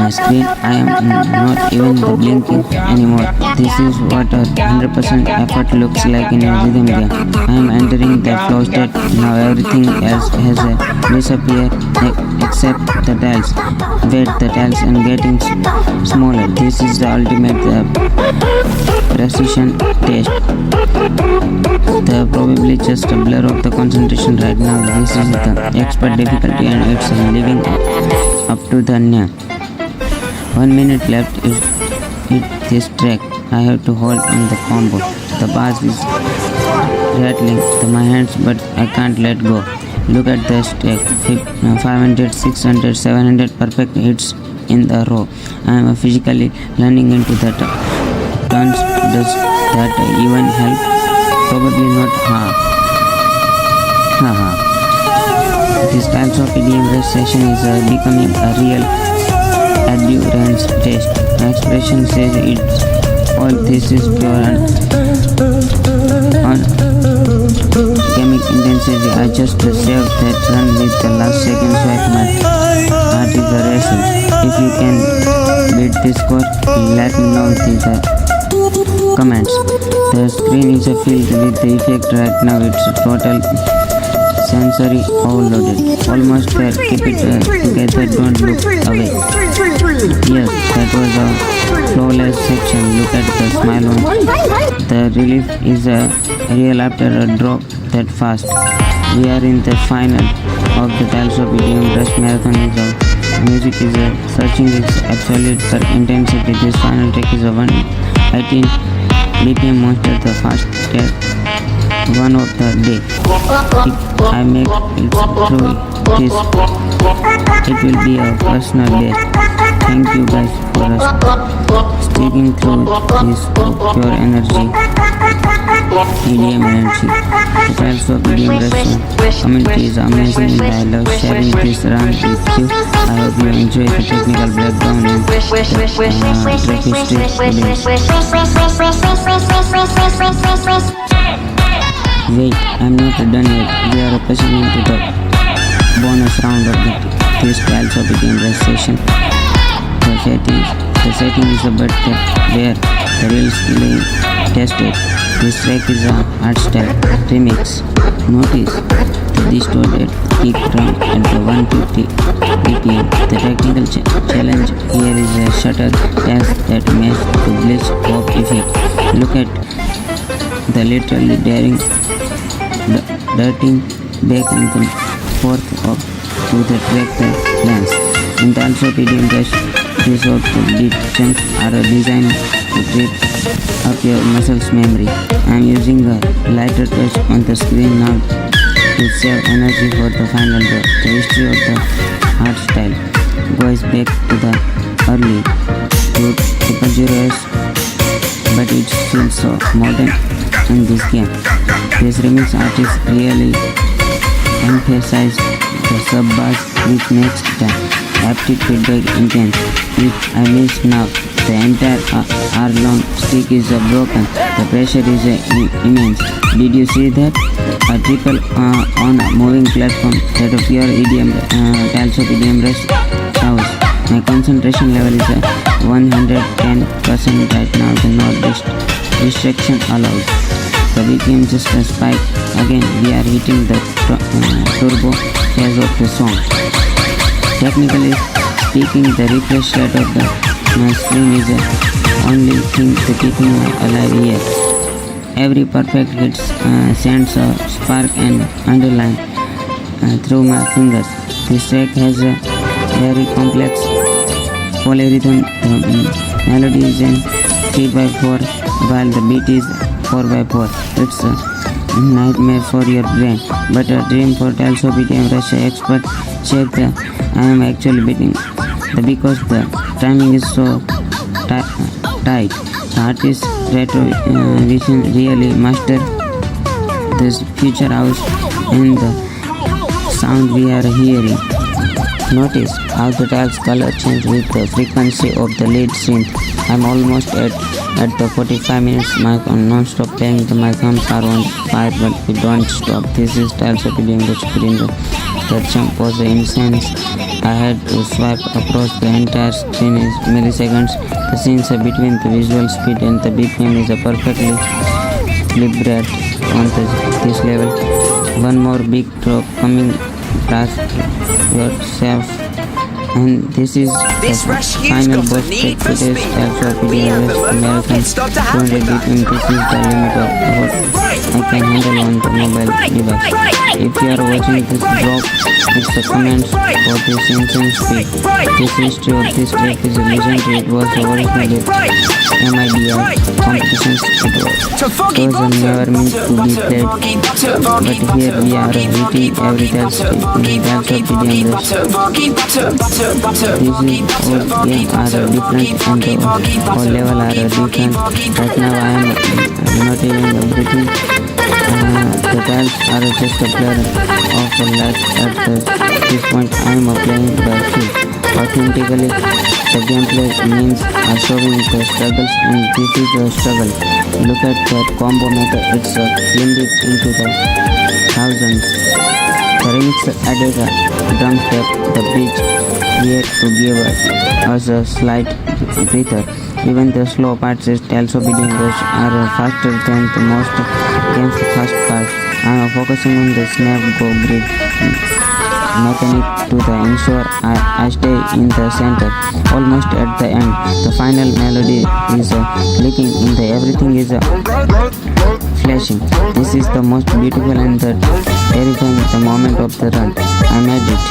screen. I am not even blinking anymore. This is what a 100% effort looks like in a rhythm game. I am entering the flow state. Now everything else has disappeared except the tiles. Wait, the tiles and getting smaller. This is the ultimate precision test. The probably just a blur of the concentration right now. This is the expert difficulty and it's living up to the name. 1 minute left is this track. I have to hold on the combo. The bass is rattling my hands but I can't let go. Look at the stack. 500, 600, 700 perfect hits in the row. I am physically learning into that. Does that even help? Probably not. This Tileshop EDM Rush session is becoming a real Adherence test. My expression says it's all this is pure and dynamic intensity. I just saved that run with the last second swipe. My heart is racing. If you can beat this score, let me know in the comments. The screen is filled with the effect right now. It's total sensory overloaded. Almost there. Keep it together. Don't look away. Yes, that was a flawless section. Look at the smile on. The relief is real after a drop that fast. We are in the final of the Tileshop EDM Rush marathon. Music is searching its absolute intensity. This final track is a 118 BPM monster, the fastest one of the day. If I make it through this, it will be a personal best. Thank you guys for sticking through this pure energy, EDM energy. The Tileshop EDM Rush community is amazing and I love sharing this run with you. I hope you enjoy the technical breakdown and track history today. Wait, I'm not done yet. We are proceeding to the bonus round of this Tileshop EDM Rush session. The setting is the bud where the real skill is tested. This track is a hardstyle remix. Notice the distorted kick drum at the 150 BPM. The technical challenge here is a shutter test that makes the glitch pop effect. Look at the literally darting back and forth to the track the lens. In the Tileshop EDM Rush, these of the beat chunks are designed to trip up your muscles memory. I am using a lighter touch on the screen now to save energy for the final drop. The history of the hardstyle goes back to the early 2000s, but it feels so modern in this game. This remix artist really emphasized the sub-bass, which makes the haptic feedback intense. If I miss now, the entire R-long stick is broken. The pressure is immense. Did you see that? A triple on a moving platform. That of pure EDM, Tileshop EDM Rush house. My concentration level is 110% right now. The no distraction allowed. The BPM just a spike. Again, we are hitting the turbo phase of the song. Technically speaking, the refresh rate of my screen is the only thing to keeping me alive here. Every perfect hit sends a spark and underline through my fingers. This track has a very complex polyrhythm. The melody is in 3/4 while the beat is 4/4. It's a nightmare for your brain, but a dream for Tileshop EDM Rush expert. Check the I am actually beating because the timing is so tight. The artist retro vision really mastered this future house and the sound we are hearing. Notice how the tiles color change with the frequency of the lead synth. I'm almost at the 45 minutes mark on non-stop playing. My thumbs are on fire, but we don't stop. This is Tileshop EDM Rush screen. That jump was insane. I had to swipe across the entire screen in milliseconds. The scenes between the visual speed and the BPM is perfectly calibrated on this level. One more big drop coming. Trust yourself. And this is the final boss track. Today's Tileshop EDM Rush marathon 200 BPM. This is the limit of what I can handle on the mobile device. If you are watching this vlog, it's the comments for this insane speed. This history of this track is legendary. It was originally MIDI competitions. It was never meant to be played, but here we are hitting every Tileshop EDM Rush. This is all game are different and the all level are different. Right now I am not even everything. The tiles are just a blur of the light at this point. I am playing by feel. Authentically, the gameplay means showing the struggles, and this is a struggle. Look at that combo method. It's blended into the thousands. The remix added a drum step, the bridge here to give us a slight breather. Even the slow parts in Tileshop EDM Rush are faster than the most games' fast parts. I am focusing on the snap go grid mechanic to ensure I stay in the center, almost at the end. The final melody is clicking in the everything is flashing. This is the most beautiful and the terrifying the moment of the run. I made it.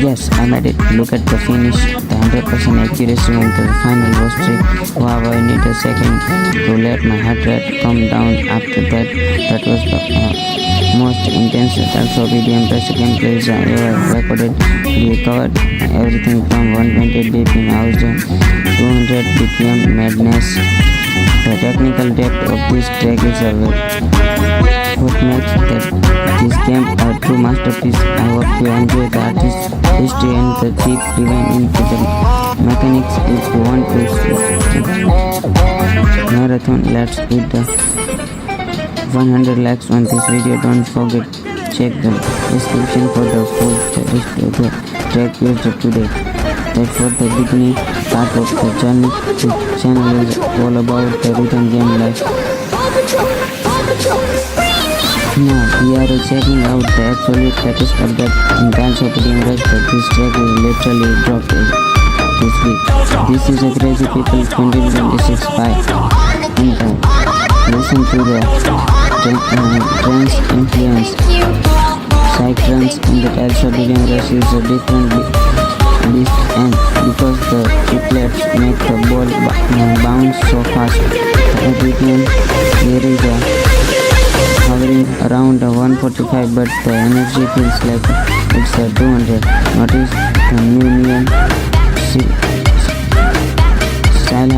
Yes, I made it. Look at the finish, the 100% accuracy on the final was trick. Wow, I need a second to let my heart rate come down after that. That was the most intense Tileshop EDM Rush gameplays I ever recorded. We covered everything from 120 BPM hours to 200 BPM madness. The technical depth of this track is what makes this game a true masterpiece. I hope you enjoy the artist's history and the deep dive into the mechanics. If you want to marathon, let's hit the 100 likes on this video. Don't forget check the description for the full list of the track used today. That's for the beginning part of the journey. This channel is all about the rhythm game life. Now we are checking out the absolute latest update in Tileshop EDM Rush, but this track is literally dropped this week. This is a crazy people 2026 by and listen to the trance influence. Psytrance in the Tileshop EDM Rush is a different beast, and because the triplets make the ball bounce so fast, the BPM here is hovering around 145, but the energy feels like it's 200. Notice the new neon style,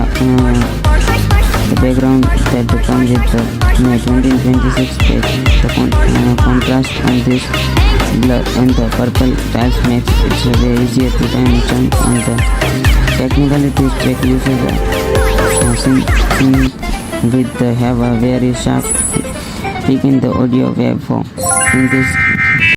the background that comes with the 2026 page. The contrast on this blur and the purple tiles makes it very easier to jump on the technically this track uses synth with the have a very sharp peak in the audio waveform. In this